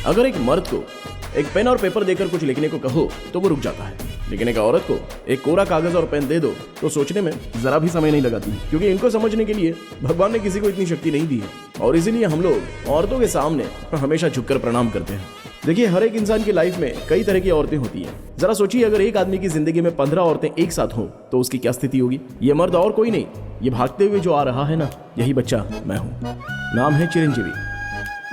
अगर एक मर्द को एक पेन और पेपर देकर कुछ लिखने को कहो तो वो रुक जाता है, लेकिन एक औरत को एक कोरा कागज और पेन दे दो तो सोचने में जरा भी समय नहीं लगाती, क्योंकि इनको समझने के लिए भगवान ने किसी को इतनी शक्ति नहीं दी है। और इसीलिए हम लोग औरतों के सामने हमेशा झुककर प्रणाम करते हैं। देखिए, हर एक इंसान की लाइफ में कई तरह की औरतें होती हैं। जरा सोचिए, अगर एक आदमी की जिंदगी में 15 औरतें एक साथ हों तो उसकी क्या स्थिति होगी। ये मर्द और कोई नहीं, ये भागते हुए जो आ रहा है ना, यही बच्चा मैं हूँ। नाम है चिरंजीवी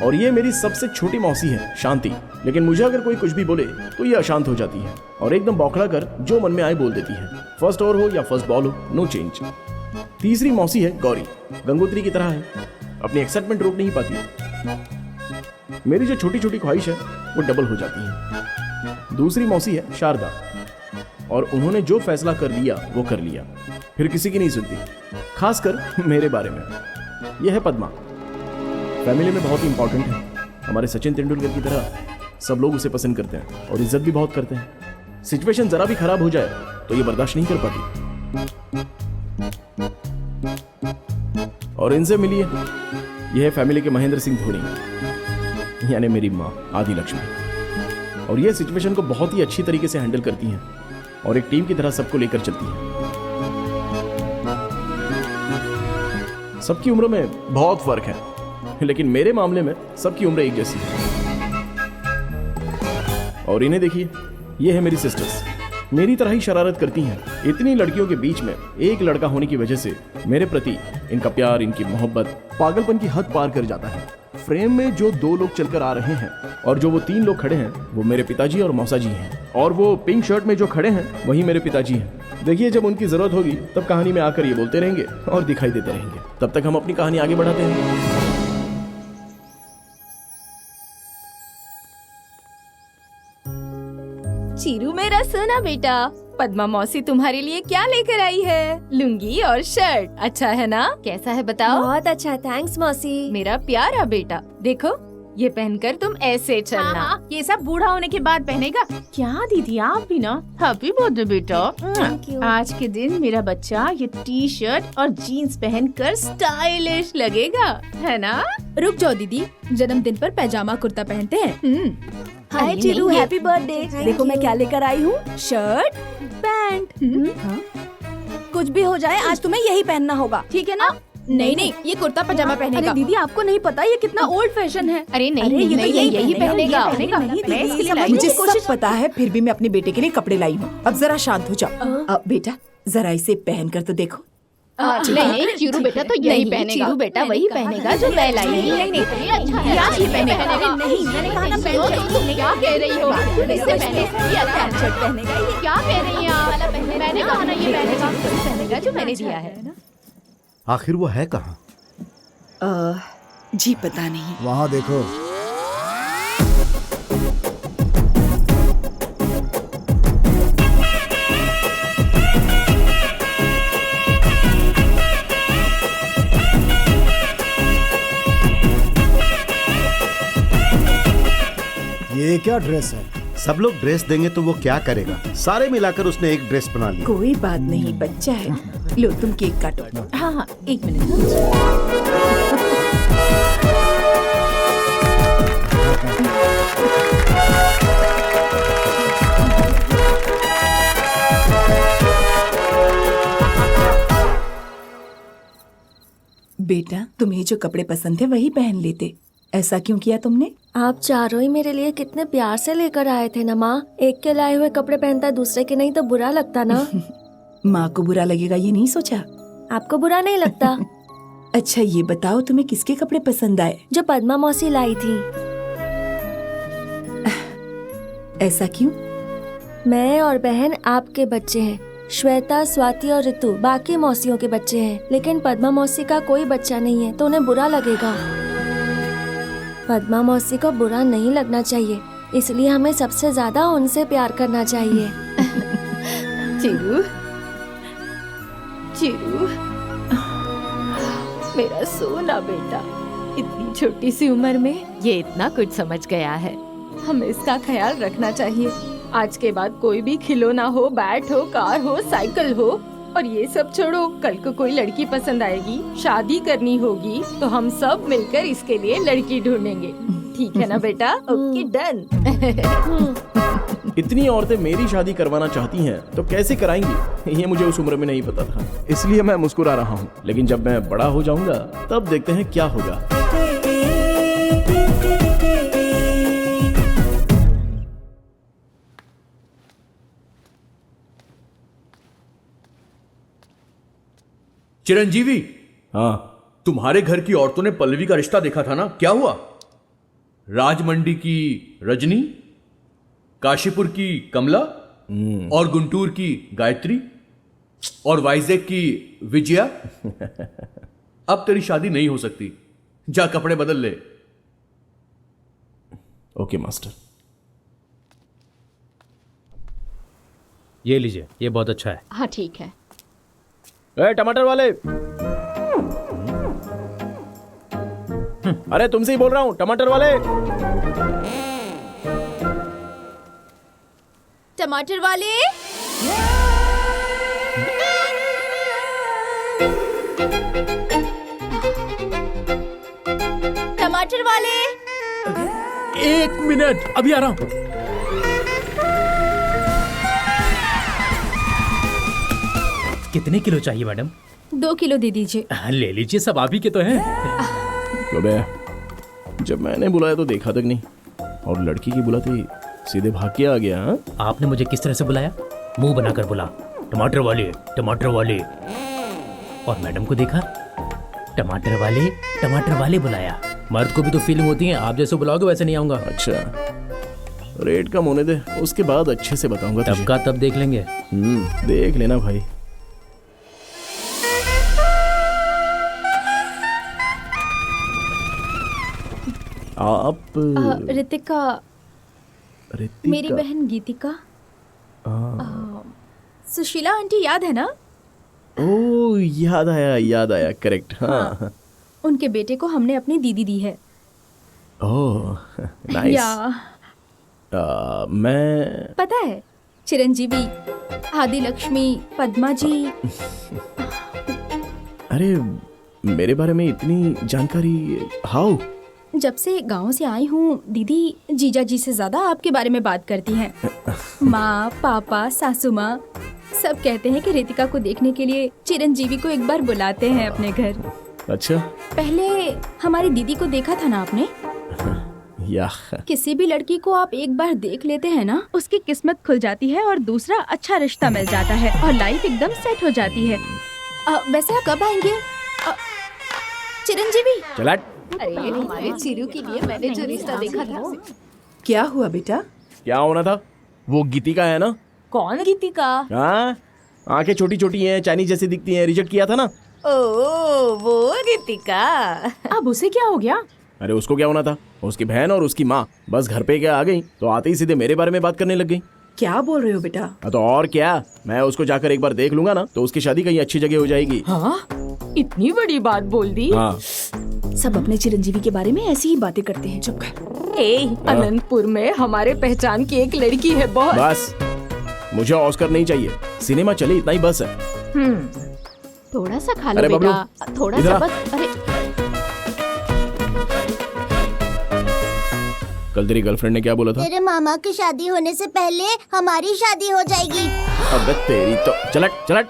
और ये मेरी सबसे छोटी मौसी है शांति। लेकिन मुझे अगर कोई कुछ भी बोले तो ये अशांत हो जाती है और एकदम बौखला कर जो मन में आए बोल देती है। फर्स्ट ओवर हो या फर्स्ट बॉल हो, नो चेंज। तीसरी मौसी है गौरी, गंगोत्री की तरह है, अपनी एक्साइटमेंट रोक नहीं पाती। मेरी जो छोटी छोटी ख्वाहिश है वो डबल हो जाती है। दूसरी मौसी है शारदा और उन्होंने जो फैसला कर लिया वो कर लिया, फिर किसी की नहीं सुनती, खासकर मेरे बारे में। यह है पद्मा, फैमिली में बहुत ही इंपॉर्टेंट है। हमारे सचिन तेंदुलकर की तरह सब लोग उसे पसंद करते हैं और इज्जत भी बहुत करते हैं। सिचुएशन जरा भी खराब हो जाए तो ये बर्दाश्त नहीं कर पाती। और इनसे मिलिए, यह है फैमिली के महेंद्र सिंह धोनी, यानी मेरी माँ आदि लक्ष्मी। और ये सिचुएशन को बहुत ही अच्छी तरीके से हैंडल करती हैं और एक टीम की तरह सबको लेकर चलती हैं। सबकी उम्र में बहुत फर्क है, लेकिन मेरे मामले में सबकी उम्र एक जैसी है। और इन्हें देखिए, ये है मेरी सिस्टर्स, मेरी तरह ही शरारत करती हैं। इतनी लड़कियों के बीच में एक लड़का होने की वजह से मेरे प्रति इनका प्यार, इनकी मोहब्बत पागलपन की हद पार कर जाता है। फ्रेम में जो 2 लोग चलकर आ रहे हैं और जो वो 3 लोग खड़े हैं, वो मेरे पिताजी और मौसा जी हैं। और वो पिंक शर्ट में जो खड़े हैं वही मेरे पिताजी हैं। देखिए, जब उनकी जरूरत होगी तब कहानी में आकर ये बोलते रहेंगे और दिखाई देते रहेंगे। तब तक हम अपनी कहानी आगे बढ़ाते हैं। चीरू मेरा सोना बेटा, पद्मा मौसी तुम्हारे लिए क्या लेकर आई है? लुंगी और शर्ट, अच्छा है ना? कैसा है बताओ? बहुत अच्छा, थैंक्स मौसी। मेरा प्यारा बेटा, देखो ये पहनकर तुम ऐसे चलना। हाँ, ये सब बूढ़ा होने के बाद पहनेगा क्या दीदी? आप भी ना, हैप्पी बर्थडे बेटा। Thank you. आज के दिन मेरा बच्चा ये टी शर्ट और जीन्स पहनकर स्टाइलिश लगेगा, है ना? रुक जाओ दीदी, जन्मदिन पर पैजामा कुर्ता पहनते हैं। हाय चिरू, हैप्पी बर्थडे। देखो मैं क्या लेकर आई हूँ, शर्ट पैंट। कुछ भी हो जाए आज तुम्हें यही पहनना होगा, ठीक है ना? नहीं नहीं, ये कुर्ता पजामा पहनेगा। अरे दीदी, आपको नहीं पता ये कितना ओल्ड फैशन है। अरे नहीं अरे, ये तो यही पहनेगा। मुझे सब पता है, फिर भी मैं अपने बेटे के लिए कपड़े लाई हूँ। अब जरा शांत हो जाओ। अब बेटा जरा इसे पहन कर तो देखो। नहीं, चिरू बेटा तो यही पहनेगा। चिरू बेटा वही पहनेगा जो मैं लाई हूँ। नहीं, अच्छा है, ये पहनेगा। नहीं, मैंने कहा ना पैंट शर्ट। तुम क्या कह रही हो? इससे पहनेगा, ये पैंट शर्ट पहनेगा। ये क्या कह रही हैं आप? मैंने कहा ना ये पहनेगा जो मैंने दिया है। आखिर वो है कहाँ? जी पता नहीं। वहाँ देखो। ये क्या ड्रेस है? सब लोग ड्रेस देंगे तो वो क्या करेगा? सारे मिलाकर उसने एक ड्रेस बना ली। कोई बात नहीं, बच्चा है। लो तुम केक काटो। हाँ, 1 मिनट। बेटा, तुम्हें जो कपड़े पसंद थे वही पहन लेते, ऐसा क्यों किया तुमने? आप चारों ही मेरे लिए कितने प्यार से लेकर आए थे ना माँ। एक के लाए हुए कपड़े पहनता दूसरे के नहीं तो बुरा लगता ना। माँ को बुरा लगेगा ये नहीं सोचा? आपको बुरा नहीं लगता? अच्छा ये बताओ, तुम्हें किसके कपड़े पसंद आए? जो पद्मा मौसी लाई थी। ऐसा क्यों? मैं और बहन आपके बच्चे हैं, श्वेता, स्वाति और ऋतु बाकी मौसियों के बच्चे हैं, लेकिन पद्मा मौसी का कोई बच्चा नहीं है तो उन्हें बुरा लगेगा। पद्मा मौसी को बुरा नहीं लगना चाहिए, इसलिए हमें सबसे ज्यादा उनसे प्यार करना चाहिए। चिरू, चिरू, मेरा सोना बेटा, इतनी छोटी सी उम्र में ये इतना कुछ समझ गया है। हमें इसका ख्याल रखना चाहिए। आज के बाद कोई भी खिलौना हो, बैट हो, कार हो, साइकिल हो, और ये सब छोड़ो, कल को कोई लड़की पसंद आएगी, शादी करनी होगी, तो हम सब मिलकर इसके लिए लड़की ढूंढेंगे। ठीक है ना बेटा? Okay done. इतनी औरतें मेरी शादी करवाना चाहती हैं तो कैसे कराएंगी, ये मुझे उस उम्र में नहीं पता था, इसलिए मैं मुस्कुरा रहा हूँ। लेकिन जब मैं बड़ा हो जाऊंगा तब देखते हैं क्या होगा। चिरंजीवी, हाँ, तुम्हारे घर की औरतों ने पल्लवी का रिश्ता देखा था ना, क्या हुआ? राजमंडी की रजनी, काशीपुर की कमला और गुंटूर की गायत्री और वाइजैक की विजया। अब तेरी शादी नहीं हो सकती, जा कपड़े बदल ले। Okay master. ये लीजिए, ये बहुत अच्छा है। हाँ ठीक है। ए, टमाटर वाले, अरे तुमसे ही बोल रहा हूं, टमाटर वाले। टमाटर वाले, टमाटर वाले। 1 मिनट, अभी आ रहा हूं। कितने किलो चाहिए मैडम? 2 किलो दे दीजिए। ले लीजिए, सब आप ही के तो हैं। अबे, जब मैंने बुलाया तो देखा तक नहीं, और लड़की की बुलाते सीधे भाग के आ गया। हाँ? आपने मुझे किस तरह से बुलाया? मुंह बनाकर बोला, टमाटर वाले, टमाटर वाले। और मैडम को देखा, टमाटर वाले बुलाया। मर्द को भी तो फीलिंग होती है, आप जैसे बुलाओगे वैसे नहीं आऊंगा। अच्छा, रेट कम होने दे, उसके बाद अच्छे से बताऊंगा तुझे। तब का तब देख लेंगे। देख लेना भाई। आप रितिका, मेरी बहन गीतिका। सुशीला आंटी याद है ना? ओ, याद आया, करेक्ट। हाँ। उनके बेटे को हमने अपनी दीदी दी है। ओह, नाइस। मैं पता है, चिरंजीवी, आदि लक्ष्मी, पद्मा जी। अरे, मेरे बारे में इतनी जानकारी हाउ? जब से गांव से आई हूँ, दीदी जीजा जी से ज्यादा आपके बारे में बात करती हैं। माँ, पापा, सासू माँ सब कहते हैं कि रितिका को देखने के लिए चिरंजीवी को एक बार बुलाते हैं अपने घर। अच्छा। पहले हमारी दीदी को देखा था ना आपने? या किसी भी लड़की को आप एक बार देख लेते हैं ना, उसकी किस्मत खुल जाती है और दूसरा अच्छा रिश्ता मिल जाता है और लाइफ एकदम सेट हो जाती है। वैसे आप कब आएंगे चिरंजीवी? चला। अरे हमारे चिरू के लिए मैंने जो रिश्ता देखा था। क्या हुआ बेटा? क्या होना था? वो गीतिका है ना? कौन गीतिका? हाँ, आंखें छोटी छोटी हैं, चाइनीज जैसी दिखती हैं, रिजेक्ट किया था ना। ओ, वो गीतिका। अब उसे क्या हो गया? अरे उसको क्या होना था? उसकी बहन और उसकी माँ बस घर पे क्या आ गई तो आते ही सीधे मेरे बारे में बात करने लग गई। क्या बोल रहे हो बेटा? तो और क्या, मैं उसको जाकर एक बार देख लूंगा ना तो उसकी शादी कहीं अच्छी जगह हो जाएगी। हाँ, इतनी बड़ी बात बोल दी। हाँ। सब अपने चिरंजीवी के बारे में ऐसी ही बातें करते हैं। चुप कर। अनंतपुर में हमारे पहचान की एक लड़की है। बहुत बस, मुझे ऑस्कर नहीं चाहिए, सिनेमा चले इतना ही बस है। थोड़ा सा खा लो अरे बबलू, बेटा, थोड़ा इधर सा आ। बस। अरे कल तेरी गर्लफ्रेंड ने क्या बोला था? तेरे मामा की शादी होने से पहले हमारी शादी हो जाएगी। अबे तेरी तो चलट।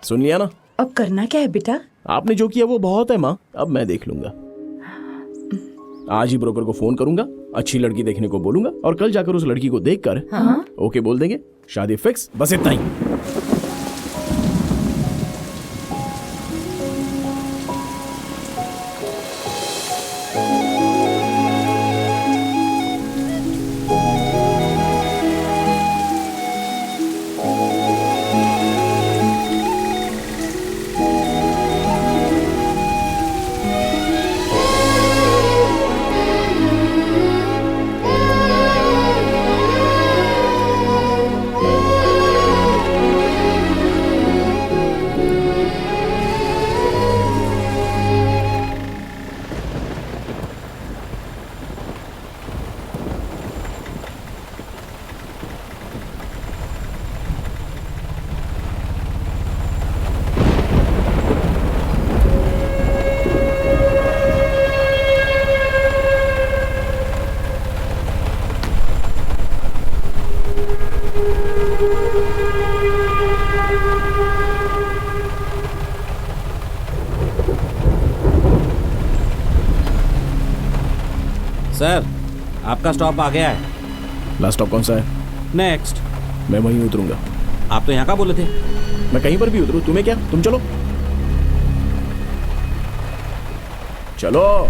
सुन लिया ना? अब करना क्या है बेटा? आपने जो किया वो बहुत है माँ, अब मैं देख लूंगा। आज ही ब्रोकर को फोन करूंगा, अच्छी लड़की देखने को बोलूंगा और कल जाकर उस लड़की को देखकर ओके बोल देंगे, शादी फिक्स। बस इतना ही। सर, आपका स्टॉप आ गया है। लास्ट स्टॉप कौन सा है? नेक्स्ट। मैं वहीं उतरूंगा। आप तो यहाँ का बोले थे। मैं कहीं पर भी उतरूं, तुम्हें क्या? तुम चलो चलो।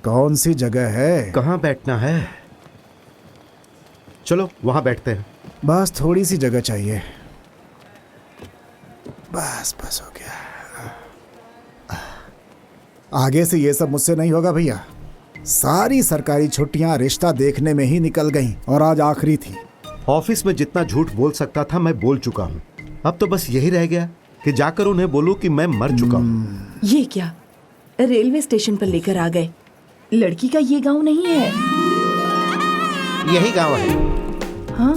कौन सी जगह है? कहाँ बैठना है? चलो वहां बैठते हैं। बस थोड़ी सी जगह चाहिए। बस बस हो गया। आगे से ये सब मुझसे नहीं होगा भैया। सारी सरकारी छुट्टियां रिश्ता देखने में ही निकल गईं और आज आखिरी थी। ऑफिस में जितना झूठ बोल सकता था मैं बोल चुका हूँ। अब तो बस यही रह गया कि जाकर उन्हें बोलूं कि मैं मर चुका हूँ। ये क्या, रेलवे स्टेशन पर लेकर आ गए। लड़की का ये गांव नहीं है। यही गांव है। हाँ,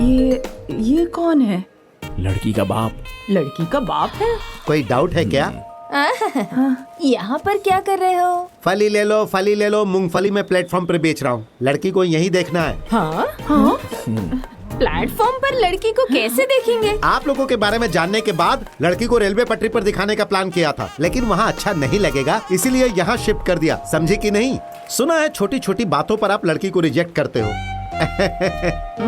ये कौन है? लड़की का बाप। लड़की का बाप है? कोई डाउट है क्या? यहाँ पर क्या कर रहे हो? फली ले लो, फली ले लो। मूंगफली मैं प्लेटफॉर्म पर बेच रहा हूँ। लड़की को यही देखना है। हाँ हाँ। प्लेटफॉर्म पर लड़की को कैसे देखेंगे? आप लोगों के बारे में जानने के बाद लड़की को रेलवे पटरी पर दिखाने का प्लान किया था, लेकिन वहाँ अच्छा नहीं लगेगा, इसीलिए यहाँ शिफ्ट कर दिया। समझे कि नहीं? सुना है छोटी छोटी बातों पर आप लड़की को रिजेक्ट करते हो।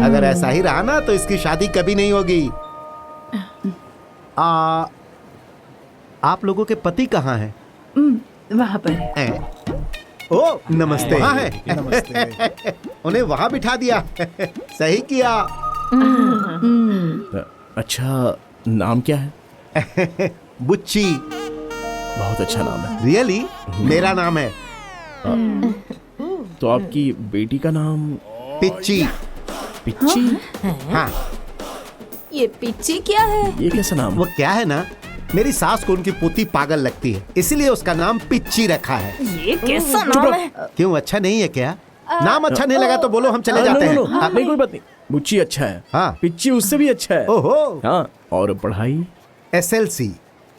अगर ऐसा ही रहा ना तो इसकी शादी कभी नहीं होगी। आप लोगों के पति कहाँ हैं? वहाँ पर है। ओ नमस्ते। वहाँ है। नमस्ते। उन्हें वहाँ बिठा दिया। सही किया। अच्छा, नाम क्या है? बुच्ची। बहुत अच्छा नाम है। रियली? मेरा नाम है। तो आपकी बेटी का नाम? पिच्ची। पिच्ची? हाँ। ये पिच्ची क्या है? ये कैसा नाम? वो क्या है ना, मेरी सास को उनकी पोती पागल लगती है, इसीलिए उसका नाम पिच्ची रखा है। ये कैसा नाम है? क्यों, अच्छा नहीं है क्या? नाम अच्छा नहीं लगा तो बोलो, हम चले जाते हैं। नहीं, कोई बात नहीं। बुच्ची अच्छा है। हाँ। पिच्ची उससे भी अच्छा है। ओहो। हाँ। और पढ़ाई? SLC।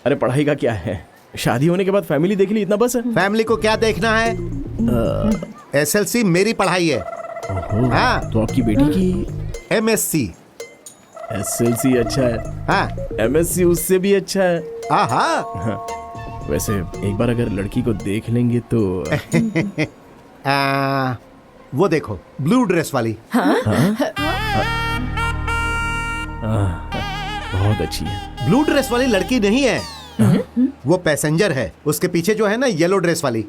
अरे पढ़ाई का क्या है, शादी होने के बाद फैमिली देख ली, इतना बस है। फैमिली को क्या देखना है? SLC मेरी पढ़ाई है। हाँ। तो आपकी बेटी की? MSc। SLC अच्छा है। हाँ। MSc उससे भी अच्छा है। हाँ। वैसे एक बार अगर लड़की को देख लेंगे तो वो देखो, ब्लू ड्रेस वाली। हाँ? बहुत अच्छी है। ब्लू ड्रेस वाली लड़की नहीं है। वो पैसेंजर है। उसके पीछे जो है ना, येलो ड्रेस वाली।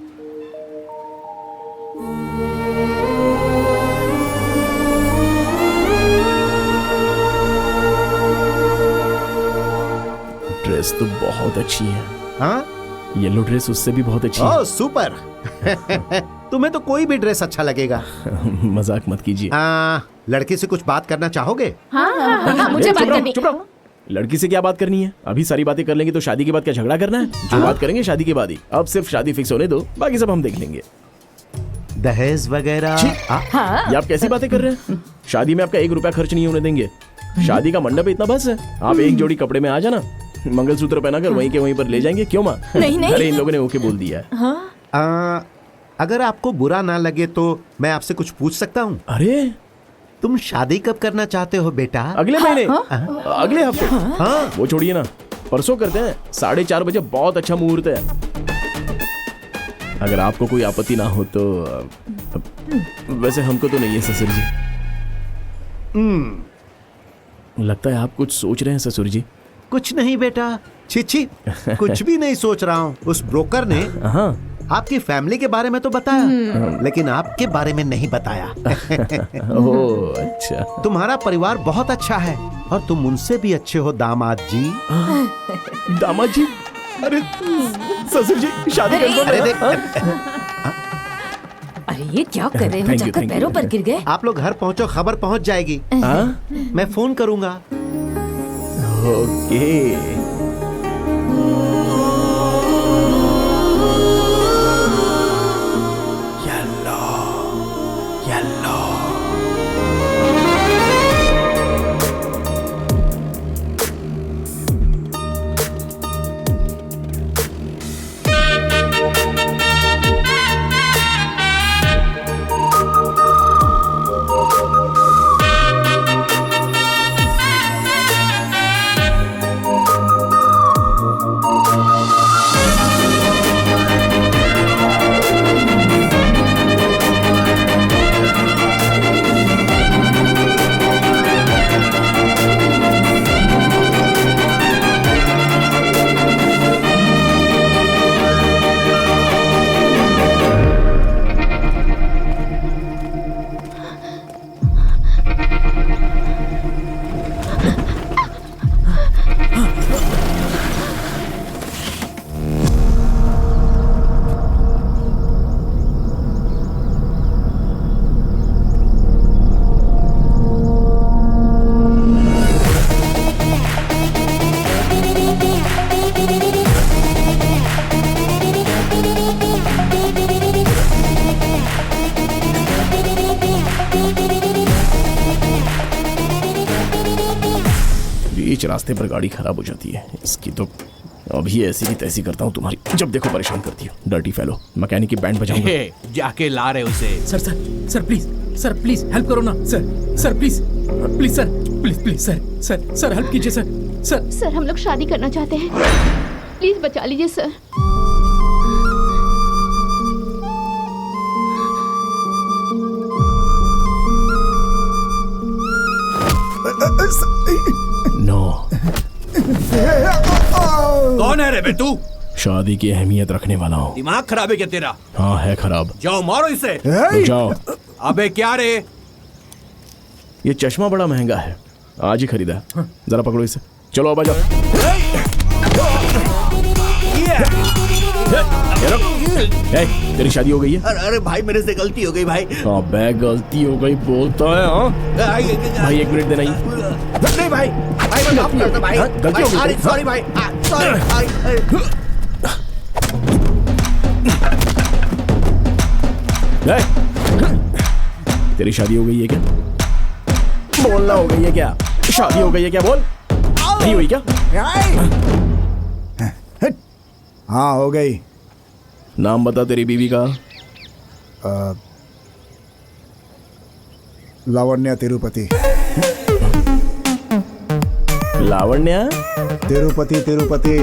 ड्रेस तो बहुत अच्छी है। हाँ? येलो ड्रेस उससे भी बहुत अच्छी है। ओह सुपर। तुम्हें तो कोई भी ड्रेस अच्छा लगेगा। मजाक मत कीजिए। लड़की से कुछ बात करना चाहोगे? हाँ, मुझे बात करनी। चुप रहो। लड़की से क्या बात करनी है? अभी सारी बातें कर लेंगे तो शादी के बाद क्या झगड़ा करना है? जो बात करेंगे शादी के बाद ही। अब सिर्फ शादी फिक्स होने दो, बाकी सब हम देख लेंगे। दहेज वगैरह? ये आप कैसी बातें कर रहे हैं? शादी में आपका 1 रुपया खर्च नहीं होने देंगे। शादी का मंडप इतना बस है। आप एक जोड़ी कपड़े में आ जाना, मंगलसूत्र पहनाकर वहीं के वहीं पर ले जाएंगे। क्यों माँ? नहीं। अरे इन लोगों ने ओके बोल दिया है। अगर आपको बुरा ना लगे तो मैं आपसे कुछ पूछ सकता हूँ? अरे तुम शादी कब करना चाहते हो बेटा? अगले महीने, अगले हफ्ते। हाँ, वो छोड़िए ना, परसों करते हैं। 4:30 बजे बहुत अच्छा मुहूर्त है। अगर आपको कोई आपत्ति ना हो तो। वैसे हमको तो नहीं है ससुर जी। लगता है आप कुछ सोच रहे हैं ससुर जी। कुछ नहीं बेटा, छी कुछ भी नहीं सोच रहा हूँ। उस ब्रोकर ने आपकी फैमिली के बारे में तो बताया, लेकिन आपके बारे में नहीं बताया। ओह अच्छा। तुम्हारा परिवार बहुत अच्छा है और तुम उनसे भी अच्छे हो दामाद जी। दामाद जी? अरे ससुर जी शादी कर। अरे ये क्या कर रहे हो? जाकर पैरों पर गिर गए। आप लोग घर पहुंचो, खबर पहुंच जाएगी। मैं फोन करूंगा। ओके। रास्ते पर गाड़ी खराब हो जाती है। इसकी तो अभी ऐसी की तैसी करता हूँ तुम्हारी, जब देखो परेशान करती हो। डर्टी फेलो, मैकेनिक की बैंड बजाऊंगा। जाके ला रहे उसे। सर प्लीज हेल्प करो ना सर प्लीज सर हेल्प कीजिए सर। सर हम लोग शादी करना चाहते हैं, प्लीज बचा लीजिए सर। नो। कौन है रे बे तू? शादी की अहमियत रखने वाला हूँ। दिमाग खराब है क्या तेरा? हाँ है खराब। जाओ मारो इसे। रुक जाओ। अबे क्या रे? ये चश्मा बड़ा महंगा है, आज ही खरीदा। जरा पकड़ो इसे, चलो अब आ जाओ। तेरी शादी हो गई है? अरे भाई मेरे से गलती हो गई भाई। अबे गलती हो गई बोलता है? हाँ भाई 1 मिनट देना ही। नहीं भाई मैं माफ करता भाई। गलती हो गई। सॉरी भाई, सॉरी। तेरी शादी हो गई है क्या? बोलना हो गई है क्या? शादी हो गई है क्या? बोल। नहीं हुई क्या? हाँ हो गई। नाम बता तेरी बीवी का। लावण्या तिरुपति। लावण्या तिरुपति।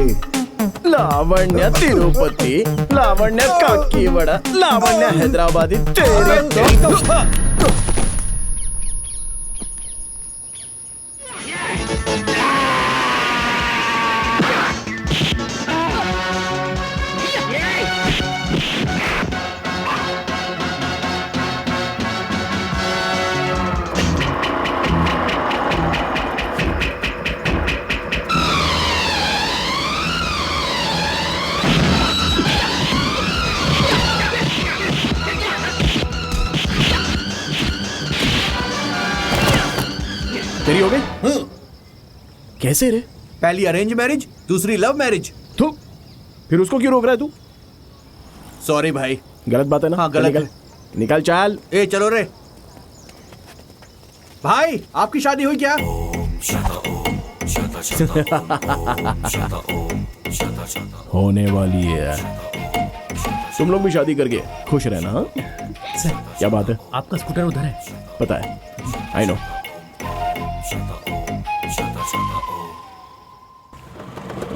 लावण्या तिरुपति, लावण्या काकीवाड़ा, लावण्या हैदराबादी। तेरी तो तेरी हो गई? कैसे रे? पहली अरेंज मैरिज, दूसरी लव मैरिज। तू फिर उसको क्यों रोक रहा है तू? सॉरी भाई। गलत बात है ना? हाँ गलत है। निकल चाल। ए चलो रे भाई, आपकी शादी हुई क्या? होने वाली है। तुम लोग भी शादी करके खुश रहना। हाँ? क्या बात है? आपका स्कूटर उधर है। पता है, आई नो।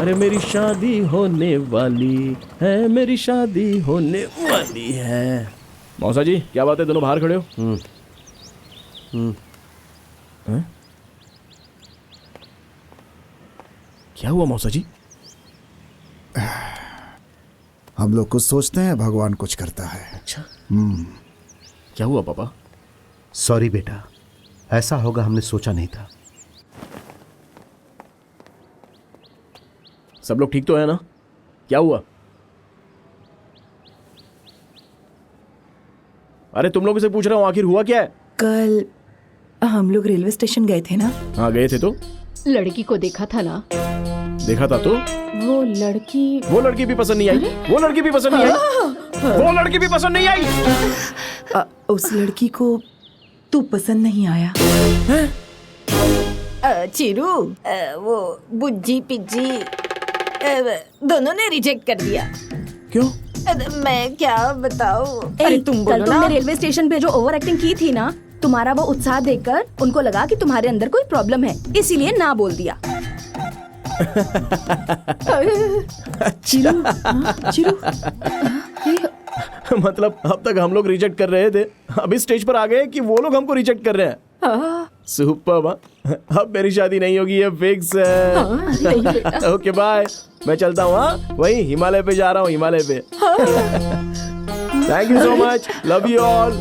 अरे मेरी शादी होने वाली है, मेरी शादी होने वाली है। मौसा जी क्या बात है, दोनों बाहर खड़े हो? हैं? क्या हुआ मौसा जी? हम लोग कुछ सोचते हैं, भगवान कुछ करता है। अच्छा। क्या हुआ पापा? सॉरी बेटा, ऐसा होगा हमने सोचा नहीं था। सब लोग ठीक तो है ना? क्या हुआ? अरे तुम लोगों से पूछ रहा हूं, आखिर हुआ क्या है? कल हम लोग रेलवे स्टेशन गए थे ना। हाँ गए थे। तो लड़की को देखा था ना? देखा था तो? वो लड़की भी पसंद नहीं आई। वो लड़की भी पसंद नहीं आई। वो लड़की भी पसंद नहीं आई। उस लड़की को तू पसंद नहीं आया? चिरू, वो बुज्जी पिज्जी दोनों ने रिजेक्ट कर दिया। क्यों? मैं क्या बताऊं? अरे तुम बोलो ना। तुमने रेलवे स्टेशन पे जो ओवर एक्टिंग की थी ना, तुम्हारा वो उत्साह देखकर उनको लगा कि तुम्हारे अंदर कोई प्रॉब्लम है, इसीलिए ना बोल दिया। चिरू, चिरू। मतलब अब तक हम लोग रिजेक्ट कर रहे थे, अभी स्टेज पर आ गए कि वो लोग हमको रिजेक्ट कर रहे हैं। सुपर। अब मेरी शादी नहीं होगी, ये फिक्स है। ओके बाय, मैं चलता हूँ। हाँ वही हिमालय पे जा रहा हूँ, हिमालय पे। Thank you so much, love you all.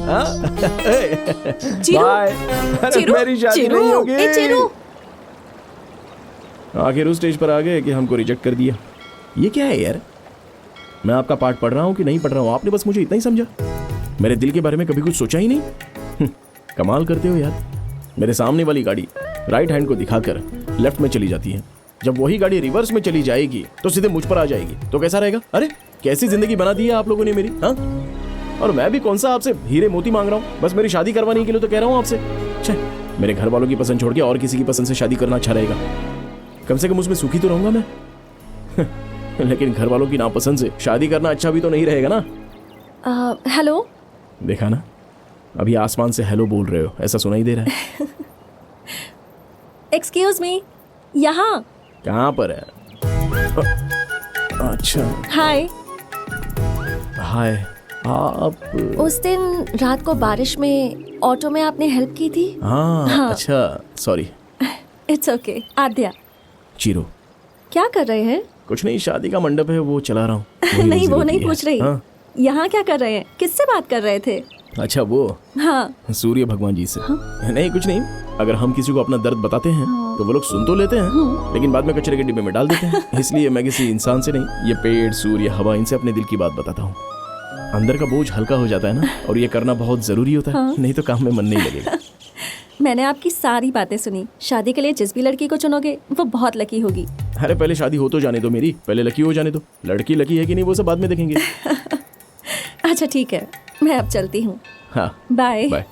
Bye. मेरी शादी नहीं होगी। आखिर उस स्टेज पर आ गए कि हमको रिजेक्ट कर दिया। ये क्या है यार? मैं आपका पार्ट पढ़ रहा हूँ कि नहीं पढ़ रहा हूँ, आपने बस मुझे इतना ही समझा। मेरे दिल के बारे में कभी कुछ सोचा ही नहीं। कमाल करते हो यार। मेरे सामने वाली गाड़ी राइट हैंड को दिखाकर लेफ्ट में चली जाती है, जब वही गाड़ी रिवर्स में चली जाएगी तो सीधे मुझ पर आ जाएगी, तो कैसा रहेगा? अरे कैसी जिंदगी बना दी है आप लोगों ने मेरी। हाँ, और मैं भी कौन सा आपसे हीरे मोती मांग रहा हूँ, बस मेरी शादी करवाने के लिए तो कह रहा हूँ आपसे। मेरे घर वालों की पसंद छोड़ के और किसी की पसंद से शादी करना अच्छा रहेगा। कम से कम उसमें सुखी तो रहूंगा मैं। लेकिन घर वालों की नापसंद से शादी करना अच्छा भी तो नहीं रहेगा ना। हेलो। देखा ना, अभी आसमान से हेलो बोल रहे हो, ऐसा सुनाई दे रहा है। एक्सक्यूज मी, यहाँ। कहाँ पर है? अच्छा। हाय। हाय। आप उस दिन रात को बारिश में ऑटो में आपने हेल्प की थी। हाँ। अच्छा, sorry. It's okay. Aadya. Chiro. क्या कर रहे हैं? कुछ नहीं, शादी का मंडप है वो चला रहा हूँ। नहीं, वो नहीं पूछ रही। हाँ? यहाँ क्या कर रहे हैं? किससे बात कर रहे थे? अच्छा वो, हाँ। सूर्य भगवान जी से। नहीं कुछ नहीं, अगर हम किसी को अपना दर्द बताते हैं तो वो लोग सुन तो लेते हैं, लेकिन बाद में कचरे के डिब्बे में डाल देते हैं। इसलिए मैं किसी इंसान से नहीं, ये पेड़, सूर्य, हवा, इनसे अपने दिल की बात बताता हूँ। अंदर का बोझ हल्का हो जाता है ना, और ये करना बहुत जरूरी होता है। नहीं तो काम में मन नहीं लगेगा। मैंने आपकी सारी बातें सुनी। शादी के लिए जिस भी लड़की को चुनोगे वो बहुत लकी होगी। अरे पहले शादी हो तो जाने दो मेरी, पहले लकी हो जाने दो। लड़की लकी है कि नहीं वो सब बाद में देखेंगे। अच्छा ठीक है, मैं अब चलती हूँ। हाँ, बाय बाय।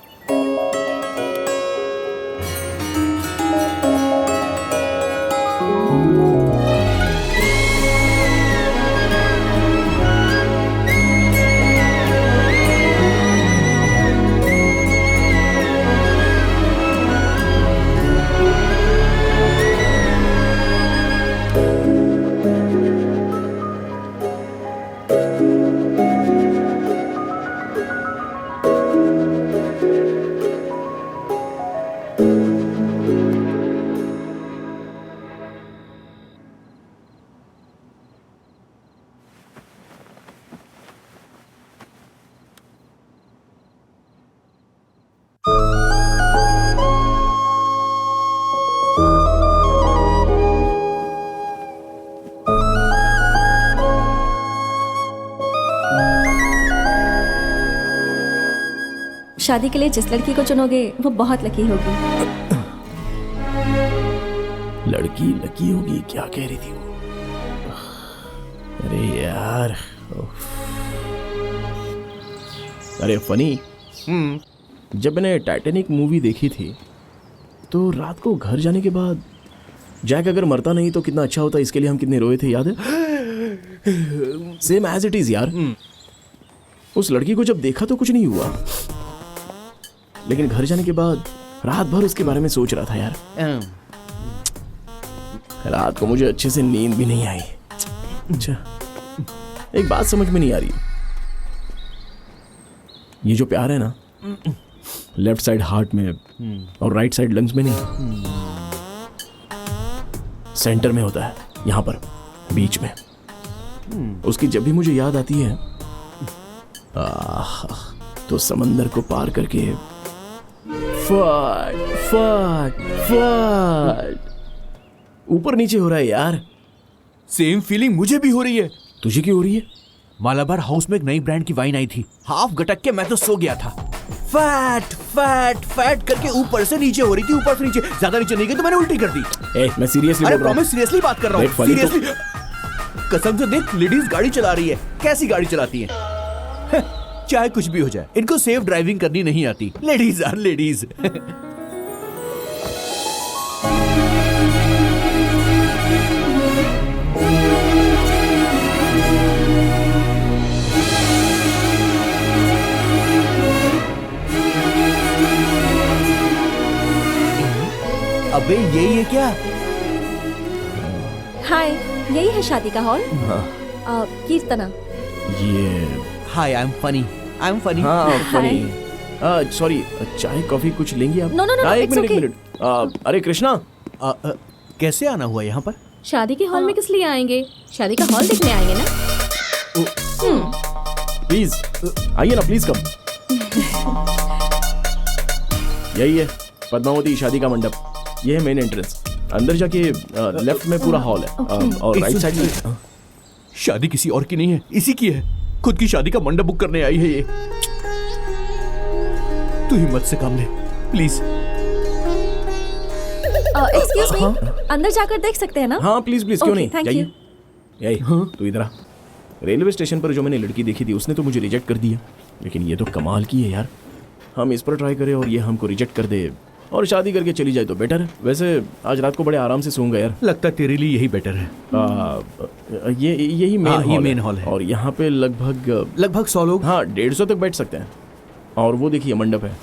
शादी के लिए जिस लड़की को चुनोगे वो बहुत लकी होगी। लड़की लकी होगी, क्या कह रही थी वो? अरे यार, अरे फनी, जब मैंने टाइटैनिक मूवी देखी थी तो रात को घर जाने के बाद जैक अगर मरता नहीं तो कितना अच्छा होता, इसके लिए हम कितने रोए थे, याद है? सेम एज इट इज यार। उस लड़की को जब देखा तो कुछ नहीं हुआ, लेकिन घर जाने के बाद रात भर उसके बारे में सोच रहा था यार। रात को मुझे अच्छे से नींद भी नहीं आई। अच्छा, एक बात समझ में नहीं आ रही, ये जो प्यार है ना, लेफ्ट साइड हार्ट में और राइट साइड लंग्स में नहीं, सेंटर में होता है, यहां पर बीच में। उसकी जब भी मुझे याद आती है तो समंदर को पार करके फट फट फट ऊपर नीचे हो रहा है यार। सेम फीलिंग मुझे भी हो रही है। तुझे क्यों हो रही है? मालाबार हाउस में एक नई ब्रांड की वाइन आई थी, हाफ गटक के मैं तो सो गया था। फैट फैट फैट करके ऊपर से नीचे हो रही थी, ऊपर से नीचे, ज्यादा नीचे नहीं गई तो मैंने उल्टी कर दी। मैं सीरियसली अरे प्रॉमिस, सीरियसली बात कर रहा हूँ, सीरियसली। कसम से देख, लेडीज गाड़ी चला रही है, कैसी गाड़ी चलाती है। चाहे कुछ भी हो जाए, इनको सेफ ड्राइविंग करनी नहीं आती। Ladies are ladies. अबे यही है क्या? हाय, यही है शादी का हॉल। कीर्तना। ये hi, I am funny, I am funny. हाँ फनी। सॉरी, चाय कॉफी कुछ लेंगी आप? नो नो नो, एक मिनट। अरे कृष्णा, कैसे आना हुआ यहाँ पर? शादी के हॉल में किस लिए आएंगे? शादी का हॉल देखने आएंगे ना। प्लीज आइए ना, प्लीज कम। यही है पद्मावती शादी का मंडप, ये है मेन एंट्रेंस। अंदर जाके लेफ्ट में पूरा हॉल है, और राइट साइड में। शादी किसी और की नहीं है, इसी की है। खुद की शादी का मंडप बुक करने आई है ये। तू हिम्मत से काम ले प्लीज। एक्सक्यूज मी, अंदर जाकर देख सकते हैं ना? हाँ प्लीज प्लीज, क्यों नहीं, थैंक यू। यही तू इधर आ। रेलवे स्टेशन पर जो मैंने लड़की देखी थी उसने तो मुझे रिजेक्ट कर दिया, लेकिन ये तो कमाल की है यार। हम इस पर ट्राई करें और ये हमको रिजेक्ट कर दे, और शादी करके चली जाए तो बेटर है। वैसे आज रात को बड़े आराम से सोऊंगा यार। लगता है तेरे लिए यही बेटर है। यही मेन हॉल है और यहाँ पे लगभग 100 लोग। हाँ 150 तक बैठ सकते हैं। और वो देखिए मंडप है।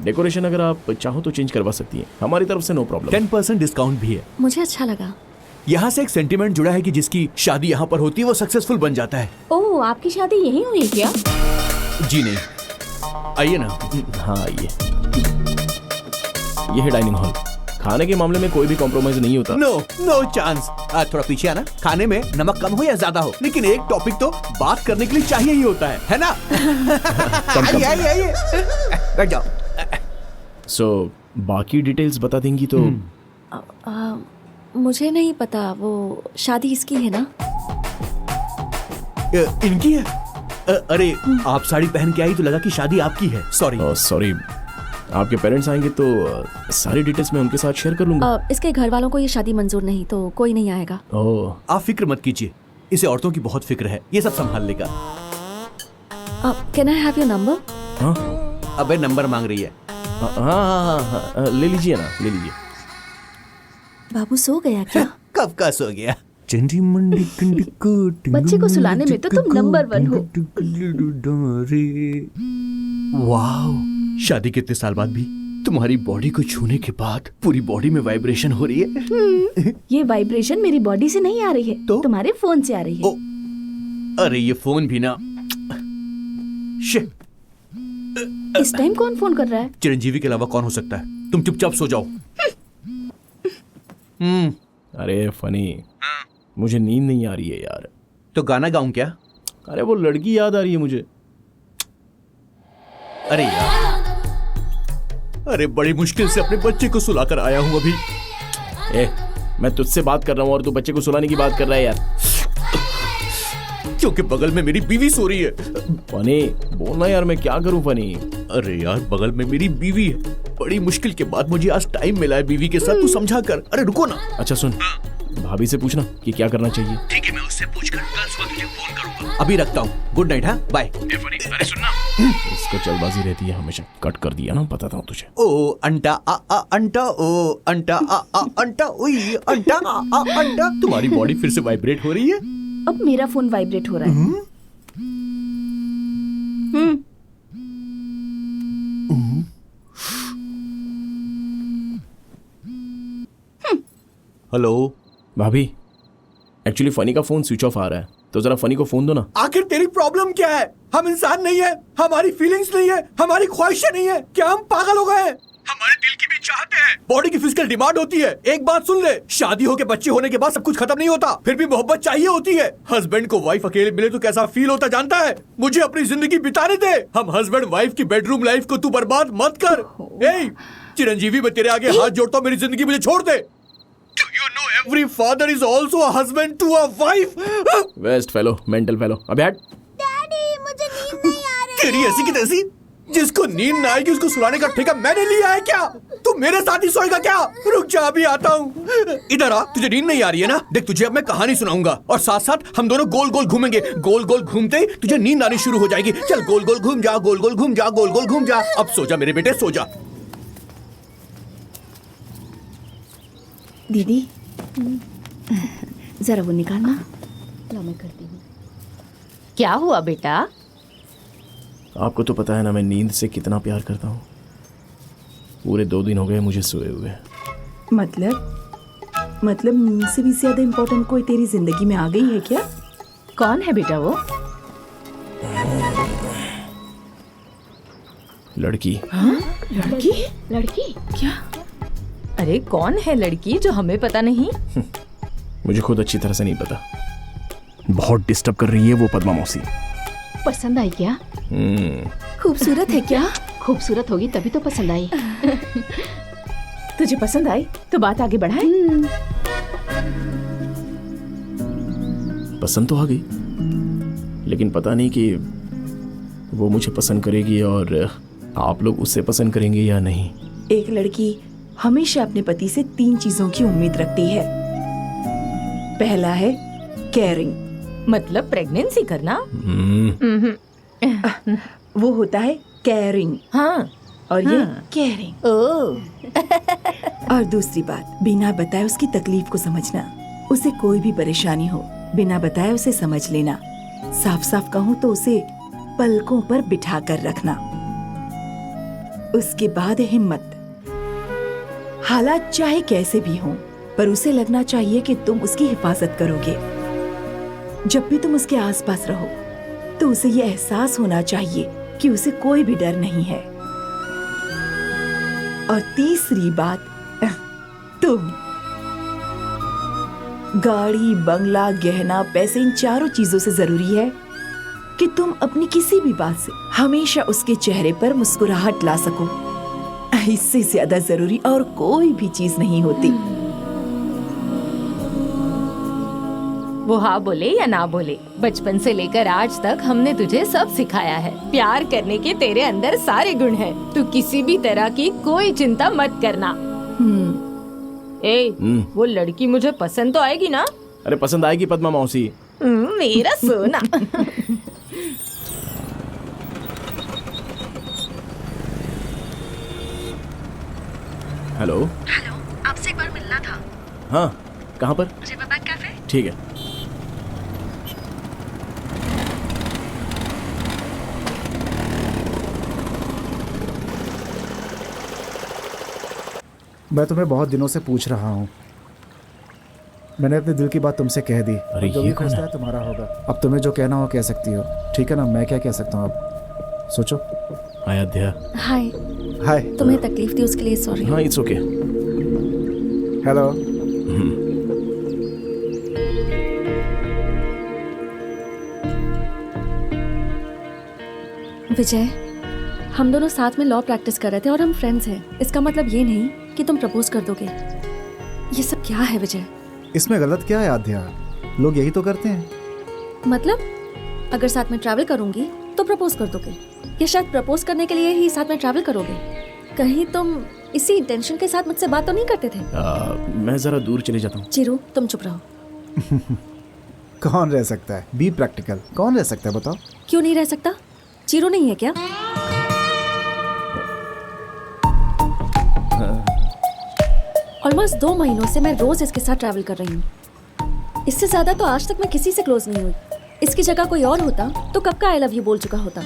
डेकोरेशन अगर आप चाहो तो चेंज करवा सकती हैं, हमारी तरफ से नो प्रॉब्लम। 10% डिस्काउंट भी है। मुझे अच्छा लगा। यहाँ से एक सेंटिमेंट जुड़ा है कि जिसकी शादी यहाँ पर होती है वो सक्सेसफुल बन जाता है। ओह, आपकी शादी यहीं हुई क्या? जी नहीं, आइए ना। हाँ आइए, ये है डाइनिंग हॉल। खाने के मामले में कोई भी कॉम्प्रोमाइज नहीं होता। No chance. थोड़ा पीछे आना। खाने में नमक कम हो या ज्यादा हो, लेकिन एक टॉपिक तो बात करने के लिए चाहिए ही होता है ना? आइए बैठ जाओ। सो बाकी डिटेल्स बता देंगी तो? मुझे नहीं पता। वो शादी इसकी है ना? इनकी है? अरे आप साड़ी पहन के आई तो लगा कि शादी आपकी है। सॉरी। आपके पेरेंट्स आएंगे तो सारी डिटेल्स मैं उनके साथ शेयर कर लूंगा। इसके घर वालों को ये शादी मंजूर नहीं, तो कोई नहीं आएगा। आप फिक्र मत कीजिए, इसे औरतों की बहुत फिक्र है, ये सब संभाल लेगा। Can I have your number? हाँ। अबे नंबर मांग रही है। हाँ, ले लीजिए ना, ले लीजिए। बाबू सो गया क्या? कब का सो गया? बच्चे को सुलाने में तो तुम नंबर 1 हो। वाओ, शादी के इतने साल बाद भी तुम्हारी बॉडी को छूने के बाद पूरी बॉडी में वाइब्रेशन हो रही है। ये वाइब्रेशन मेरी बॉडी से नहीं आ रही है, तो तुम्हारे फोन से आ रही है। अरे ये फोन भी ना। इस टाइम कौन फोन कर रहा है? चिरंजीवी के अलावा कौन हो सकता है? तुम चुपचाप सो जाओ। अरे फनी, मुझे नींद नहीं आ रही है यार। तो गाना गाऊं क्या? अरे वो लड़की याद आ रही है मुझे। अरे यार, अरे बड़ी मुश्किल से अपने बच्चे को सुलाकर आया हूं अभी। मैं तुझसे बात कर रहा हूं और तू बच्चे को सुलाने की बात कर रहा है यार। क्योंकि बगल में मेरी बीवी सो रही है। फनी बोलना यार, मैं क्या करूं फनी? अरे यार, बगल में मेरी बीवी है। बड़ी मुश्किल के बाद मुझे आज टाइम मिला है बीवी के साथ, तू समझा कर। अरे रुको ना। अच्छा सुन, भाभी से पूछना कि क्या करना चाहिए। ठीक है, मैं उससे पूछकर कल सुबह तुझे फोन करूंगा। अभी रखता हूँ, गुड नाइट। हाँ बाय। अरे सुनना, इसको चलबाजी रहती है हमेशा। कट कर दिया ना, बताता हूँ तुझे। ओ अंटा आ अंटा, ओ अंटा आ अंटा, ओई अंटा आ अंटा। तुम्हारी बॉडी फिर से वाइब्रेट हो रही है। अब मेरा फोन वाइब्रेट हो रहा है। हेलो भाभी, एक्चुअली फनी का फोन स्विच ऑफ आ रहा है, तो जरा फनी को फोन दो ना। आखिर तेरी प्रॉब्लम क्या है? हम इंसान नहीं है, हमारी फीलिंग्स नहीं है, हमारी ख्वाहिशें नहीं है? क्या हम पागल हो गए हैं? हमारे दिल की भी चाहते हैं, बॉडी की फिजिकल डिमांड होती है। एक बात सुन ले, शादी हो के बच्चे होने के बाद सब कुछ खत्म नहीं होता, फिर भी मोहब्बत चाहिए होती है। हस्बैंड को वाइफ अकेले मिले तो कैसा फील होता जानता है? मुझे अपनी जिंदगी बिताने दे। हम हस्बैंड वाइफ की बेडरूम लाइफ को तू बर्बाद मत कर। चिरंजीवी, मैं तेरे आगे हाथ जोड़ता हूँ, मेरी जिंदगी मुझे छोड़ दे। You know every father is also a husband to a wife. Waste fellow, mental fellow. अबे हट। डैडी, मुझे नींद नहीं आ रही। तेरी ऐसी की तैसी, जिसको नींद ना आएगी उसको सुलाने का ठेका मैंने लिया है क्या? तू मेरे साथ ही सोएगा क्या? रुक जा, अभी आता हूँ। इधर आ। तुझे नींद नहीं आ रही है ना? देख, तुझे अब मैं कहानी सुनाऊंगा और साथ साथ हम दोनों गोल गोल घूमेंगे। गोल गोल घूमते ही तुझे नींद आनी शुरू हो जाएगी। चल गोल गोल घूम जा, गोल गोल घूम जा, गोल गोल घूम जा। अब सो जा मेरे बेटे, सो जा। दीदी, जरा वो निकालना। ला, मैं करती हूँ। क्या हुआ बेटा? आपको तो पता है ना मैं नींद से कितना प्यार करता हूँ। पूरे 2 दिन हो गए मुझे सोए हुए। मतलब नींद से भी ज्यादा इम्पोर्टेंट कोई तेरी जिंदगी में आ गई है क्या? कौन है बेटा वो? लड़की। हाँ? लड़की? लड़की? क्या? अरे कौन है लड़की जो हमें पता नहीं? मुझे खुद अच्छी तरह से नहीं पता। बहुत डिस्टर्ब कर रही है वो पद्मा मौसी। पसंद आई क्या? खूबसूरत है क्या? खूबसूरत होगी तभी तो पसंद आई। तुझे पसंद आई तो बात आगे बढ़ाए। पसंद तो आ गई, लेकिन पता नहीं कि वो मुझे पसंद करेगी और आप लोग उससे पसंद करेंगे या नहीं। एक लड़की हमेशा अपने पति से 3 चीजों की उम्मीद रखती है। पहला है केयरिंग, मतलब प्रेगनेंसी करना। वो होता है केयरिंग। हाँ। और ये केयरिंग। और दूसरी बात, बिना बताए उसकी तकलीफ को समझना। उसे कोई भी परेशानी हो बिना बताए उसे समझ लेना। साफ साफ कहूँ तो उसे पलकों पर बिठा कर रखना। उसके बाद हिम्मत। हालात चाहे कैसे भी हों, पर उसे लगना चाहिए कि तुम उसकी हिफाजत करोगे। जब भी तुम उसके आसपास रहो तो उसे ये एहसास होना चाहिए कि उसे कोई भी डर नहीं है। और तीसरी बात, तुम। गाड़ी, बंगला, गहना, पैसे, इन चारों चीजों से जरूरी है कि तुम अपनी किसी भी बात से हमेशा उसके चेहरे पर मुस्कुराहट ला सको। इससे ज्यादा जरूरी और कोई भी चीज नहीं होती। वो हाँ बोले या ना बोले, बचपन से लेकर आज तक हमने तुझे सब सिखाया है। प्यार करने के तेरे अंदर सारे गुण हैं। तू किसी भी तरह की कोई चिंता मत करना। वो लड़की मुझे पसंद तो आएगी ना? अरे पसंद आएगी पद्मा मौसी। मेरा सोना। हेलो। हेलो, आपसे एक बार मिलना था। हाँ, कहाँ पर? रिवरबैंक कैफे। ठीक है। मैं तुम्हें बहुत दिनों से पूछ रहा हूँ। मैंने अपने दिल की बात तुमसे कह दी। अरे जो ये भी कौन फैसला है? है तुम्हारा होगा। अब तुम्हें जो कहना हो कह सकती हो, ठीक है ना? मैं क्या कह सकता हूँ अब? सोचो। अयोध्या। हाय। हाय। तुम्हें तकलीफ दी उसके लिए सॉरी। हाँ, इट्स ओके। हेलो। विजय, हम दोनों साथ में लॉ प्रैक्टिस कर रहे थे और हम फ्रेंड्स हैं। इसका मतलब ये नहीं कि तुम प्रपोज कर दोगे। ये सब क्या है विजय? इसमें गलत क्या है आध्या? लोग यही तो करते हैं। मतलब अगर साथ में ट्रैवल करूंगी तो प्रपोज कर दोगे, या शायद प्रपोज करने के लिए ही साथ में ट्रैवल करोगे? कहीं तुम इसी इंटेंशन के साथ मुझसे बात तो नहीं करते थे? मैं जरा दूर चले जाता हूँ। चिरू, तुम चुप रहो। कौन रह सकता है? Be practical. कौन रह सकता है बताओ? क्यों नहीं रह सकता? चिरू नहीं है क्या? ऑलमोस्ट 2 महीनों से मैं रोज इसके साथ ट्रैवल कर रही हूँ। इससे ज्यादा तो आज तक मैं किसी से क्लोज नहीं हुई। इसकी जगह कोई और होता तो कब का आई लव यू बोल चुका होता।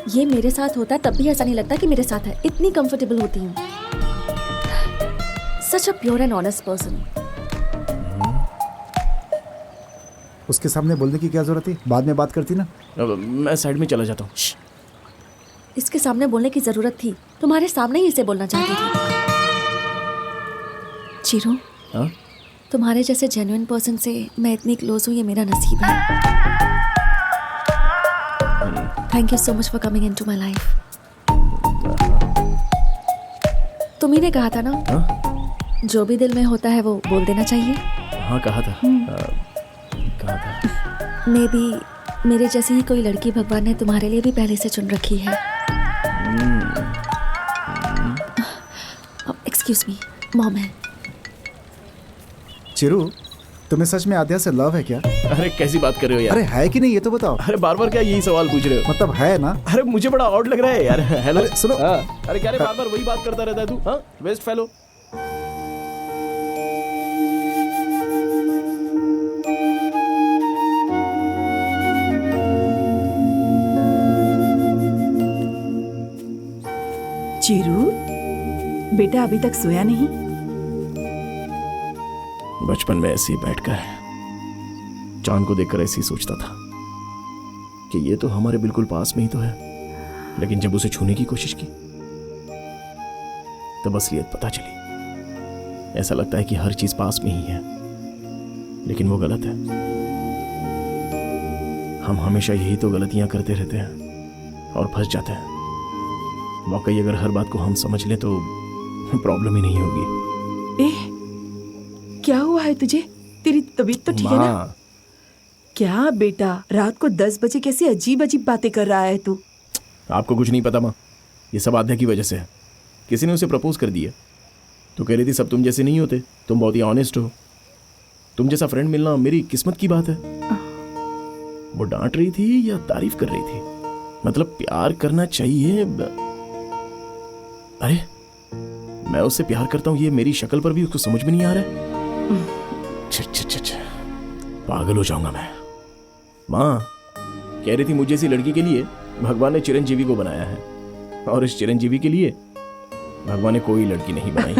ये मेरे साथ होता तब भी ऐसा नहीं लगता कि मेरे साथ है। इतनी कंफर्टेबल होती हूँ। Such a pure and honest person. उसके सामने बोलने की क्या जरूरत थी? बाद में बात करती ना। मैं साइड में चला जाता हूँ। इसके सामने बोलने की जरूरत थी। तुम्हारे सामने ही इसे बोलना चाहती थी। चिरू, हाँ? तुम्हारे जैसे जेन्युइन पर्सन से मैं इतनी क्लोज हूँ, ये मेरा नसीब है। Thank you so much for coming into my life. तुम ही ने कहा था ना, जो भी दिल में होता है वो बोल देना चाहिए। हाँ, कहा था। कहा था। मे बी मेरे जैसी ही कोई लड़की भगवान ने तुम्हारे लिए भी पहले से चुन रखी है। एक्सक्यूज मी, मॉम है। चिरू, तुम्हें सच में आध्या से लव है क्या? अरे कैसी बात कर रहे हो यार? अरे है कि नहीं ये तो बताओ। अरे बार बार क्या यही सवाल पूछ रहे हो? मतलब है ना? अरे मुझे बड़ा ऑड लग रहा है यार। हेलो। अरे सुनो। अरे क्या रे, बार बार वही बात करता रहता है तू? हाँ, वेस्ट फेलो। चिरू, बेटा अभी तक सोया नहीं? बचपन में ऐसे ही बैठकर चांद को देखकर ऐसे ही सोचता था कि ये तो हमारे बिल्कुल पास में ही तो है। लेकिन जब उसे छूने की कोशिश की तब असलियत पता चली। ऐसा लगता है कि हर चीज पास में ही है, लेकिन वो गलत है। हम हमेशा यही तो गलतियां करते रहते हैं और फंस जाते हैं। वाकई अगर हर बात को हम समझ लें तो प्रॉब्लम ही नहीं होगी। क्या हुआ है तुझे? तेरी तबीयत तो ठीक है ना? क्या बेटा, रात को 10 बजे कैसी अजीब अजीब बातें कर रहा है तू? आपको कुछ नहीं पता माँ, ये सब आध्या की वजह से है। किसी ने उसे प्रपोज कर दिया तो कह रही थी सब तुम जैसे नहीं होते, तुम बहुत ही ऑनेस्ट हो, तुम जैसा फ्रेंड मिलना मेरी किस्मत की बात है। वो डांट रही थी या तारीफ कर रही थी मतलब प्यार करना चाहिए। अरे मैं उससे प्यार करता हूँ, ये मेरी शक्ल पर भी उसको समझ में नहीं आ रहा है। छ, पागल हो जाऊंगा मैं। माँ कह रही थी मुझे ऐसी लड़की के लिए भगवान ने चिरंजीवी को बनाया है, और इस चिरंजीवी के लिए भगवान ने कोई लड़की नहीं बनाई।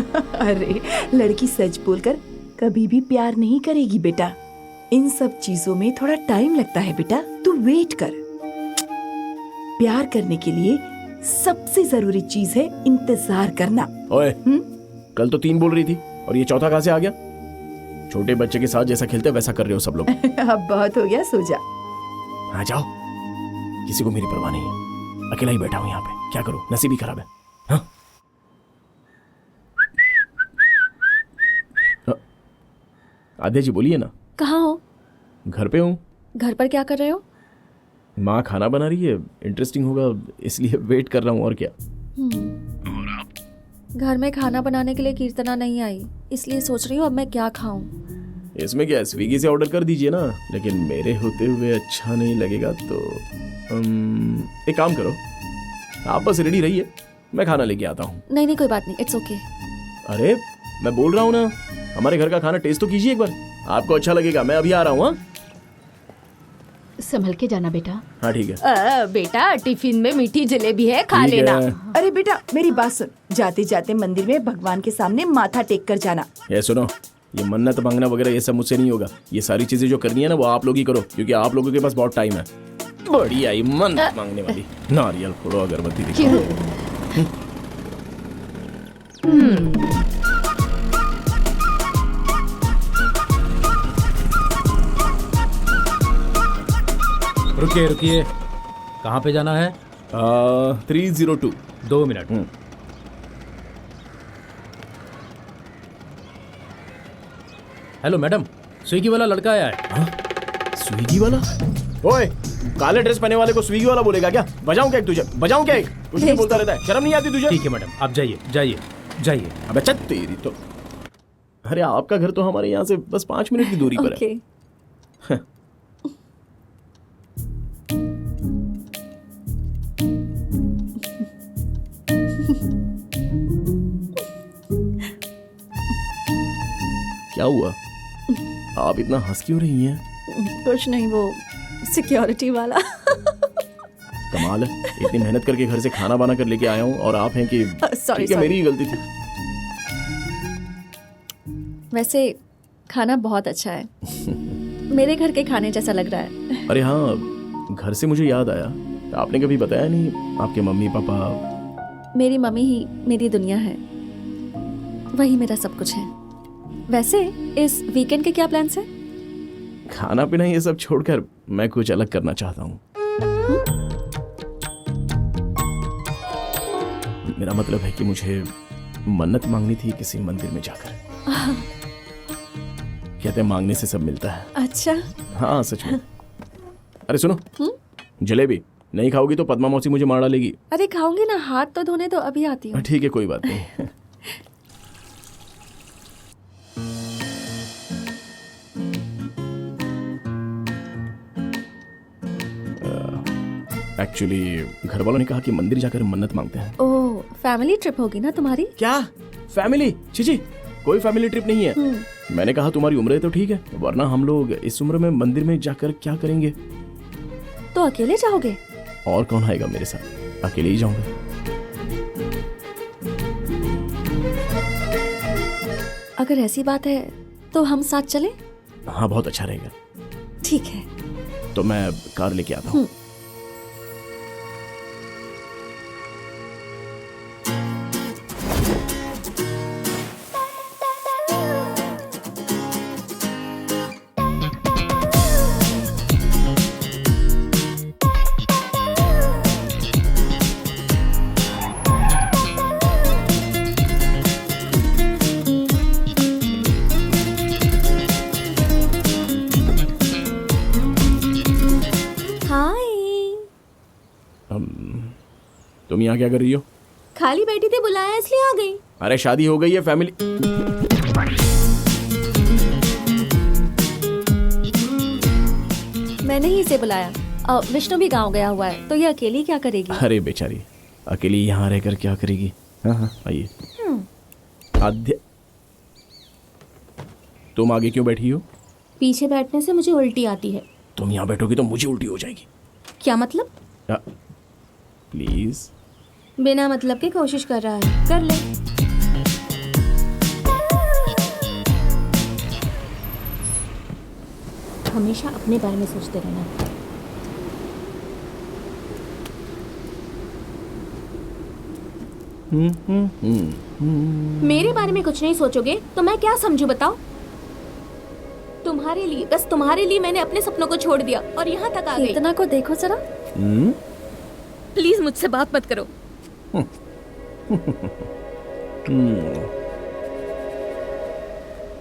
अरे लड़की सच बोलकर कभी भी प्यार नहीं करेगी बेटा। इन सब चीजों में थोड़ा टाइम लगता है बेटा, तू वेट कर। प्यार करने के लिए सबसे जरूरी चीज है इंतजार करना। ओए, कल तो 3 बोल रही थी और ये चौथा कहाँ से आ गया? छोटे बच्चे के साथ जैसा खेलते वैसा कर रहे हो सब लोग। अब बहुत हो गया, सो जा। हाँ जाओ, किसी को मेरी परवाह नहीं है, अकेला ही बैठा हूँ यहाँ पे, क्या करूँ, नसीब ही खराब है। हाँ? आद्या जी बोलिए ना। कहाँ हो? घर पे हूँ। घर पर क्या कर रहे हो? माँ खाना बना रही है, इंटरेस्टिंग होगा इसलिए वेट कर रहा हूँ, और क्या। और आप? घर में खाना बनाने के लिए कीर्तना नहीं आई, इसलिए सोच रही हूँ अब मैं क्या खाऊं। इसमें क्या, स्विगी से ऑर्डर कर दीजिए ना, लेकिन मेरे होते हुए अच्छा नहीं लगेगा तो एक काम करो, आप बस रेडी रहिए, मैं खाना लेके आता हूँ। नहीं कोई बात नहीं, इट्स ओके। अरे मैं बोल रहा हूँ ना, हमारे घर का खाना टेस्ट तो कीजिए एक बार, आपको अच्छा लगेगा। मैं अभी आ रहा हूँ। संभल के जाना बेटा। हाँ ठीक है। बेटा टिफिन में मीठी जलेबी है, खा ठीक लेना। है। अरे बेटा मेरी बात सुन, जाते जाते मंदिर में भगवान के सामने माथा टेक कर जाना। ये सुनो, ये मन्नत मांगना वगैरह ये सब मुझसे नहीं होगा। ये सारी चीजें जो करनी है ना वो आप लोग ही करो, क्योंकि आप लोगों के पास बहुत टाइम है। बड़ी आई मन्नत मांगने वाली, नारियल फोड़ो, अगरबत्ती दिखाओ। रुकिए, कहाँ पे जाना है? 302। 2 मिनट। हेलो मैडम, स्विगी वाला लड़का आया है। स्विगी वाला? ओए, काले ड्रेस पहने वाले को स्विगी वाला बोलेगा क्या? बजाऊं क्या एक तुझे? बजाऊं क्या एक? कुछ भी बोलता रहता है, शर्म नहीं आती तुझे? ठीक है मैडम, आप जाइए। अबे चल तेरी तो। अरे आपका घर तो हमारे यहाँ से बस 5 मिनट की दूरी पर है। क्या हुआ? आप इतना हंस क्यों रही हैं? कुछ नहीं, वो सिक्योरिटी वाला। कमाल है, इतनी मेहनत करके घर से खाना बना कर लेके आया हूँ और आप हैं कि सॉरी, ठीक है, मेरी ही गलती थी। वैसे खाना बहुत अच्छा है, मेरे घर के खाने जैसा लग रहा है। अरे हाँ, घर से मुझे याद आया, आपने कभी बताया नहीं आपके मम्मी पापा। मेरी मम्मी ही मेरी दुनिया है, वही मेरा सब कुछ है। वैसे इस वीकेंड के क्या प्लान्स हैं? खाना पीना ये सब छोड़कर मैं कुछ अलग करना चाहता हूँ। मेरा मतलब है कि मुझे मन्नत मांगनी थी किसी मंदिर में जाकर। कहते हैं मांगने से सब मिलता है। अच्छा। हाँ सच में। अरे सुनो, जलेबी नहीं खाओगी तो पद्मा मौसी मुझे मार डालेगी। अरे खाऊंगी ना, हाथ तो धोने तो अभी आती हूँ। ठीक है, कोई बात नहीं। एक्चुअली घर वालों ने कहा कि मंदिर जाकर मन्नत मांगते हैं। ओह, फैमिली ट्रिप होगी ना तुम्हारी? क्या फैमिली? छी, कोई फैमिली ट्रिप नहीं है। मैंने कहा तुम्हारी उम्र है तो ठीक है, वरना हम लोग इस उम्र में मंदिर में जाकर क्या करेंगे? तो अकेले जाओगे? और कौन आएगा मेरे साथ? अकेले ही जाऊंगा। अगर ऐसी बात है तो हम साथ चलें? हाँ बहुत अच्छा रहेगा। ठीक है, तो मैं कार लेके आता हूँ। तुम यहाँ क्या कर रही हो? खाली बैठी थी, बुलाया इसलिए आ गई। अरे शादी हो गई है, फैमिली। मैंने ही इसे बुलाया, विष्णु भी गांव गया हुआ है, तो ये अकेली क्या करेगी? अरे बेचारी, अकेली यहाँ रहकर क्या करेगी? हाँ हाँ आइए। आद्या, तुम आगे क्यों बैठी हो? पीछे बैठने से मुझे उल्टी आती है। तुम यहाँ बैठोगी तो मुझे उल्टी हो जाएगी। क्या मतलब? प्लीज। बिना मतलब के कोशिश कर रहा है, कर ले। हमेशा अपने बारे में सोचते रहना। मेरे बारे में कुछ नहीं सोचोगे तो मैं क्या समझूं बताओ? तुम्हारे लिए, बस तुम्हारे लिए मैंने अपने सपनों को छोड़ दिया और यहाँ तक आ गई। इतना को देखो जरा। प्लीज मुझसे बात मत करो।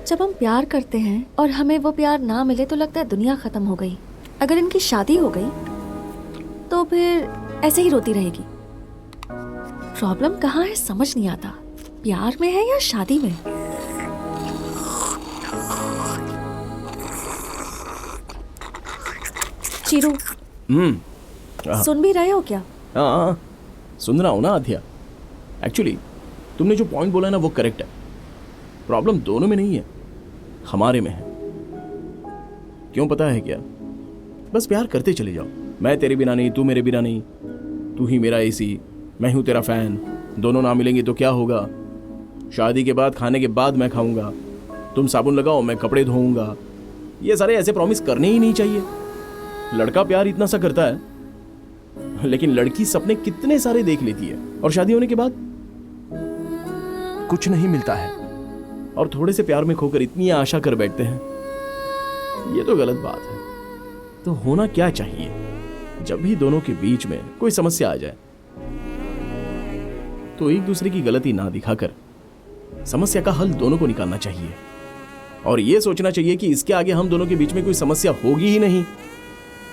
जब हम प्यार करते हैं और हमें वो प्यार ना मिले तो लगता है दुनिया खत्म हो गई। अगर इनकी शादी हो गई तो फिर ऐसे ही रोती रहेगी। प्रॉब्लम कहाँ है समझ नहीं आता, प्यार में है या शादी में? चिरू, सुन भी रहे हो क्या? हाँ सुन रहा हूँ ना आध्या। एक्चुअली तुमने जो पॉइंट बोला ना वो करेक्ट है। प्रॉब्लम दोनों में नहीं है, हमारे में है। क्यों पता है क्या? बस प्यार करते चले जाओ। मैं तेरे बिना नहीं, तू मेरे बिना नहीं। तू ही मेरा एसी, मैं हूं तेरा फैन। दोनों ना मिलेंगे तो क्या होगा? शादी के बाद खाने के बाद मैं खाऊंगा, तुम साबुन लगाओ मैं कपड़े धोऊंगा। ये सारे ऐसे प्रॉमिस करने ही नहीं चाहिए। लड़का प्यार इतना सा करता है, लेकिन लड़की सपने कितने सारे देख लेती है और शादी होने के बाद कुछ नहीं मिलता है और थोड़े से प्यार में खोकर इतनी आशा कर बैठते हैं। ये तो गलत बात है। तो होना क्या चाहिए? जब भी दोनों के बीच में कोई समस्या आ जाए तो एक दूसरे की गलती ना दिखाकर समस्या का हल दोनों को निकालना चाहिए और यह सोचना चाहिए कि इसके आगे हम दोनों के बीच में कोई समस्या होगी ही नहीं।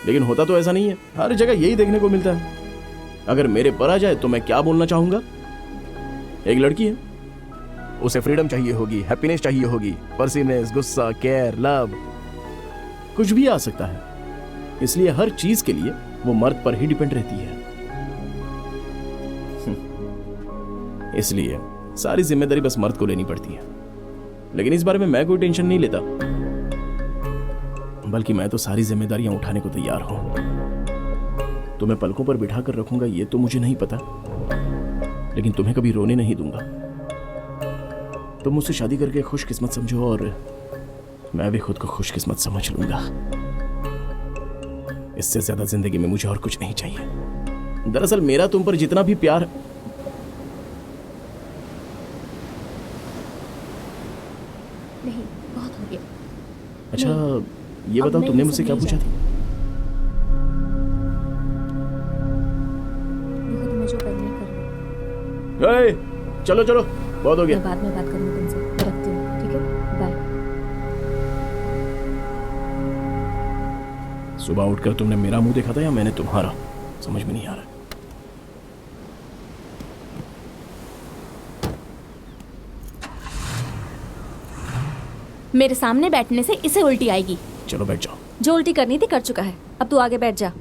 लेकिन होता तो ऐसा नहीं है। हर जगह यही देखने को मिलता है। अगर मेरे पर आ जाए तो मैं क्या बोलना चाहूंगा? एक लड़की है, उसे फ्रीडम चाहिए होगी, हैप्पीनेस चाहिए होगी, परसिवनेस, गुस्सा, केयर, लव, कुछ भी आ सकता है। इसलिए हर चीज के लिए वो मर्द पर ही डिपेंड रहती है। इसलिए सारी जिम्मेदारी बस मर्द को लेनी पड़ती है। लेकिन इस बारे में मैं कोई टेंशन नहीं लेता, बल्कि मैं तो सारी जिम्मेदारियां उठाने को तैयार हूं। तुम्हें पलकों पर बिठा कर रखूंगा ये तो मुझे नहीं पता, लेकिन तुम्हें कभी रोने नहीं दूंगा। तुम मुझसे शादी करके खुशकिस्मत समझो और मैं भी खुद को खुशकिस्मत समझ लूंगा। इससे ज्यादा जिंदगी में मुझे और कुछ नहीं चाहिए। दरअसल मेरा तुम पर जितना भी प्यार, नहीं, बहुत हो गया। अच्छा ये बताओ तुमने मुझसे क्या पूछा था? देखो तुम्हें जो करना है कर लो। चलो चलो बहुत हो गया। मैं बाद में बात करूंगी तुमसे। मैं रखती हूँ, ठीक है? बाय। सुबह उठकर तुमने मेरा मुंह देखा था या मैंने तुम्हारा? समझ में नहीं आ रहा। मेरे सामने बैठने से इसे उल्टी आएगी। चलो बैठ जाओ। जो उल्टी करनी थी कर चुका है, अब तू आगे बैठ जा।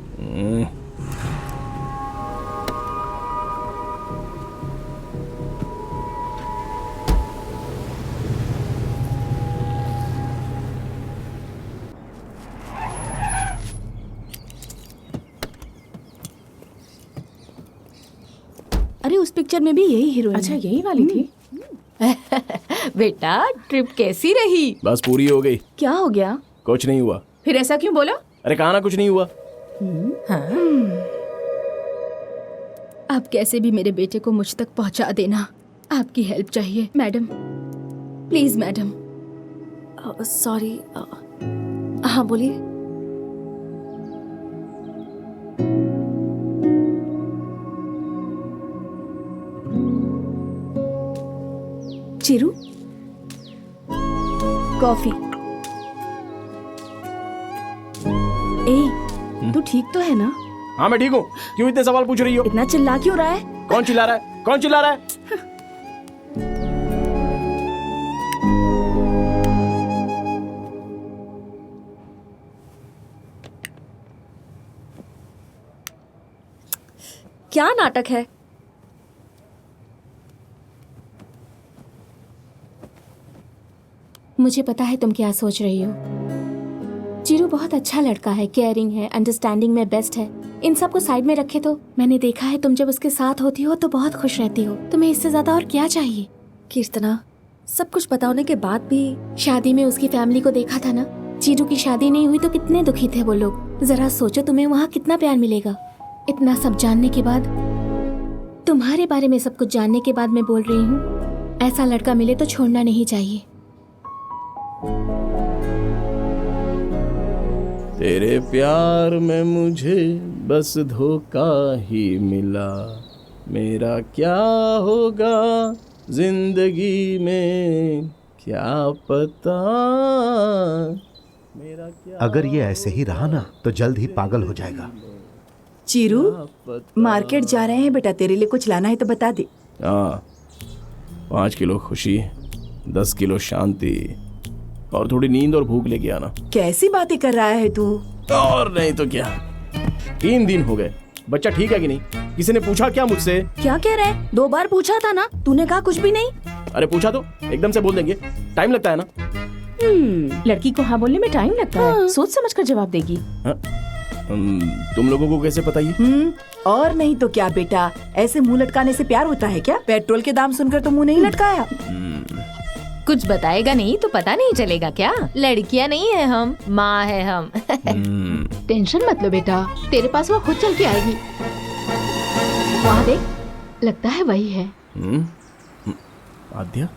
अरे उस पिक्चर में भी यही हीरोइन अच्छा है। यही वाली थी। बेटा ट्रिप कैसी रही? बस पूरी हो गई। क्या हो गया? कुछ नहीं हुआ। फिर ऐसा क्यों बोला? अरे कहा ना कुछ नहीं हुआ। आप कैसे भी मेरे बेटे को मुझ तक पहुंचा देना। आपकी हेल्प चाहिए मैडम, प्लीज मैडम। सॉरी। हाँ बोलिए। चिरू, कॉफी। ए, तू ठीक तो है ना? हाँ मैं ठीक हूँ। क्यों इतने सवाल पूछ रही हो? इतना चिल्ला क्यों रहा है? कौन चिल्ला रहा है? कौन चिल्ला रहा है? क्या नाटक है? मुझे पता है तुम क्या सोच रही हो। चिरू बहुत अच्छा लड़का है, केयरिंग है, अंडरस्टैंडिंग में बेस्ट है। इन सब को साइड में रखे तो मैंने देखा है तुम जब उसके साथ होती हो तो बहुत खुश रहती हो। तुम्हें इससे ज्यादा और क्या चाहिए? कीर्तना, सब कुछ पता होने के बाद भी शादी में उसकी फैमिली को देखा था ना। चिरू की शादी नहीं हुई तो कितने दुखी थे वो लोग। जरा सोचो तुम्हें वहाँ कितना प्यार मिलेगा। इतना सब जानने के बाद, तुम्हारे बारे में सब कुछ जानने के बाद मैं बोल रही हूँ, ऐसा लड़का मिले तो छोड़ना नहीं चाहिए। तेरे प्यार में मुझे बस धोखा ही मिला, मेरा क्या होगा जिंदगी में क्या पता, मेरा क्या। अगर ये ऐसे ही रहा ना तो जल्द ही पागल हो जाएगा। चीरू, मार्केट जा रहे हैं बेटा, तेरे लिए कुछ लाना है तो बता दे। हाँ, 5 किलो खुशी, 10 किलो शांति और थोड़ी नींद और भूख लेके आना। कैसी बातें कर रहा है तू? और नहीं तो क्या, 3 दिन हो गए। बच्चा ठीक है कि नहीं? किसी ने पूछा क्या मुझसे? क्या कह रहे हैं? 2 बार पूछा था ना, तूने कहा कुछ भी नहीं। अरे पूछा तो एकदम से बोल देंगे, टाइम लगता है ना। लड़की को हाँ बोलने में टाइम लगता है। सोच समझ कर जवाब देगी। तुम लोगों को कैसे पता ये? और नहीं तो क्या बेटा, ऐसे मुंह लटकाने से प्यार होता है क्या? पेट्रोल के दाम सुनकर तो मुंह नहीं लटकाया। कुछ बताएगा नहीं तो पता नहीं चलेगा क्या? लड़कियां नहीं है हम, माँ है हम। टेंशन मत लो बेटा, तेरे पास वो खुद चल के आएगी। वहाँ देख, लगता है वही है। आद्या,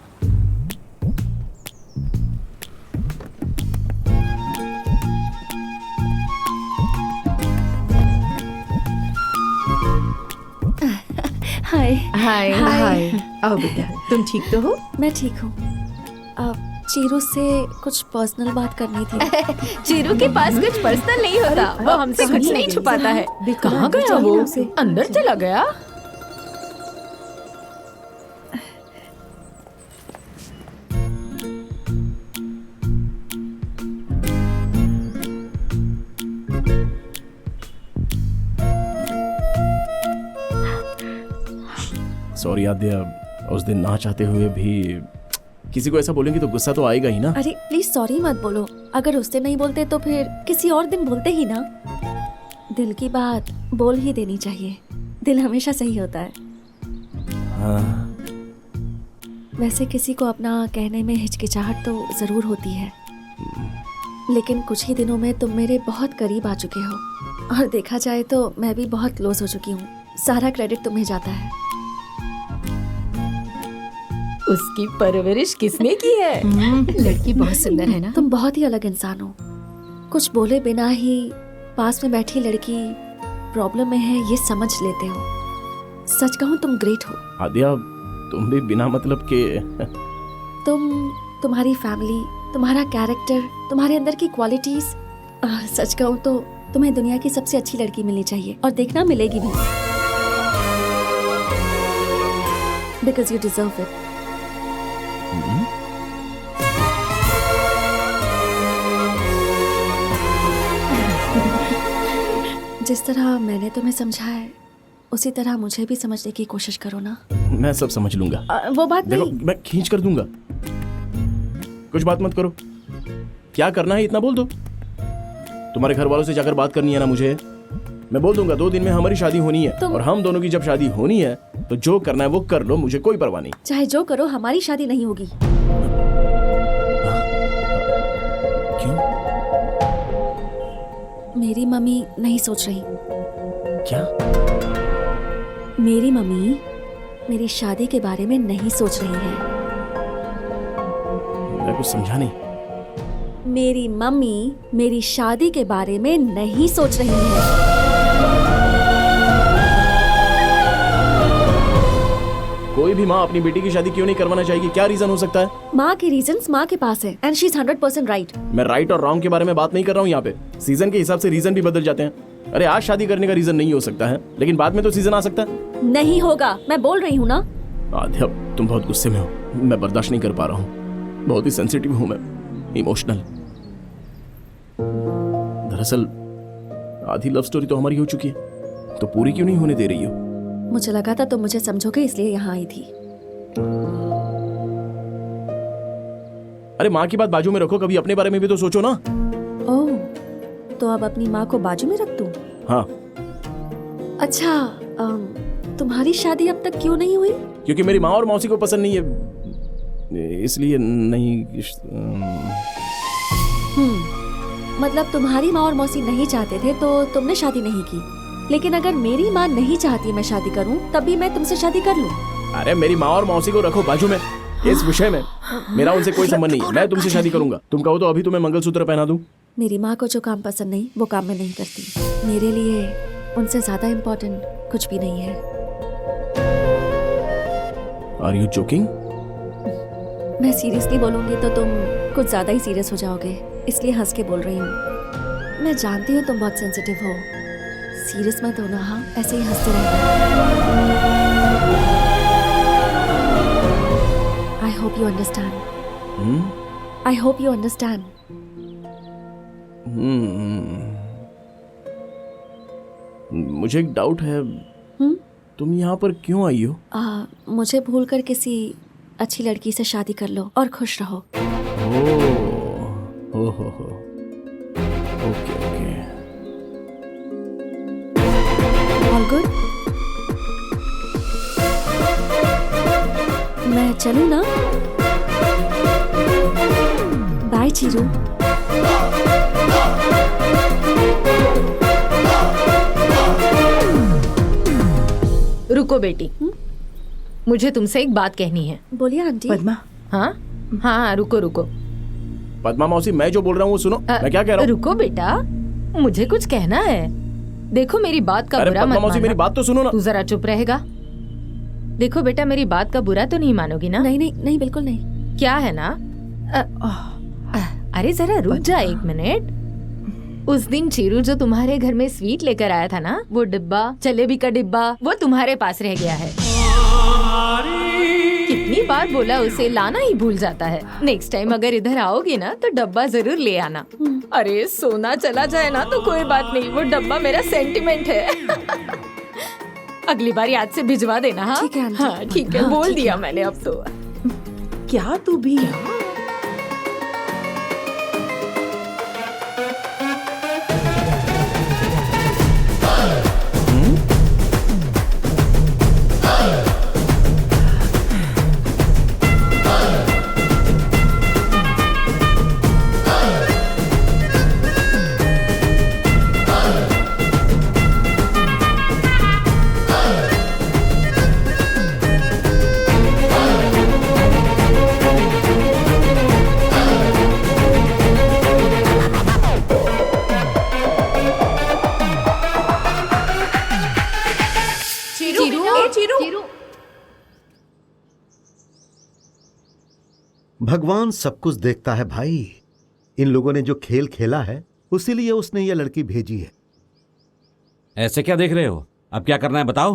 हाय हाय हाय। आओ बेटा, तुम ठीक तो हो? मैं ठीक हूँ। चीरू से कुछ पर्सनल बात करनी थी। चिरू के पास कुछ पर्सनल नहीं होता, वो हमसे कुछ नहीं छुपाता है। कहाँ गया वो? अंदर चला गया? सॉरी आद्या, उस दिन ना चाहते हुए भी किसी को ऐसा बोलेंगे तो गुस्सा तो आएगा ही ना। अरे प्लीज सॉरी मत बोलो। अगर उस दिन नहीं बोलते तो फिर किसी और दिन बोलते ही ना। दिल की बात बोल ही देनी चाहिए, दिल हमेशा सही होता है। हाँ। वैसे किसी को अपना कहने में हिचकिचाहट तो जरूर होती है, लेकिन कुछ ही दिनों में तुम मेरे बहुत करीब आ चुके हो और देखा जाए तो मैं भी बहुत क्लोज हो चुकी हूँ। सारा क्रेडिट तुम्हें जाता है। उसकी परवरिश किसने की है? लड़की बहुत सुंदर है ना। तुम बहुत ही अलग इंसान हो। कुछ बोले बिना ही पास में बैठी लड़की प्रॉब्लम में है ये समझ लेते हो। सच कहूँ तुम ग्रेट हो। आद्या, तुम भी बिना मतलब के तुम्हारी फैमिली, तुम्हारा कैरेक्टर, तुम्हारे अंदर की क्वालिटीज, सच कहूँ तो तुम्हें दुनिया की सबसे अच्छी लड़की मिलनी चाहिए और देखना मिलेगी भी। Because you deserve it. जिस तरह मैंने तुम्हें समझा है उसी तरह मुझे भी समझने की कोशिश करो ना। मैं सब समझ लूंगा। वो बात देखो, नहीं। मैं खींच कर दूंगा। कुछ बात मत करो। क्या करना है इतना बोल दो। तुम्हारे घर वालों से जाकर बात करनी है ना मुझे। मैं बोल दूंगा 2 दिन में हमारी शादी होनी है और हम दोनों की जब शादी होनी है तो जो करना है वो कर लो, मुझे कोई परवाह नहीं। चाहे जो करो, हमारी शादी नहीं होगी। क्यों? मेरी मम्मी नहीं सोच रही। क्या? मेरी मम्मी मेरी शादी के बारे में नहीं सोच रही है। मैं कुछ समझा नहीं। मेरी मम्मी मेरी शादी के बारे में नहीं सोच रही है। कोई भी माँ अपनी बेटी की शादी क्यों नहीं करवाना चाहेगी? क्या रीजन हो सकता है? माँ के रीजंस माँ के पास है एंड शी इज 100% राइट। मैं राइट और रॉन्ग के बारे में बात नहीं कर रहा हूँ यहाँ पे। सीजन के हिसाब से रीजन भी बदल जाते हैं। अरे आज शादी करने का रीजन नहीं हो सकता है, लेकिन बाद में तो सीजन आ सकता है। नहीं होगा, मैं बोल रही हूँ ना। आद्या, तुम बहुत गुस्से में हो, मैं बर्दाश्त नहीं कर पा रहा हूँ। बहुत ही सेंसिटिव हूँ मैं, इमोशनल। दरअसल आधी लव स्टोरी तो हमारी हो चुकी है, तो पूरी क्यों नहीं होने दे रही हो? मुझे लगा था तुम मुझे समझोगे, इसलिए यहाँ आई थी। अरे माँ की बात बाजू में रखो, कभी अपने बारे में भी तो सोचो ना। ओह, तो अब अपनी माँ को बाजू में रख दूं? हाँ। अच्छा, तुम्हारी शादी अब तक क्यों नहीं हुई? क्योंकि मेरी माँ और मौसी को पसंद नहीं है, इसलिए नहीं। मतलब तुम्हारी माँ और मौसी नहीं चाहते थे तो तुमने शादी नहीं की, लेकिन अगर मेरी माँ नहीं चाहती मैं शादी करूं तब भी मैं तुमसे शादी कर लूं। अरे मेरी माँ और मौसी को रखो बाजू में, इस विषय में मेरा उनसे कोई संबंध नहीं है। मैं तुमसे शादी करूंगा, तुम कहो तो अभी तुम्हें मंगलसूत्र पहना दूं। मेरी माँ को जो काम पसंद नहीं वो काम मैं नहीं करती। मेरे लिए उनसे ज्यादा इम्पोर्टेंट कुछ भी नहीं है। Are you joking? मैं सीरियसली बोलूंगी तो तुम कुछ ज्यादा ही सीरियस हो जाओगे, इसलिए हंस के बोल रही हूँ। मैं जानती हूँ तुम बहुत सेंसिटिव हो, सीरियस मत होना। हाँ, ऐसे ही हंसते रहना। I hope you understand. I hope you understand. मुझे एक डाउट है, तुम यहाँ पर क्यों आई हो? मुझे भूलकर किसी अच्छी लड़की से शादी कर लो और खुश रहो। Okay okay. All good? मैं चलूं ना? बाय चीरू। रुको बेटी, मुझे तुमसे एक बात कहनी है। बोलिए आंटी। पद्मा। हाँ हाँ, रुको रुको। पद्मा मौसी, मैं जो बोल रहा हूँ वो सुनो। मैं क्या कह रहा हूँ? रुको बेटा, मुझे कुछ कहना है। देखो मेरी बात का बुरा मत मानना। मेरी बात तो सुनो ना। तू जरा चुप रहेगा? देखो बेटा, मेरी बात का बुरा तो नहीं मानोगी ना? नहीं नहीं नहीं, बिल्कुल नहीं। क्या है ना, अरे जरा रुक जा एक मिनट। उस दिन चीरू जो तुम्हारे घर में स्वीट लेकर आया था ना, वो डिब्बा, जलेबी का डिब्बा, वो तुम्हारे पास रह गया है। कितनी बार बोला उसे, लाना ही भूल जाता है। नेक्स्ट टाइम अगर इधर आओगी ना तो डब्बा जरूर ले आना। अरे सोना चला जाए ना तो कोई बात नहीं, वो डब्बा मेरा सेंटिमेंट है। अगली बार याद से भिजवा देना। हाँ ठीक है, हाँ ठीक है, बोल दिया मैंने अब तो। क्या तू भी? भगवान सब कुछ देखता है भाई। इन लोगों ने जो खेल खेला है उसीलिए उसने ये लड़की भेजी है। ऐसे क्या देख रहे हो? अब क्या करना है बताओ।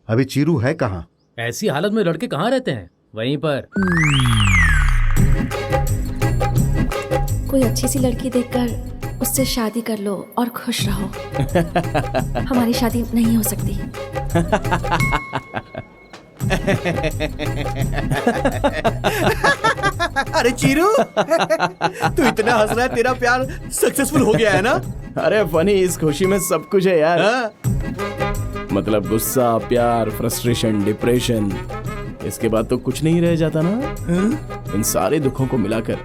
अभी चीरू है कहाँ? ऐसी हालत में लड़के कहाँ रहते हैं? वहीं पर। कोई अच्छी सी लड़की देखकर उससे शादी कर लो और खुश रहो। हमारी शादी नहीं हो सकती। अरे चीरू, तू इतना हंस रहा है, तेरा प्यार सक्सेसफुल हो गया है ना? अरे फनी, इस खुशी में सब कुछ है यार। मतलब गुस्सा, प्यार, फ्रस्ट्रेशन, डिप्रेशन, इसके बाद तो कुछ नहीं रह जाता ना। इन सारे दुखों को मिलाकर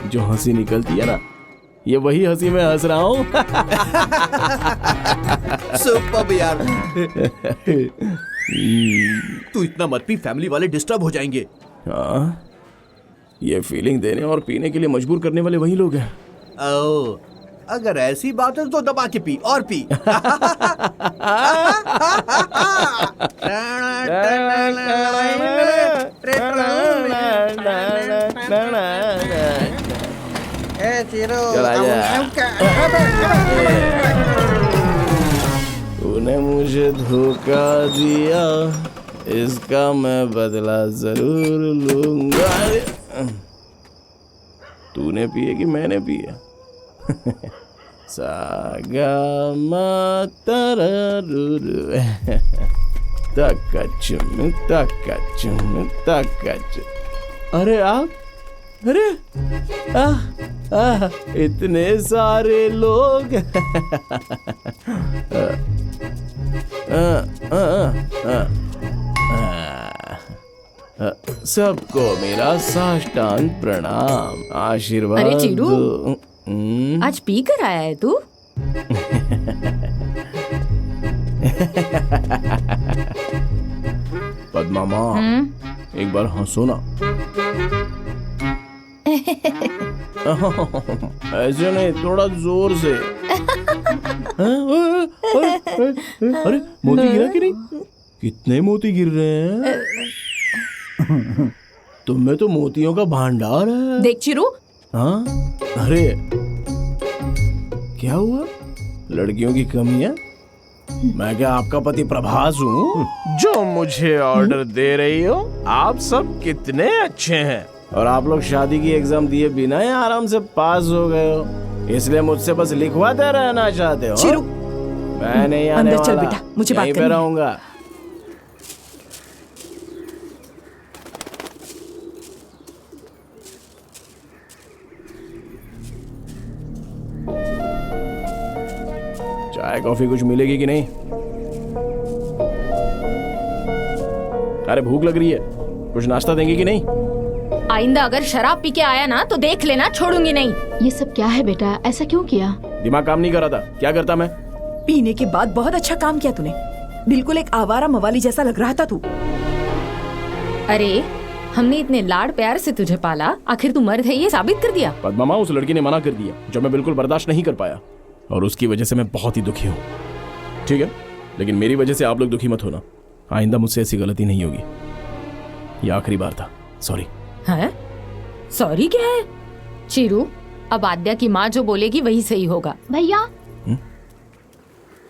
जो हंसी निकलती है ना, ये वही हंसी मैं हंस रहा हूँ। सुपर यार। तू इतना मत पी, फैमिली वाले डिस्टर्ब हो जाएंगे। हाँ, ये फीलिंग देने और पीने के लिए मजबूर करने वाले वही लोग हैं। ओ, अगर ऐसी बात है तो दबा के पी और पी। तूने मुझे धोखा दिया, इसका मैं बदला जरूर लूंगा। तूने पिए कि मैंने पिए? सा गा मा तरा रू रू तकचुम तकचुम तकचुम। अरे आप, अरे इतने सारे लोग। सबको मेरा साष्टांग प्रणाम, आशीर्वाद। अरे चिरू, दो। आज पी कर आया है तू? पद्मा माँ, एक बार हंसो ना। ऐसे नहीं, थोड़ा जोर से। अरे मोती गिरा कि नहीं? कितने मोती गिर रहे हैं? तुम्हें तो मोतियों का भंडार है। देख चिरू। हाँ, अरे क्या हुआ? लड़कियों की कमी है? मैं क्या आपका पति प्रभास हूँ जो मुझे ऑर्डर दे रही हो? आप सब कितने अच्छे हैं और आप लोग शादी की एग्जाम दिए बिना ही आराम से पास हो गए हो, इसलिए मुझसे बस लिखवाते रहना चाहते हो। चिरू, मैं नहीं आने अंदर चल वाला, बेटा, मुझे बात यहीं पे करनी है। रहूंगा। चाय कॉफी कुछ मिलेगी कि नहीं? अरे भूख लग रही है, कुछ नाश्ता देंगे कि नहीं? आइंदा अगर शराब पी के आया ना तो देख लेना, छोड़ूंगी नहीं। ये सब क्या है बेटा, ऐसा क्यों किया? दिमाग काम नहीं कर रहा था, क्या करता मैं? पीने के बाद बहुत अच्छा काम किया तूने, बिल्कुल एक आवारा मवाली जैसा लग रहा था तू। अरे हमने इतने लाड प्यार से तुझे पाला, आखिर तू मर्द है ये साबित कर दिया। पद्मा माँ, उस लड़की ने मना कर दिया जो मैं बिल्कुल बर्दाश्त नहीं कर पाया, और उसकी वजह से मैं बहुत ही दुखी हूँ। ठीक है, लेकिन मेरी वजह से आप लोग दुखी मत होना। आइंदा मुझसे ऐसी गलती नहीं होगी, ये आखिरी बार था, सॉरी। है? सॉरी क्या है? चिरू, अब आद्या की माँ जो बोलेगी वही सही होगा। भैया,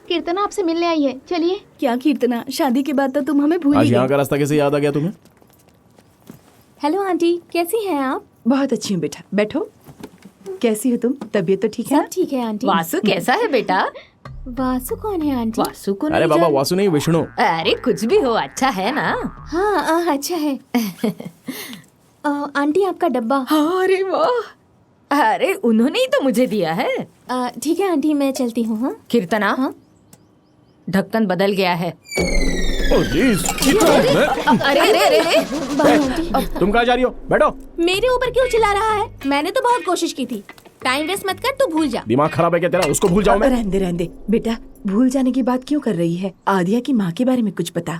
कीर्तना आपसे मिलने आई है, चलिए। क्या कीर्तना, शादी के बाद तो तुम हमें भूल आज ही यहाँ गई। का रास्ता कैसे याद आ गया तुम्हें? हेलो आंटी, कैसी हैं आप? बहुत अच्छी हूँ बेटा, बैठो। कैसी हो तुम? तबीयत तो ठीक है? सब ठीक है आंटी। वासु कैसा है बेटा? वासु कौन है आंटी? वासु को अरे नहीं बाबा, जान- वासु नहीं, विष्णु। अरे कुछ भी हो, अच्छा है ना? हाँ अच्छा है। आंटी आपका डब्बा। अरे वाह, अरे उन्होंने ही तो मुझे दिया है। ठीक है आंटी, मैं चलती हूँ। हाँ कीर्तना, हाँ? ढक्कन बदल गया है। अरे अरे अरे बाय आंटी। तुम कहाँ जा रही हो? बैठो। मेरे ऊपर क्यों चिल्ला रहा है? मैंने तो बहुत कोशिश की थी। टाइम वेस्ट मत कर, तू भूल जा। दिमाग खराब है क्या तेरा? उसको भूल जाऊं मैं? रहने रहने बेटा, भूल जाने की बात क्यों कर रही है? आदिया की माँ के बारे में कुछ बता।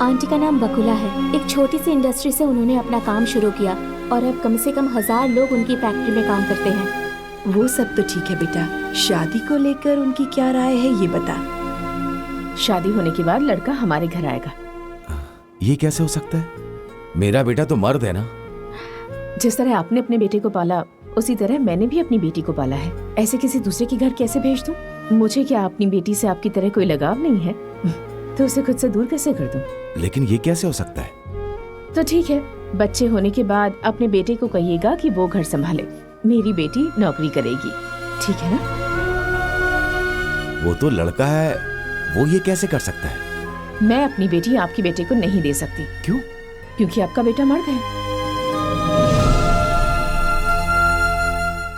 आंटी का नाम बकुला है। एक छोटी सी इंडस्ट्री से उन्होंने अपना काम शुरू किया और अब कम से कम 1000 लोग उनकी फैक्ट्री में काम करते हैं। वो सब तो ठीक है बेटा, शादी को लेकर उनकी क्या राय है ये बता। शादी होने के बाद लड़का हमारे घर आएगा। ये कैसे हो सकता है? मेरा बेटा तो मर्द है ना। जिस तरह आपने अपने बेटे को पाला, उसी तरह मैंने भी अपनी बेटी को पाला है। ऐसे किसी दूसरे के घर कैसे भेज दूं? मुझे क्या अपनी बेटी से आपकी तरह कोई लगाव नहीं है? तो उसे खुद से दूर कैसे कर दूं? लेकिन ये कैसे हो सकता है? तो ठीक है, बच्चे होने के बाद अपने बेटे को कहिएगा कि वो घर संभाले, मेरी बेटी नौकरी करेगी, ठीक है ना? वो तो लड़का है, वो ये कैसे कर सकता है? मैं अपनी बेटी आपके बेटे को नहीं दे सकती। क्यों? क्योंकि आपका बेटा मर्द है।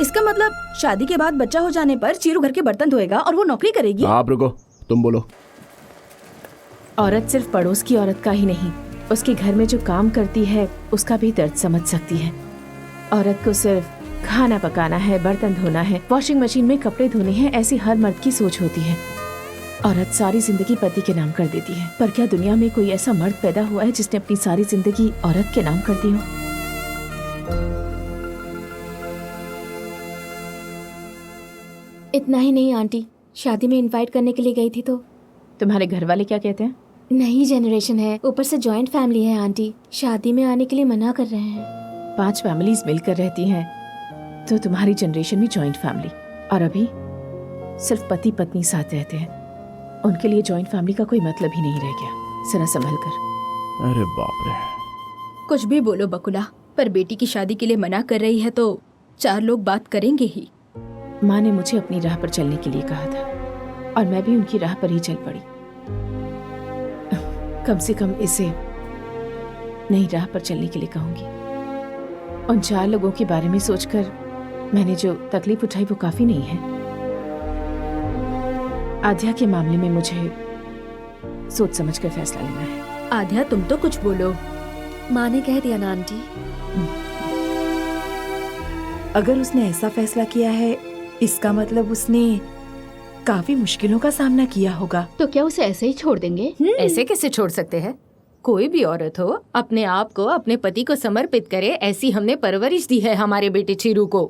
इसका मतलब शादी के बाद बच्चा हो जाने पर चीरू घर के बर्तन धोएगा और वो नौकरी करेगी। आप रुको, तुम बोलो। औरत सिर्फ पड़ोस की औरत का ही नहीं, उसके घर में जो काम करती है उसका भी दर्द समझ सकती है। औरत को सिर्फ खाना पकाना है, बर्तन धोना है, वॉशिंग मशीन में कपड़े धोने हैं, ऐसी हर मर्द की सोच होती है। औरत सारी जिंदगी पति के नाम कर देती है, पर क्या दुनिया में कोई ऐसा मर्द पैदा हुआ है जिसने अपनी सारी जिंदगी औरत के नाम कर दी हो? इतना ही नहीं आंटी, शादी में इनवाइट करने के लिए गई थी तो तुम्हारे घर वाले क्या कहते हैं? नई जनरेशन है, ऊपर से जॉइंट फैमिली है आंटी, शादी में आने के लिए मना कर रहे हैं। 5 फैमिलीज मिलकर रहती हैं, तो तुम्हारी जनरेशन में जॉइंट फैमिली, और अभी सिर्फ पति पत्नी साथ रहते हैं। उनके लिए जॉइंट फैमिली का कोई मतलब ही नहीं रह गया। जरा संभल कर। अरे बाप रे। कुछ भी बोलो बकुला, पर बेटी की शादी के लिए मना कर रही है तो 4 लोग बात करेंगे ही। माँ ने मुझे अपनी राह पर चलने के लिए कहा था और मैं भी उनकी राह पर ही चल पड़ी। कम से कम इसे नई राह पर चलने के लिए कहूंगी। उन 4 लोगों के बारे में सोचकर मैंने जो तकलीफ उठाई वो काफी नहीं है। आध्या के मामले में मुझे सोच समझ कर फैसला लेना है। आध्या तुम तो कुछ बोलो। माँ ने कह दिया ना आंटी। अगर उसने ऐसा फैसला किया है इसका मतलब उसने काफी मुश्किलों का सामना किया होगा। तो क्या उसे ऐसे ही छोड़ देंगे? ऐसे कैसे छोड़ सकते हैं? कोई भी औरत हो अपने आप को अपने पति को समर्पित करे, ऐसी हमने परवरिश दी है हमारे बेटे चीरू को।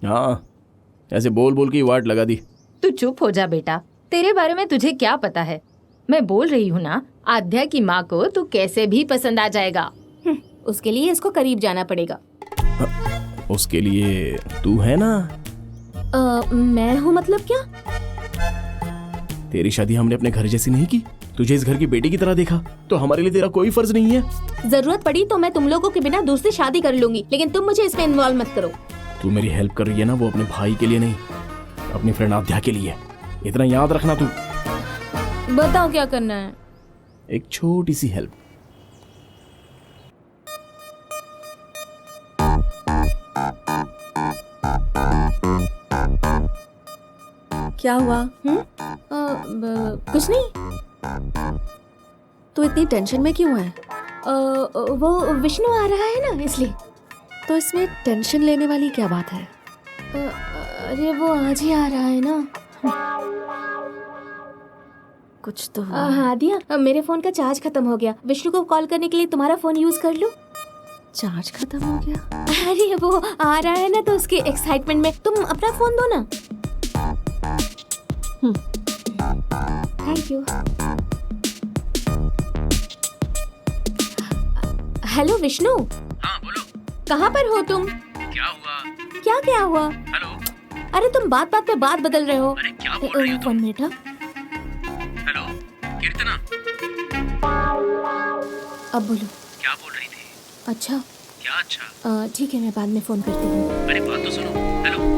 हाँ, ऐसे बोल बोल के वाट लगा दी। तू चुप हो जा बेटा, तेरे बारे में तुझे क्या पता है। मैं बोल रही हूँ ना, आध्या की माँ को तू कैसे भी पसंद आ जाएगा। उसके लिए इसको करीब जाना पड़ेगा। उसके लिए तू है ना। मैं हूँ मतलब क्या? तेरी शादी हमने अपने घर जैसी नहीं की, तुझे इस घर की बेटी की तरह देखा, तो हमारे लिए तेरा कोई फर्ज नहीं है। जरूरत पड़ी तो मैं तुम लोगों के बिना दूसरी शादी कर लूंगी, लेकिन तुम मुझे इसमें इन्वॉल्व मत करो। तू मेरी हेल्प कर रही है ना, वो अपने भाई के लिए नहीं, अपनी फ्रेंड आध्या के लिए। इतना याद रखना। तू बताओ क्या करना है। एक छोटी सी हेल्प। क्या हुआ? कुछ नहीं। तू इतनी टेंशन में क्यों है? वो विष्णु आ रहा है ना, इसलिए। तो इसमें टेंशन लेने वाली क्या बात है? अरे वो आज ही आ रहा है ना। कुछ तो हाँ दिया, मेरे फोन का चार्ज खत्म हो गया। विष्णु को कॉल करने के लिए तुम्हारा फोन यूज कर लूं? चार्ज खत्म हो गया? अरे वो आ रहा है ना, तो उसके एक्साइटमेंट में तुम अपना फोन दो ना। Thank you. हेलो विष्णु। हाँ बोलो। कहाँ पर हो तुम? क्या हुआ? क्या हुआ? हेलो। अरे तुम बात बात पे बात बदल रहे हो। अरे क्या बोल रही हो तुम? 1 मिनट। हेलो कीर्तना। अब बोलो। क्या बोल रही थी? अच्छा। क्या अच्छा? ठीक है, मैं बाद में फोन करती हूँ। अरे बात तो सुनो। हेलो।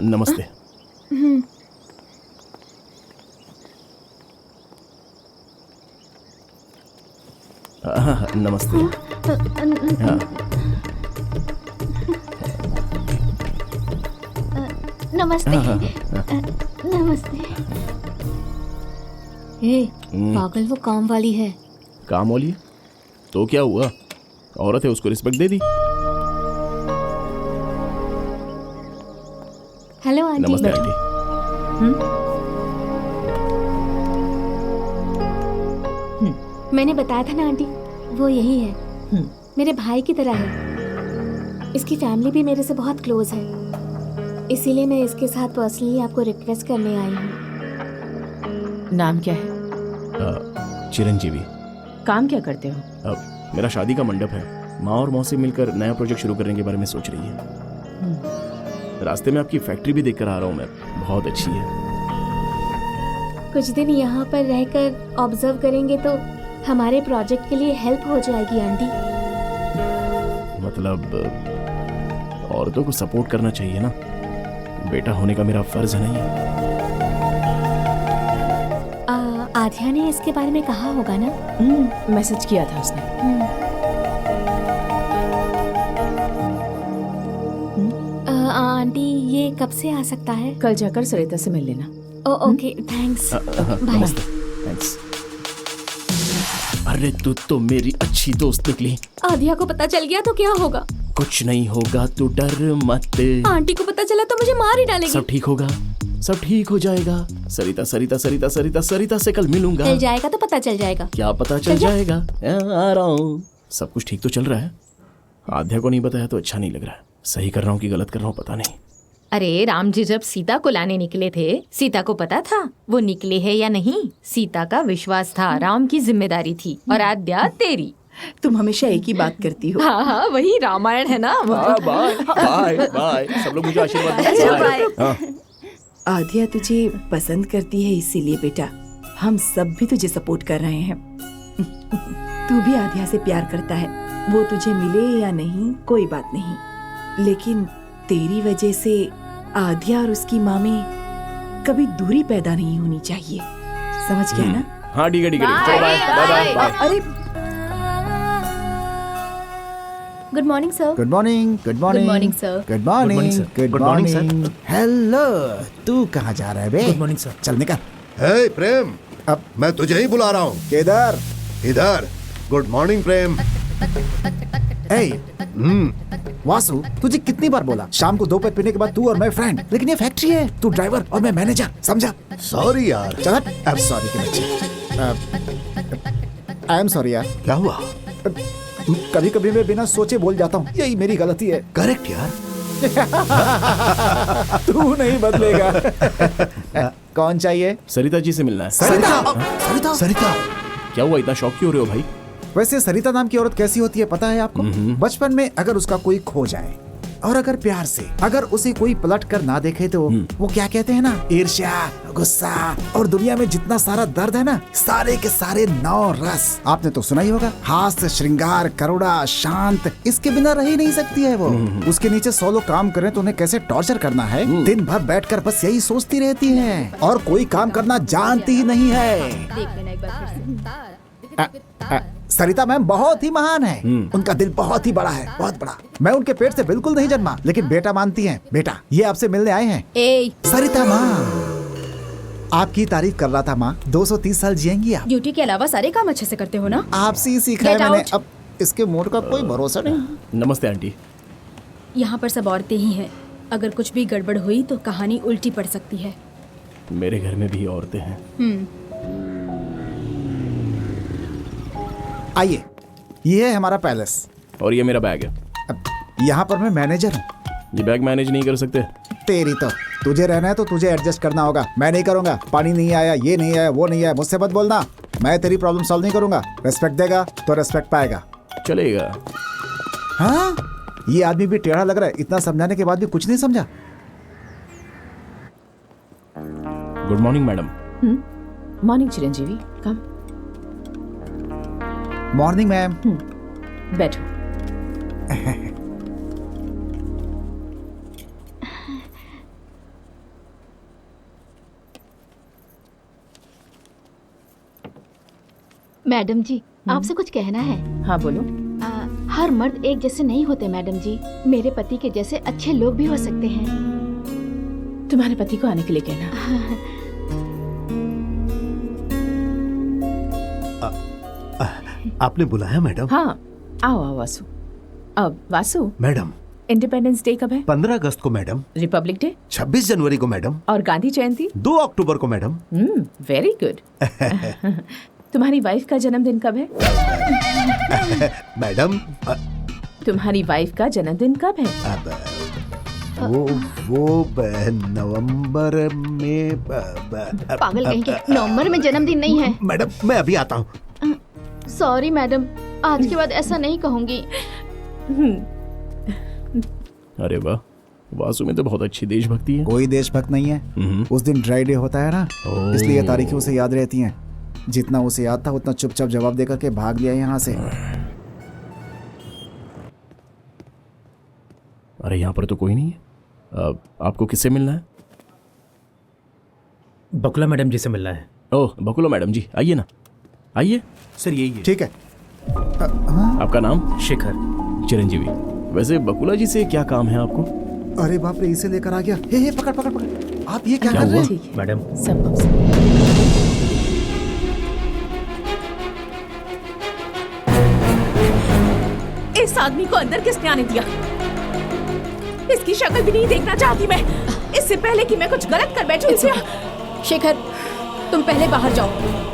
नमस्ते। हाँ, नमस्ते। हाँ। नमस्ते। नमस्ते। पागल, वो काम वाली है। काम वाली? तो क्या हुआ, औरत है, उसको रिस्पेक्ट दे दी। Hello aunty. नमस्ते आंटी। मैंने बताया था ना आंटी, वो यही है। मेरे भाई की तरह है। इसकी फैमिली भी मेरे से बहुत क्लोज है, इसीलिए मैं इसके साथ पर्सनली आपको रिक्वेस्ट करने आई हूँ। नाम क्या है? चिरंजीवी। काम क्या करते हो? मेरा शादी का मंडप है। माँ और मौसी मिलकर नया प्रोजेक्ट शुरू करने के बारे में सोच रही है। रास्ते में आपकी फैक्ट्री भी देखकर आ रहा हूँ मैं, बहुत अच्छी है। कुछ दिन यहाँ पर रहकर ऑब्जर्व करेंगे तो हमारे प्रोजेक्ट के लिए हेल्प हो जाएगी आंटी। मतलब औरतों को सपोर्ट करना चाहिए ना, बेटा होने का मेरा फर्ज नहीं है। आध्या ने इसके बारे में कहा होगा ना? मैसेज किया था उसने। आंटी ये कब से आ सकता है? कल जाकर सरिता से मिल लेना। Okay, thanks. बाय। थैंक्स। अरे तू तो मेरी अच्छी दोस्त निकली। आध्या को पता चल गया तो क्या होगा? कुछ नहीं होगा, तू डर मत। आंटी को पता चला तो मुझे मार ही डालेगी। सब ठीक होगा, सब ठीक हो जाएगा। सरिता सरिता सरिता सरिता सरिता से कल मिलूंगा। चल जाएगा तो पता चल जाएगा। क्या पता चल जाएगा? आ रहा हूँ। सब कुछ ठीक तो चल रहा है। आध्या को नहीं बताया तो अच्छा नहीं लग रहा है। सही कर रहा हूँ कि गलत कर रहा हूँ पता नहीं। अरे राम जी जब सीता को लाने निकले थे, सीता को पता था वो निकले है या नहीं? सीता का विश्वास था, राम की जिम्मेदारी थी और आद्या तेरी। तुम हमेशा एक ही बात करती हो। हाँ हाँ, वही रामायण है ना। बाय बाय बाय, सब लोग मुझे आशीर्वाद दो। आद्या तुझे पसंद करती है, इसीलिए बेटा हम सब भी तुझे सपोर्ट कर रहे हैं। तू भी आद्या से प्यार करता है, वो तुझे मिले या नहीं कोई बात नहीं, लेकिन तेरी वजह से आद्या और उसकी माँ में कभी दूरी पैदा नहीं होनी चाहिए, समझ गया ना? हाँ ठीक है ठीक है, चलो बाय बाय बाय। अरे good morning sir. Good morning, good morning, Good morning, sir. Good morning, good Good morning, morning. Hello, तू कहाँ जा रहा है बे? Good morning sir. चल निकल। हे प्रेम, अब मैं तुझे ही बुला रहा हूँ। किधर? इधर। गुड मॉर्निंग प्रेम। ए, वासु, तुझे कितनी बार बोला शाम को 2 पैक पीने के बाद तू और मैं फ्रेंड, लेकिन ये फैक्ट्री है, तू ड्राइवर और मैं मैनेजर, समझा? सॉरी यार। चल अब सॉरी के बच्चे। आई एम सॉरी यार। क्या हुआ? कभी कभी मैं बिना सोचे बोल जाता हूँ, यही मेरी गलती है। करेक्ट यार। तू नहीं बदलेगा। कौन चाहिए? सरिता जी से मिलना है। सरिता? सरिता? सरिता, क्या हुआ, इतना शौक क्यों हो रहे हो भाई? वैसे सरिता नाम की औरत कैसी होती है पता है आपको? बचपन में अगर उसका कोई खो जाए और अगर प्यार से अगर उसे कोई पलट कर ना देखे तो वो क्या कहते हैं ना, ईर्ष्या, गुस्सा और दुनिया में जितना सारा दर्द है ना, सारे के सारे 9 रस आपने तो सुना ही होगा। हास्य, श्रृंगार, करुणा, शांत, इसके बिना रह ही नहीं सकती है वो। उसके नीचे 100 लोग काम करें तो उन्हें कैसे टॉर्चर करना है, दिन भर बैठकर बस यही सोचती रहती है और कोई काम करना जानती ही नहीं है। देख लेना एक बार फिर से। सरिता मैम बहुत ही महान है, उनका दिल बहुत ही बड़ा है, बहुत बड़ा। मैं उनके पेट से बिल्कुल नहीं जन्मा, लेकिन बेटा मानती हैं। बेटा ये आपसे मिलने आए हैं। ए, सरिता माँ, आपकी तारीफ कर रहा था माँ। 230 साल जिएंगी आप। ड्यूटी के अलावा सारे काम अच्छे से करते हो ना? आपसे ही सीखा है Get मैंने। out. अब इसके मूड का कोई भरोसा नहीं। नमस्ते आंटी। यहाँ पर सब औरतें ही हैं, अगर कुछ भी गड़बड़ हुई तो कहानी उल्टी पड़ सकती है। मेरे घर में भी औरतें हैं। आइए, ये है हमारा पैलेस और ये मेरा बैग है। अब यहाँ पर मैं मैनेजर हूँ। ये बैग मैनेज नहीं कर सकते? तेरी तो, तुझे रहना है तो तुझे एडजस्ट करना होगा, मैं नहीं करूँगा। पानी नहीं आया, ये नहीं आया, वो नहीं आया, मुझसे मत बोलना। मैं तेरी प्रॉब्लम सॉल्व नहीं करूँगा। रेस्पेक्ट देगा तो रेस्पेक्ट पाएगा। चलेगा। हाँ, ये आदमी भी टेढ़ा लग रहा है, इतना समझाने के बाद भी कुछ नहीं समझा। Good morning madam. Morning Chiranjeevi, come. Morning ma'am. बैठो। मैडम जी, आपसे कुछ कहना है। हाँ बोलो। हर मर्द एक जैसे नहीं होते मैडम जी, मेरे पति के जैसे अच्छे लोग भी हो सकते हैं। तुम्हारे पति को आने के लिए कहना। आपने बुलाया मैडम? हाँ, आओ आओ वासु। अब वासु, मैडम इंडिपेंडेंस डे कब है? 15 अगस्त को मैडम। Republic day? 26 जनवरी को मैडम। और गांधी जयंती? 2 अक्टूबर को मैडम। Very good. तुम्हारी वाइफ का जन्मदिन कब है? मैडम तुम्हारी वाइफ का जन्मदिन कब है? वो नवंबर में। पागल कहेंगे, नवंबर में जन्मदिन नहीं है। मैडम मैं अभी आता हूँ। सॉरी मैडम, आज के बाद ऐसा नहीं कहूंगी। अरे वाह, वासु में तो बहुत अच्छी देशभक्ति है। कोई देशभक्त नहीं है। उस दिन ड्राई डे होता है ना, इसलिए तारीखें उसे याद रहती हैं। जितना उसे याद था उतना चुपचाप जवाब देकर के भाग लिया यहाँ से। अरे यहाँ पर तो कोई नहीं है। आपको किससे मिलना है? बकुला मैडम जी से मिलना है। ओह बकुला मैडम जी, आइए ना, आइए। सर यही है। ठीक है। आपका नाम? शेखर। चिरंजीवी। वैसे बकुला जी से क्या काम है आपको? अरे बाप रे, इसे लेकर आ गया। हे पकड़ पकड़ पकड़। आप ये क्या कर रहे हैं? मैडम सब इस आदमी को अंदर किसने आने दिया? इसकी शक्ल भी नहीं देखना चाहती मैं, इससे पहले कि मैं कुछ गलत कर बैठूं। इसे शेखर, तुम पहले बाहर जाओ।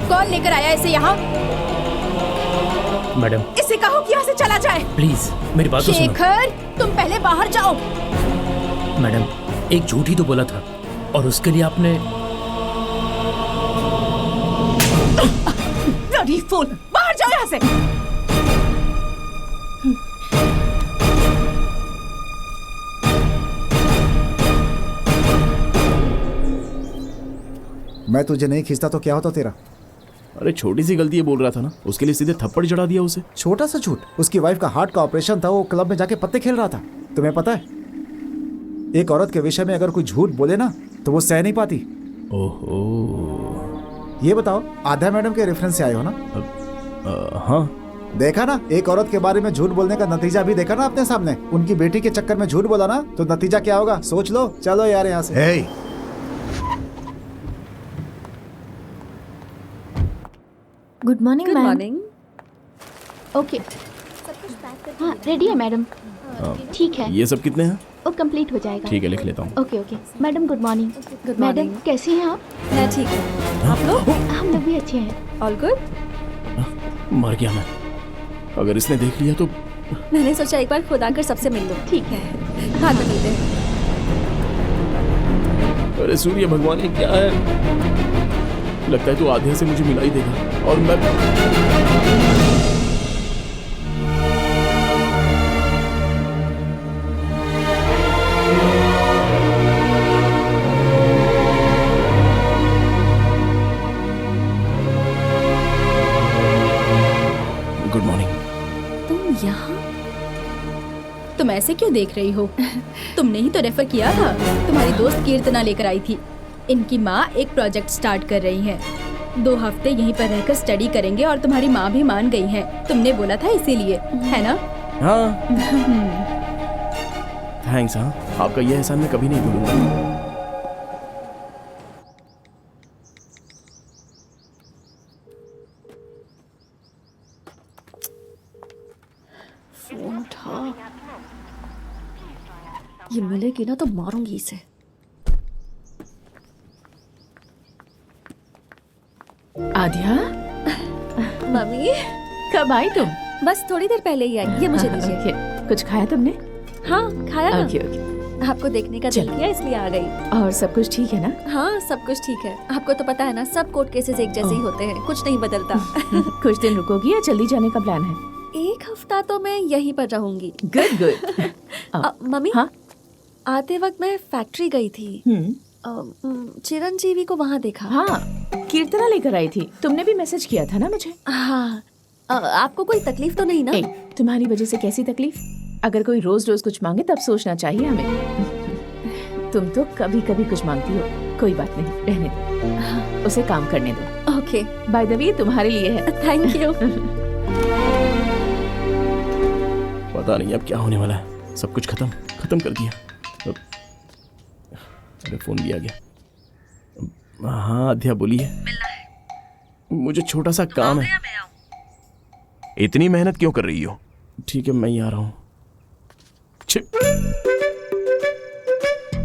कौन लेकर आया इसे यहाँ? मैडम इसे कहो कि यहाँ से चला जाए। प्लीज मेरी बात तो सुनो। शेखर, तुम पहले बाहर जाओ। मैडम एक झूठ ही तो बोला था और उसके लिए आपने ब्लडी फूल, बाहर जाओ यहाँ से। मैं तुझे नहीं खींचता तो क्या होता तेरा? अरे छोटी सी गलती है बोल रहा था ना, उसके लिए सीधे थप्पड़ चढ़ा दिया उसे। छोटा सा झूठ? उसकी वाइफ का हार्ट का ऑपरेशन था, वो क्लब में जाके पत्ते खेल रहा था। तुम्हें पता है, एक औरत के विषय में अगर कोई झूठ बोले ना तो वो सह नहीं पाती। ओहो। ये बताओ, आध्या मैडम के रेफरेंस से आए हो ना? हाँ। देखा ना, एक औरत के बारे में झूठ बोलने का नतीजा भी देखा ना अपने सामने। उनकी बेटी के चक्कर में झूठ बोला ना तो नतीजा क्या होगा सोच लो। चलो यार यहाँ से। Good morning good ma'am. Morning. Okay, हाँ रेडी है मैडम। ठीक है, ये सब कितने हैं? वो कंप्लीट हो जाएगा। ठीक है, लिख लेता हूँ। Okay okay madam, good morning. Good madam morning. कैसी हैं आप? मैं ठीक हूँ, आप लोग? हम लोग भी अच्छे हैं। All good. मर गया मैं। अगर इसने देख लिया तो। मैंने सोचा एक बार खुद आकर सबसे मिल लूं। ठीक है, बाद में मिलते हैं। अरे सूर्य भगवान, ये क्या है? लगता है तू आधे से मुझे मिला ही देगा और मैं। Good morning. तुम यहाँ? तुम ऐसे क्यों देख रही हो? तुमने ही तो रेफर किया था। तुम्हारी दोस्त कीर्तना लेकर आई थी। इनकी माँ एक प्रोजेक्ट स्टार्ट कर रही है। 2 हफ्ते यहीं पर रहकर स्टडी करेंगे और तुम्हारी माँ भी मान गई है। तुमने बोला था इसीलिए, है ना? हाँ। थैंक्स। हाँ, आपका यह एहसान मैं कभी नहीं भूलूंगा। फोन उठा। ये मिलेगी ना तो मारूंगी इसे। आध्या, मम्मी कब आई तुम? बस थोड़ी देर पहले ही आई। ये मुझे दीजिए। ओके, कुछ खाया तुमने? हाँ खाया ना। Okay okay. आपको देखने का दिल किया इसलिए आ गई। और सब कुछ ठीक है ना? हाँ सब कुछ ठीक है। आपको तो पता है ना, सब कोर्ट केसेस एक जैसे ही होते हैं, कुछ नहीं बदलता। कुछ दिन रुकोगी या जल्दी जाने का प्लान है? 1 हफ्ता तो मैं यहीं पर रहूंगी। Good good. मम्मी, हाँ? आते वक्त मैं फैक्ट्री गई थी। चिरंजीवी को वहाँ देखा। हाँ, कीर्तना लेकर आई थी। तुमने भी मैसेज किया था ना मुझे? हाँ। आपको कोई तकलीफ तो नहीं ना? तुम्हारी वजह से कैसी तकलीफ? अगर कोई रोज रोज कुछ मांगे तब सोचना चाहिए हमें। तुम तो कभी कभी कुछ मांगती हो। कोई बात नहीं, रहने दो, उसे काम करने दो। ओके। बाय द वे, तुम्हारे लिए है। Thank you. पता नहीं अब क्या होने वाला है। सब कुछ खत्म कर दिया। अरे फोन भी आ गया। हाँ आध्या बोलिए। मुझे छोटा सा काम है। इतनी मेहनत क्यों कर रही हो? ठीक है, मैं ही आ रहा हूँ।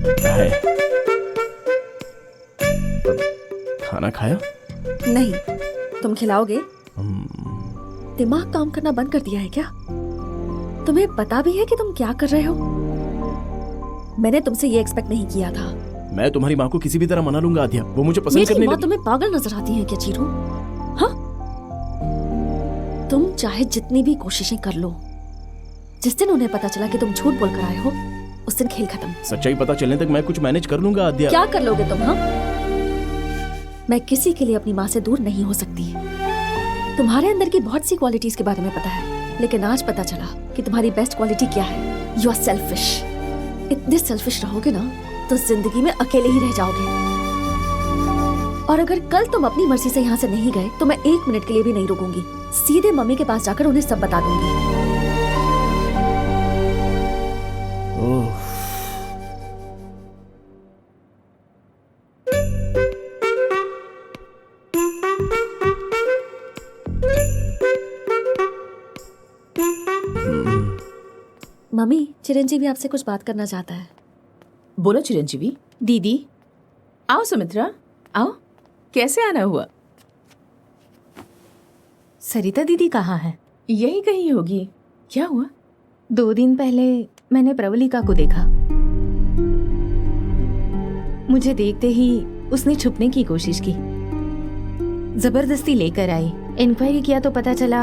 क्या है? खाना खाया? नहीं। तुम खिलाओगे? दिमाग काम करना बंद कर दिया है क्या? तुम्हें पता भी है कि तुम क्या कर रहे हो? मैंने तुमसे ये एक्सपेक्ट नहीं किया था। मैं तुम्हारी माँ को किसी भी तरह मना लूंगा आध्या। वो मुझे पसंद करने मेरी माँ लगी। तुम्हें पागल नजर आती है क्या चीरू? हाँ? तुम चाहे जितनी भी कोशिशें कर लो, जिस दिन उन्हें पता चला कि तुम झूठ बोलकर आए हो, उस दिन खेल खत्म। सच्चाई पता चलने तक मैं कुछ मैनेज कर लूंगा आध्या। क्या कर लोगे तुम? हाँ, मैं किसी के लिए अपनी माँ से दूर नहीं हो सकती। तुम्हारे अंदर की बहुत सी क्वालिटीज के बारे में पता है, लेकिन आज पता चला कि तुम्हारी बेस्ट क्वालिटी क्या है। You are selfish. इतने सेल्फिश रहोगे ना तो जिंदगी में अकेले ही रह जाओगे। और अगर कल तुम अपनी मर्जी से यहाँ से नहीं गए तो मैं 1 मिनट के लिए भी नहीं रुकूंगी। सीधे मम्मी के पास जाकर उन्हें सब बता दूंगी। ओह। मम्मी, चिरंजीवी आपसे कुछ बात करना चाहता है। बोलो चिरंजीवी। दीदी, आओ सुमित्रा, आओ। कैसे आना हुआ? सरिता दीदी कहाँ है? यही कहीं होगी। क्या हुआ? 2 दिन पहले मैंने प्रवलिका को देखा। मुझे देखते ही उसने छुपने की कोशिश की, जबरदस्ती लेकर आई। इंक्वायरी किया तो पता चला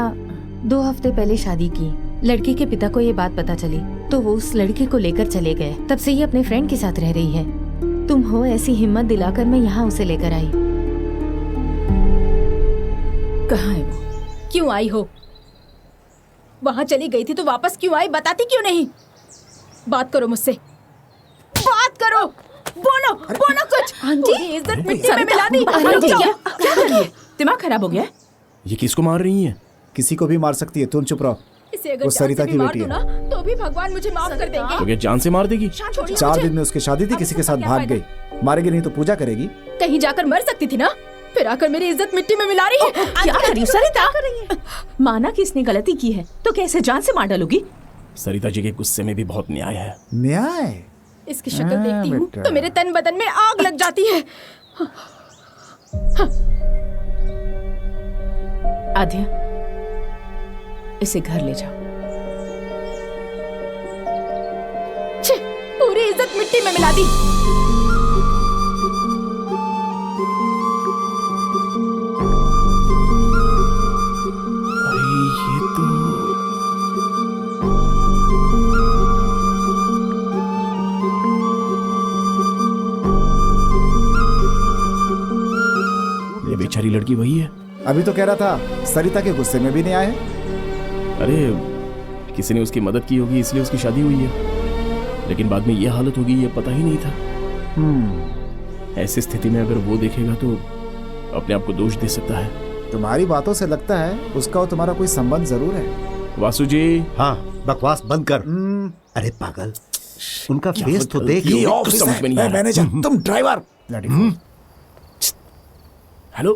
2 हफ्ते पहले शादी की। लड़की के पिता को ये बात पता चली तो वो उस लड़के को लेकर चले गए। तब से ये अपने फ्रेंड के साथ रह रही है। तुम हो ऐसी हिम्मत दिलाकर मैं यहाँ उसे लेकर आई। कहाँ है वो? क्यों आई हो? वहाँ चली गई थी तो वापस क्यों आई? बताती क्यों नहीं? बात करो मुझसे, बात करो, बोलो बोलो कुछ। आंटी, इज्जत मिट्टी में मिला दी। आंटी, क्या कर रही है? दिमाग खराब हो गया है? ये किसको मार रही है? किसी को भी मार सकती है, तुम चुप रहो। इसे अगर वो जान सरिता से की भी मार बेटी दूं है। ना तो भी भगवान मुझे माफ कर देंगे। तो क्या जान से मार देगी? 4 दिन में उसकी शादी थी, किसी के साथ भाग गई। मारेगी नहीं तो पूजा करेगी। कहीं जाकर मर सकती थी ना, फिर आकर मेरी इज्जत मिट्टी में मिला रही है। क्या कर रही हो सरिता? माना कि इसने गलती की है तो कैसे जान से मार डालोगी? सरिता जी के गुस्से में भी बहुत न्याय है। न्याय? इसकी शक्ल देखती हूँ तो मेरे तन बदन में आग लग जाती है। आध्या, इसे घर ले जाओ। छे, पूरी इज्जत मिट्टी में मिला दी। अरे ये तो ये बेचारी लड़की वही है। अभी तो कह रहा था सरिता के गुस्से में भी नहीं आए। अरे किसी ने उसकी मदद की होगी इसलिए उसकी शादी हुई है, लेकिन बाद में ये हालत होगी ये पता ही नहीं था। ऐसी स्थिति में अगर वो देखेगा तो अपने आप को दोष दे सकता है। तुम्हारी बातों से लगता है उसका और तुम्हारा कोई संबंध जरूर है। वासु जी। हाँ, बकवास बंद कर। अरे पागल, उनका फेस तो देख। ये ऑफिस समझ में नहीं आ रहा। मैनेजर, तुम ड्राइवर। हेलो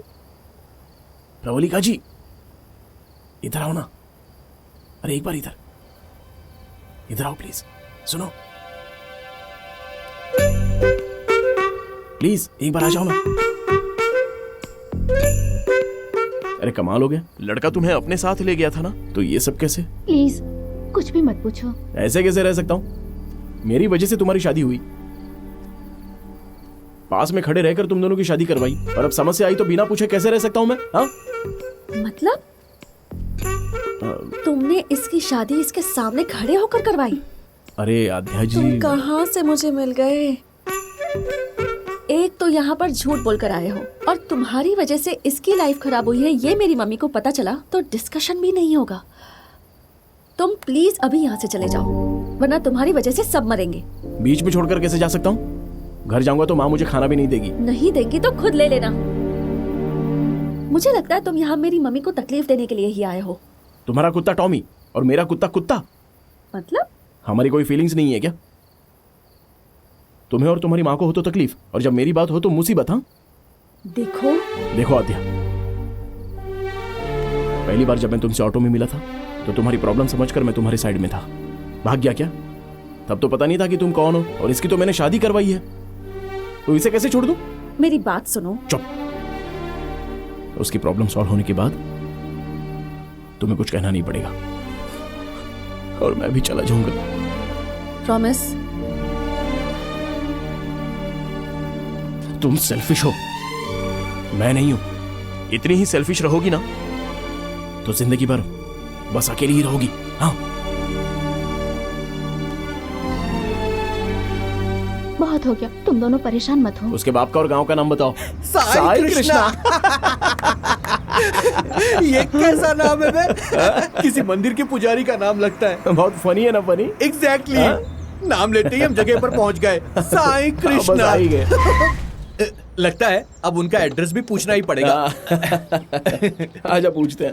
प्रवलिका जी, इधर आओ ना। अरे एक बार इधर आओ प्लीज। सुनो प्लीज, एक बार आ जाओ ना। अरे कमाल हो गया, लड़का तुम्हें अपने साथ ले गया था ना, तो ये सब कैसे? प्लीज कुछ भी मत पूछो। ऐसे कैसे रह सकता हूँ? मेरी वजह से तुम्हारी शादी हुई, पास में खड़े रहकर तुम दोनों की शादी करवाई, और अब समस्या आई तो बिना पूछे कैसे रह सकता हूँ मैं? हाँ मतलब तुमने इसकी शादी इसके सामने खड़े होकर करवाई? अरे आध्या जी, तुम कहाँ से मुझे मिल गए? एक तो यहाँ पर झूठ बोलकर आए हो, और तुम्हारी वजह से इसकी लाइफ खराब हुई है ये मेरी मम्मी को पता चला तो डिस्कशन भी नहीं होगा। तुम प्लीज अभी यहाँ से चले जाओ, वरना तुम्हारी वजह से सब मरेंगे। बीच में छोड़कर कैसे जा सकता हूँ? घर जाऊंगा तो माँ मुझे खाना भी नहीं देगी। नहीं देगी तो खुद ले लेना। मुझे लगता है तुम यहाँ मेरी मम्मी को तकलीफ देने के लिए ही आए हो। तुम्हारा कुत्ता टॉमी और मेरा कुत्ता कुत्ता, मतलब हमारी कोई फीलिंग्स नहीं है क्या? तुम्हें और तुम्हारी माँ को हो तो तकलीफ, और जब मेरी बात हो तो मुसीबत। हाँ देखो आद्या, पहली बार जब मैं तुमसे ऑटो में मिला था तो तुम्हारी प्रॉब्लम समझकर मैं तुम्हारे साइड में था। भाग गया क्या? तब तो पता नहीं था कि तुम कौन हो, और इसकी तो मैंने शादी करवाई है, तो इसे कैसे छोड़ दूं? मेरी बात सुनो। चुप। उसकी प्रॉब्लम सॉल्व होने के बाद तुम्हें कुछ कहना नहीं पड़ेगा, और मैं भी चला जाऊंगा। प्रॉमिस? तुम सेल्फिश हो, मैं नहीं हूं। इतनी ही सेल्फिश रहोगी ना तो जिंदगी भर बस अकेली ही रहोगी। हाँ, बहुत हो गया, तुम दोनों परेशान मत हो। उसके बाप का और गांव का नाम बताओ। साई कृष्णा। ये कैसा नाम है बे? किसी मंदिर के पुजारी का नाम लगता है। बहुत फनी है ना? Funny exactly. नाम लेते ही हम जगह पर पहुंच गए। साई कृष्णा। लगता है अब उनका एड्रेस भी पूछना ही पड़ेगा। आजा पूछते हैं।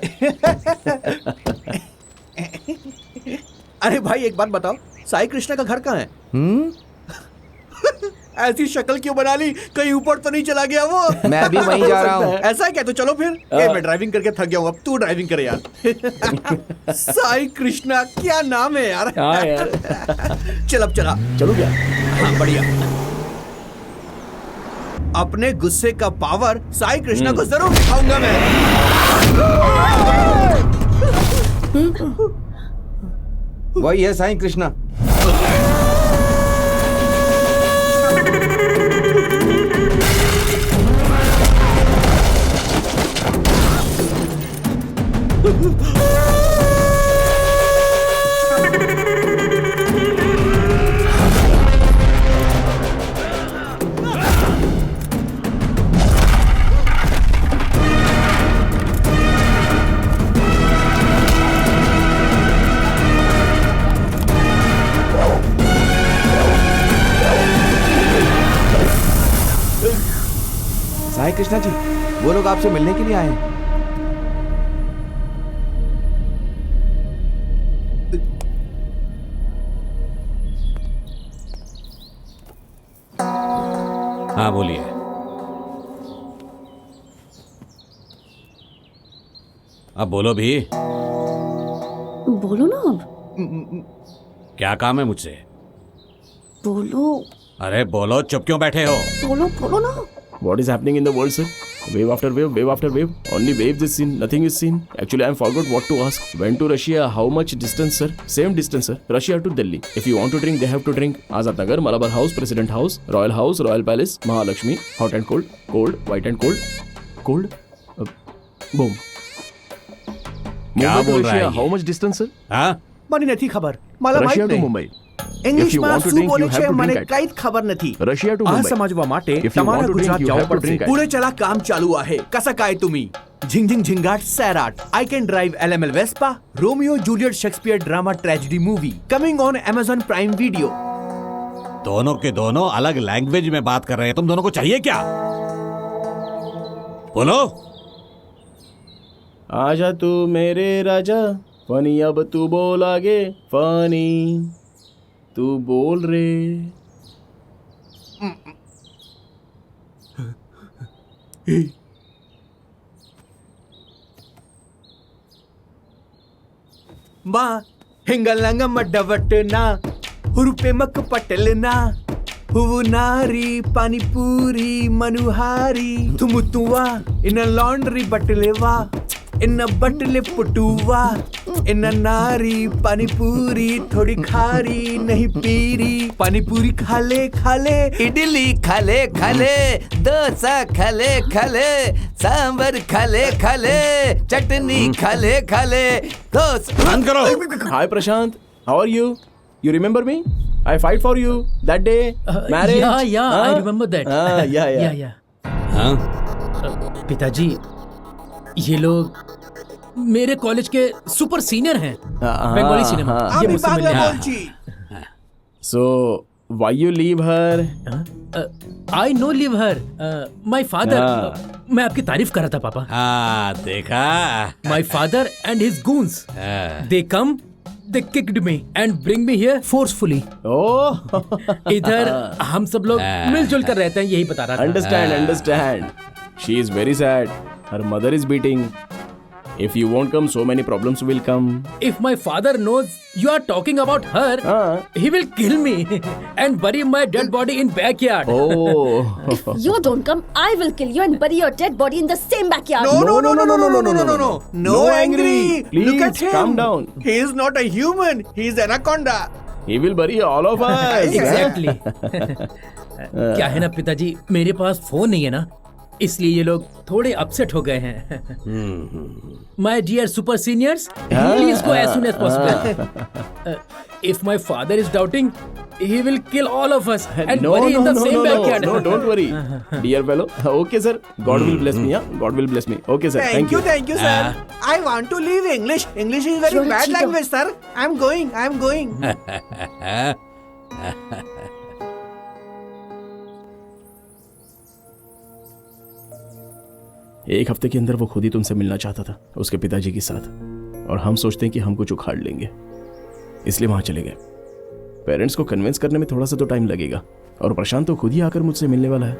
अरे भाई एक बात बताओ, साई कृष्णा का घर कहाँ है? ऐसी शक्ल क्यों बना ली? कहीं ऊपर तो नहीं चला गया वो? मैं भी वहीं जा रहा हूँ। ऐसा है क्या? तो चलो फिर। मैं ड्राइविंग करके थक गया हूँ, अब तू ड्राइविंग करे यार। साई कृष्णा क्या नाम है यार। हाँ यार। चल अब चला। चलो क्या? हाँ बढ़िया। अपने गुस्से का पावर साई कृष्णा को जरूर दिखाऊंगा मैं। वही है साई कृष्णा। साई कृष्णा जी, वो लोग आपसे मिलने के लिए आए हैं। हाँ बोलिए। अब बोलो भी। बोलो ना अब। क्या काम है मुझसे? बोलो अरे बोलो, चुप क्यों बैठे हो? बोलो बोलो ना। What is happening in the world, sir? Wave after wave, wave after wave. Only waves is seen, nothing is seen. Actually, I forgot what to ask. Went to Russia, how much distance, sir? Same distance, sir. Russia to Delhi. If you want to drink, they have to drink. Azad Nagar, Malabar House, President House, Royal Palace, Mahalakshmi, hot and cold, cold, white and cold, cold. Boom. क्या Mumbai to बोल रहा है Russia, ये? how much distance, sir? हाँ? મને નથી ખબર. मला Russia માહિત to નહીં. Mumbai. If you ઇંગ્લિશમાં want to શું drink, બોલે you have છે to મને drink at. કઈ જ ખબર નથી. Russia to આ Mumbai. समजवा માટે If you તમારે want to Gujarat drink, you जावं have to પડશે. drink at. पुढे चला काम चालू आहे. कसं काय तुम्ही? झिंगझिंग Zingaat Sairat. I can drive LML Vespa. Romeo Juliet Shakespeare drama tragedy movie coming on Amazon Prime Video. दोनों के दोनों अलग लैंग्वेज में बात कर रहे हैं। तुम दोनों को चाहिए क्या? बोलो। आजा तू मेरे राजा, फनी अब तू बोल आगे, फनी तू बोल रे। मा हिंगलंग मड्डवटना हुरुपे मक पटलना हुवु नारी पानीपूरी मनुहारी तुमुतुवा इन लॉन्ड्री बटलेवा इन बटले पुटुवा इन नारी पानीपूरी थोड़ी खारी नहीं पीरी पानीपूरी खाले खाले इडली खाले खाले, डोसा खाले खाले, सांबर खाले खाले, चटनी खाले खाले, बंद करो। Hi Prashant, how are you? You remember me? I fight for you that day. Marriage. Yeah, I remember that. Yeah. पिताजी, ये लोग मेरे कॉलेज के सुपर सीनियर हैं, बंगाली सिनेमा। ये मुझसे मिलने आए। So why you leave her? I no leave her. My father. मैं आपकी तारीफ कर रहा था पापा। हाँ देखा। My father and his goons. They come, they kicked me and bring me here forcefully. Oh. इधर हम सब लोग मिलजुल कर रहते हैं, यही बता रहा था। Understand. She is very sad. Her mother is beating. If you won't come, so many problems will come. If my father knows you are talking about her, he will kill me and bury my dead body in backyard. Oh. If you don't come, I will kill you and bury your dead body in the same backyard. No. No angry. Please, Look at him. calm down. He is not a human. He is anaconda. He will bury all of us. Exactly. क्या है ना पिताजी, मेरे पास phone नहीं है ना, इसलिए ये लोग थोड़े अपसेट हो गए हैं। My dear super seniors, please go as soon as possible. If my father is doubting, he will kill all of us and bury in the same backyard. No, don't worry, dear fellow. Okay, sir. God will bless me. God will bless me. Okay, sir. Thank you, sir. I want to leave English. English is very You're a bad cheater. language, sir. I'm going. एक हफ्ते के अंदर वो खुद ही तुमसे मिलना चाहता था उसके पिताजी के साथ, और हम सोचते हैं कि हम कुछ उखाड़ लेंगे, इसलिए वहां चले गए। पेरेंट्स को कन्विंस करने में थोड़ा सा तो टाइम लगेगा, और प्रशांत तो खुद ही आकर मुझसे मिलने वाला है।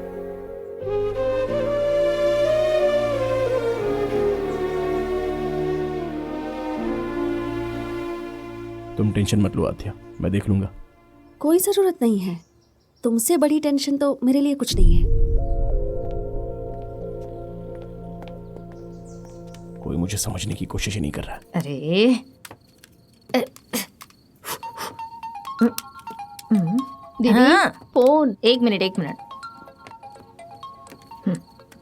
तुम टेंशन मत लो आध्या, मैं देख लूंगा। कोई जरूरत नहीं है, तुमसे बड़ी टेंशन तो मेरे लिए कुछ नहीं है। कोई मुझे समझने की कोशिश ही नहीं कर रहा। अरे दीदी फोन। एक मिनट।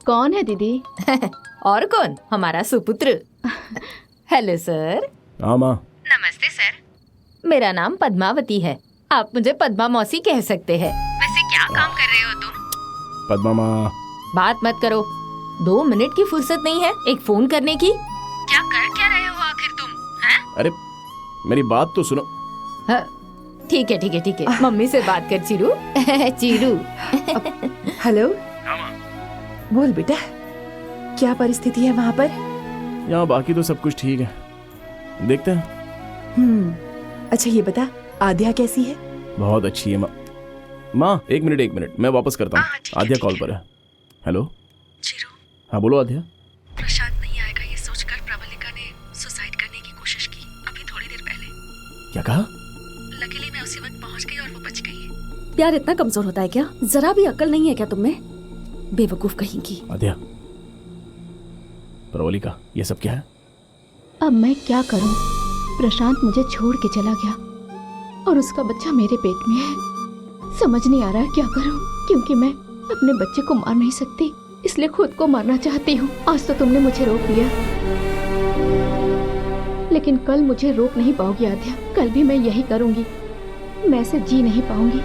कौन है दीदी? और कौन? हमारा सुपुत्र। Hello sir. हाँ माँ। नमस्ते सर। मेरा नाम पद्मावती है, आप मुझे पद्मा मौसी कह सकते हैं। वैसे क्या काम कर रहे हो तुम? पद्मा माँ। बात मत करो, 2 मिनट की फुर्सत नहीं है एक फोन करने की। क्या कर क्या रहे हो आखिर तुम? हैं? अरे मेरी बात तो सुनो। ठीक है। मम्मी से बात कर चिरू। चिरू। हेलो। बोल बेटा, क्या परिस्थिति है वहाँ पर? यहाँ बाकी तो सब कुछ ठीक है, देखते हैं। अच्छा ये बता, आद्या कैसी है? बहुत अच्छी है माँ। माँ एक मिनट, मैं वापस करता हूँ। आद्या कॉल पर है। हेलो चिरू, हाँ बोलो आद्या। प्रशांत नहीं आएगा ये सोचकर प्रवलिका ने सुसाइड करने की कोशिश की अभी थोड़ी देर पहले। क्या कहा? लकीली मैं उसी वक्त पहुंच गई और वो बच गई। प्यार इतना कमजोर होता है क्या? जरा भी अक्ल नहीं है क्या तुम में? बेवकूफ कहीं की। आद्या, प्रवलिका, ये सब क्या है? अब मैं क्या करूं? प्रशांत मुझे छोड़ के चला गया और उसका बच्चा मेरे पेट में है। समझ नहीं आ रहा है क्या करूं, क्योंकि मैं अपने बच्चे को मार नहीं सकती, इसलिए खुद को मारना चाहती हूँ। आज तो तुमने मुझे रोक लिया, लेकिन कल मुझे रोक नहीं पाओगी आद्या। कल भी मैं यही करूंगी, मैं ऐसे जी नहीं पाऊंगी।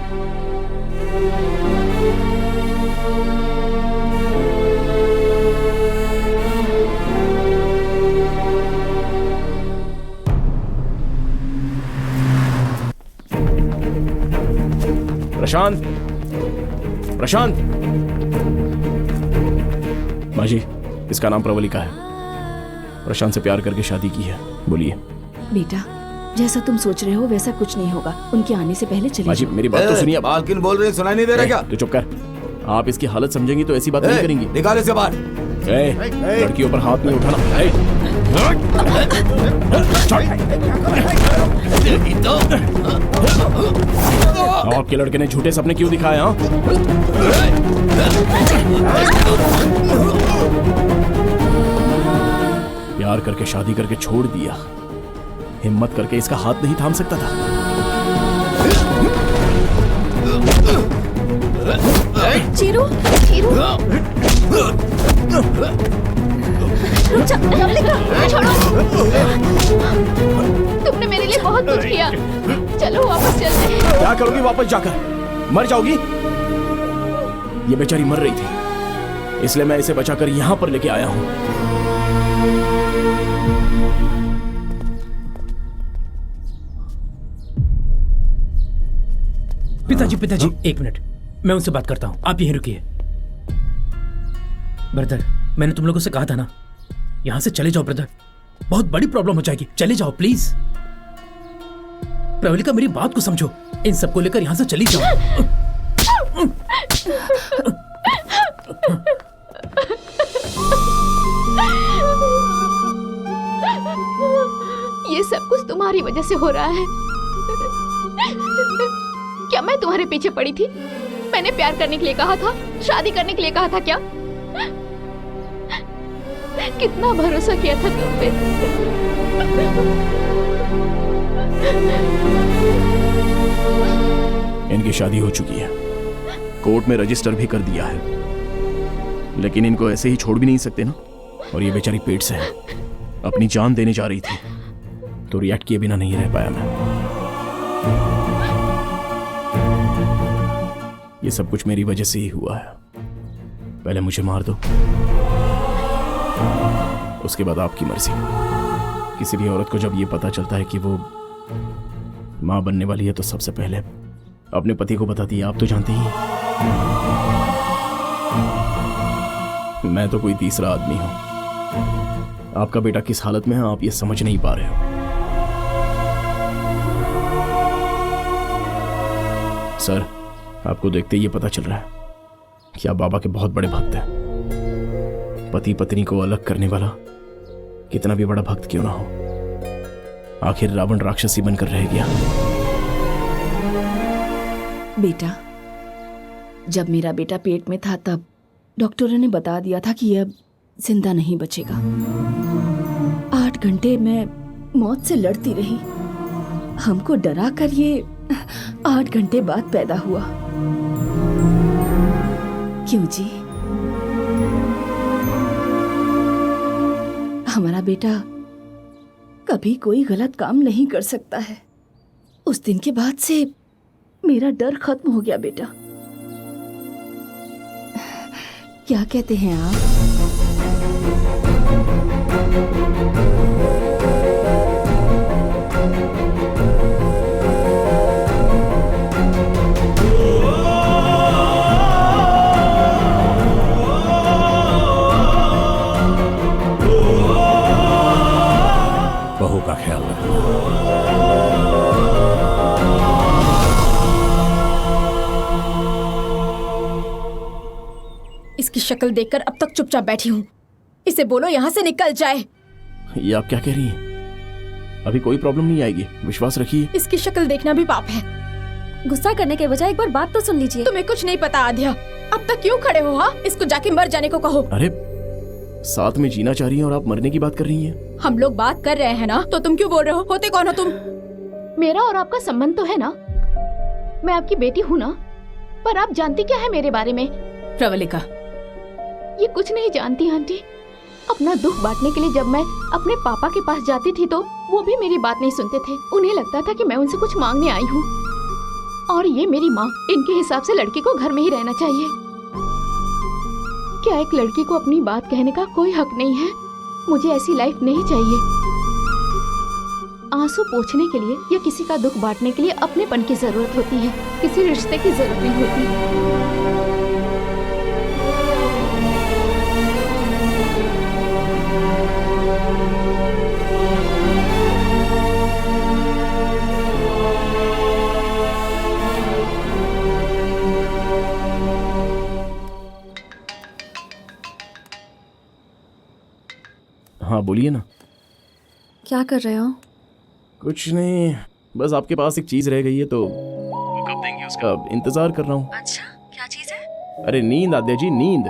प्रशांत, प्रशांत। माँ जी, इसका नाम प्रवलिका है। प्रशांत से प्यार करके शादी की है। बोलिए। बेटा, जैसा तुम सोच रहे हो वैसा कुछ नहीं होगा। उनके आने से पहले चले माँ जी, जाओ। मेरी बात तो सुनिए। बालकिन बोल रही, सुनाई नहीं दे रहा क्या? तू चुप कर। आप इसकी हालत समझेंगी तो ऐसी बात नहीं करेंगी। निकाल इसे बाहर। लड़कियों पर हाथ नहीं उठाना। आपके लड़के ने झूठे सपने क्यों दिखाए? हाँ, प्यार करके शादी करके छोड़ दिया। हिम्मत करके इसका हाथ नहीं थाम सकता था। चिरू, चिरू। तुमने मेरे लिए बहुत कुछ किया, चलो वापस चलते हैं। क्या करोगी वापस जाकर? मर जाओगी? ये बेचारी मर रही थी, इसलिए मैं इसे बचाकर यहाँ पर लेके आया हूँ। पिताजी, एक मिनट, मैं उनसे बात करता हूँ। आप यहीं रुकिए। ब्रदर, मैंने तुम लोगों से कहा था ना, यहां से चले जाओ ब्रदर, बहुत बड़ी प्रॉब्लम हो जाएगी। चले जाओ प्लीज। प्रवलिका, मेरी बात को समझो। इन सबको लेकर यहां से चली जाओ। ये सब कुछ तुम्हारी वजह से हो रहा है। क्या मैं तुम्हारे पीछे पड़ी थी? मैंने प्यार करने के लिए कहा था, शादी करने के लिए कहा था क्या? कितना भरोसा किया था तुम पे। इनकी शादी हो चुकी है, कोर्ट में रजिस्टर भी कर दिया है, लेकिन इनको ऐसे ही छोड़ भी नहीं सकते ना। और ये बेचारी पेट से है, अपनी जान देने जा रही थी, तो रिएक्ट किए बिना नहीं रह पाया मैं। ये सब कुछ मेरी वजह से ही हुआ है। पहले मुझे मार दो, उसके बाद आपकी मर्जी। किसी भी औरत को जब ये पता चलता है कि वो मां बनने वाली है, तो सबसे पहले अपने पति को बताती है। आप तो जानते ही हैं, मैं तो कोई तीसरा आदमी हूं। आपका बेटा किस हालत में है आप ये समझ नहीं पा रहे हो। सर, आपको देखते ही ये पता चल रहा है कि आप बाबा के बहुत बड़े भक्त हैं। पति पत्नी को अलग करने वाला कितना भी बड़ा भक्त क्यों ना हो, आखिर रावण राक्षसी बनकर रह गया। बेटा, जब मेरा बेटा पेट में था तब डॉक्टरों ने बता दिया था कि यह जिंदा नहीं बचेगा। 8 घंटे मैं मौत से लड़ती रही। हमको डरा कर ये 8 घंटे बाद पैदा हुआ। क्यों जी? हमारा बेटा कभी कोई गलत काम नहीं कर सकता है। उस दिन के बाद से मेरा डर खत्म हो गया बेटा। क्या कहते हैं आप? का ख्याल रखना। इसकी शक्ल देखकर अब तक चुपचाप बैठी हूँ। इसे बोलो यहाँ से निकल जाए। ये आप क्या कह रही हैं? अभी कोई प्रॉब्लम नहीं आएगी, विश्वास रखिए। इसकी शक्ल देखना भी पाप है। गुस्सा करने के बजाय एक बार बात तो सुन लीजिए। तुम्हें कुछ नहीं पता आध्या, अब तक क्यों खड़े हो? हाँ, इसको जाके मर जाने को कहो। अरे साथ में जीना चाह रही हैं और आप मरने की बात कर रही हैं। हम लोग बात कर रहे हैं ना, तो तुम क्यों बोल रहे हो? होते कौन हो तुम? मेरा और आपका संबंध तो है ना, मैं आपकी बेटी हूँ ना, पर आप जानती क्या है मेरे बारे में? प्रवलिका, ये कुछ नहीं जानती आंटी। अपना दुख बांटने के लिए जब मैं अपने पापा के पास जाती थी तो वो भी मेरी बात नहीं सुनते थे। उन्हें लगता था कि मैं उनसे कुछ मांगने आई हूँ, और ये मेरी माँ, इनके हिसाब से लड़की को घर में ही रहना चाहिए। क्या एक लड़की को अपनी बात कहने का कोई हक नहीं है? मुझे ऐसी लाइफ नहीं चाहिए। आंसू पोंछने के लिए या किसी का दुख बांटने के लिए अपनेपन की जरूरत होती है, किसी रिश्ते की जरूरत नहीं होती। हाँ बोलिए ना। क्या कर रहे हो? कुछ नहीं, बस आपके पास एक चीज रह गई है तो वो कब देंगे उसका इंतजार कर रहा हूँ। अच्छा, क्या चीज है? अरे नींद आद्या जी, नींद।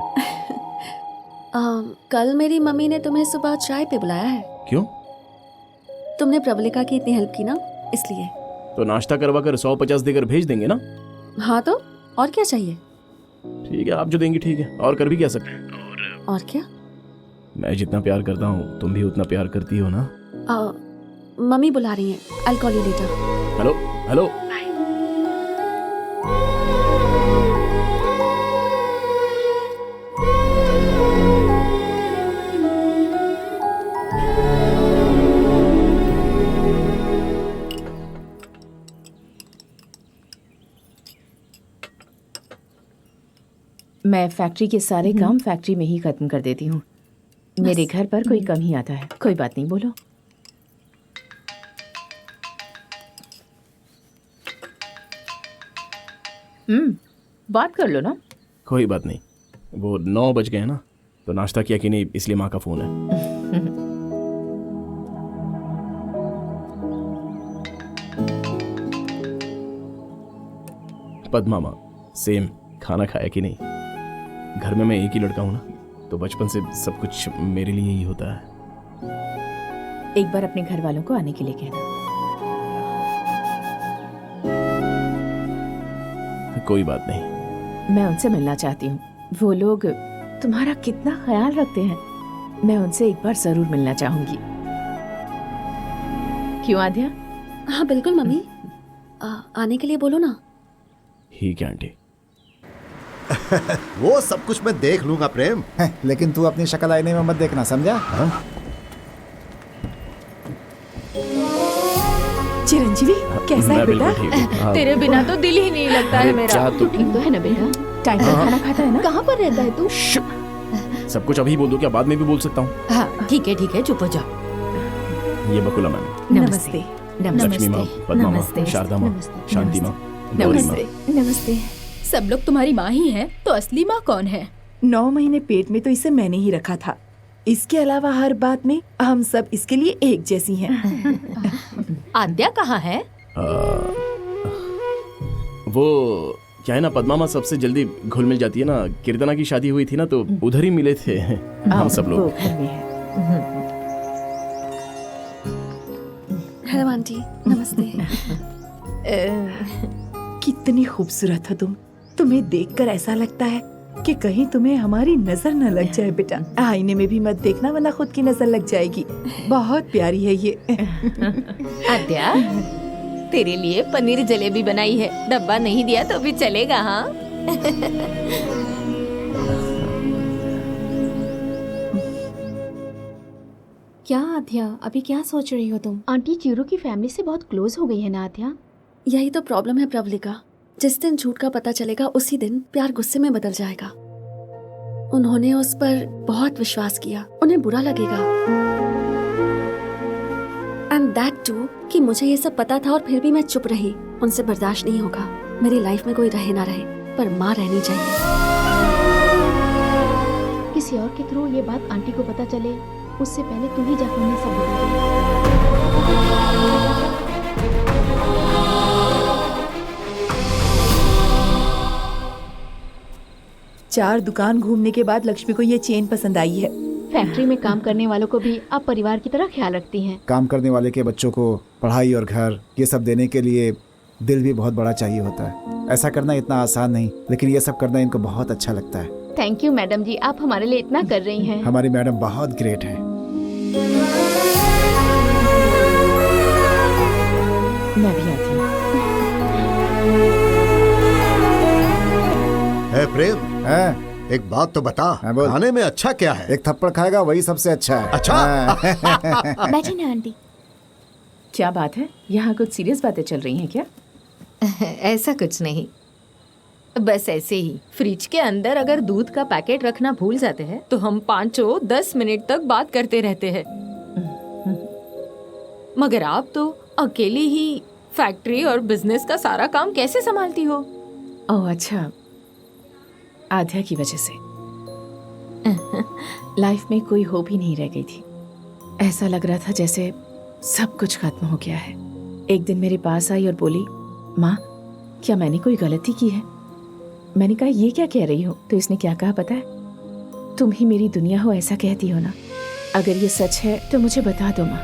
कल मेरी मम्मी ने तुम्हें सुबह चाय पे बुलाया है। क्यों? तुमने प्रवलिका की इतनी हेल्प की ना, इसलिए। तो नाश्ता करवा कर 150 देकर भेज देंगे ना? हाँ तो और क्या चाहिए? ठीक है, आप जो देंगी ठीक है, और कर भी क्या सकते हैं। और क्या? मैं जितना प्यार करता हूँ तुम भी उतना प्यार करती हो ना। मम्मी बुला रही हैं, I'll call you later। Hello hello. मैं फैक्ट्री के सारे काम फैक्ट्री में ही खत्म कर देती हूँ। मेरे घर पर कोई कम ही आता है। कोई बात नहीं, बोलो। बात कर लो ना। कोई बात नहीं, वो 9 बज गए हैं ना, तो नाश्ता किया कि नहीं इसलिए माँ का फोन है। पद्मा माँ, सेम खाना खाया कि नहीं? घर में मैं एक ही लड़का हूँ ना, तो बचपन से सब कुछ मेरे लिए ही होता है। एक बार अपने घर वालों को आने के लिए कहना। कोई बात नहीं, मैं उनसे मिलना चाहती हूँ। वो लोग तुम्हारा कितना ख्याल रखते हैं। मैं उनसे एक बार जरूर मिलना चाहूंगी। क्यों आद्या? हाँ बिल्कुल मम्मी, आने के लिए बोलो ना। ठीक है आंटी। वो सब कुछ मैं देख लूंगा प्रेम। लेकिन तू अपनी शक्ल आईने में मत देखना, समझा? चिरंजीवी कैसा है बेटा? तेरे बिना तो दिल ही नहीं लगता है मेरा। तू ठीक तो है ना बेटा? टाइम पर खाना खाता है ना? कहाँ पर रहता है तू? सब कुछ अभी बोल दो क्या? बाद में भी बोल सकता हूँ। हाँ ठीक है, चुप हो जाओ। ये बकुला मैम, नमस्ते। लक्ष्मी माँ, पद्मा माँ, शारदा माँ, शांति माँ, गौरी माँ। नमस्ते। सब लोग तुम्हारी माँ ही हैं, तो असली माँ कौन है? 9 महीने पेट में तो इसे मैंने ही रखा था। इसके अलावा हर बात में हम सब इसके लिए एक जैसी हैं। आद्या कहाँ है? वो क्या है ना, पद्मा माँ सबसे जल्दी घुल मिल जाती है ना। कीर्तना की शादी हुई थी ना, तो उधर ही मिले थे हम सब लोग। हेलो आंटी, नमस्ते। कितनी खूबसूरत हो तुम। तुम्हें देखकर ऐसा लगता है कि कहीं तुम्हें हमारी नजर न लग जाए बेटा। आईने में भी मत देखना वरना खुद की नजर लग जाएगी। बहुत प्यारी है ये। आद्या, तेरे लिए पनीर जलेबी बनाई है। डब्बा नहीं दिया तो भी चलेगा। हाँ क्या आध्या, अभी क्या सोच रही हो तुम? आंटी चीरू की फैमिली से बहुत क्लोज हो गई है ना आध्या? यही तो प्रॉब्लम है प्रवलिका। जिस दिन झूठ का पता चलेगा उसी दिन प्यार गुस्से में बदल जाएगा। उन्होंने उस पर बहुत विश्वास किया, उन्हें बुरा लगेगा। एंड दैट टू कि मुझे ये सब पता था और फिर भी मैं चुप रही। उनसे बर्दाश्त नहीं होगा। मेरी लाइफ में कोई रहे ना रहे, पर माँ रहनी चाहिए। किसी और के थ्रू ये बात आंटी को पता चले उससे पहले तू ही जाकर उन्हें सब बता दे। 4 दुकान घूमने के बाद लक्ष्मी को ये चेन पसंद आई है। फैक्ट्री में काम करने वालों को भी आप परिवार की तरह ख्याल रखती हैं। काम करने वाले के बच्चों को पढ़ाई और घर ये सब देने के लिए दिल भी बहुत बड़ा चाहिए होता है। ऐसा करना इतना आसान नहीं, लेकिन ये सब करना इनको बहुत अच्छा लगता है। थैंक यू मैडम जी, आप हमारे लिए इतना कर रही हैं। हमारी मैडम बहुत ग्रेट है। मैं भी आती हूँ। प्रेम, एक बात तो बता, खाने में अच्छा क्या है? एक थप्पड़ खाएगा वही सबसे अच्छा है। अच्छा। बैठिए ना आंटी। क्या बात है, यहाँ कुछ सीरियस बातें चल रही हैं क्या? ऐसा कुछ नहीं, बस ऐसे ही। फ्रिज के अंदर अगर दूध का पैकेट रखना भूल जाते हैं तो हम 5-10 मिनट तक बात करते रहते हैं। मगर आप तो अकेली ही फैक्ट्री और बिजनेस का सारा काम कैसे संभालती हो? ओह अच्छा, आध्या की वजह से लाइफ में कोई होप ही नहीं रह गई थी। ऐसा लग रहा था जैसे सब कुछ खत्म हो गया है। एक दिन मेरे पास आई और बोली, माँ क्या मैंने कोई गलती की है? मैंने कहा ये क्या कह रही हो? तो इसने क्या कहा पता है? तुम ही मेरी दुनिया हो, ऐसा कहती हो ना। अगर ये सच है तो मुझे बता दो माँ।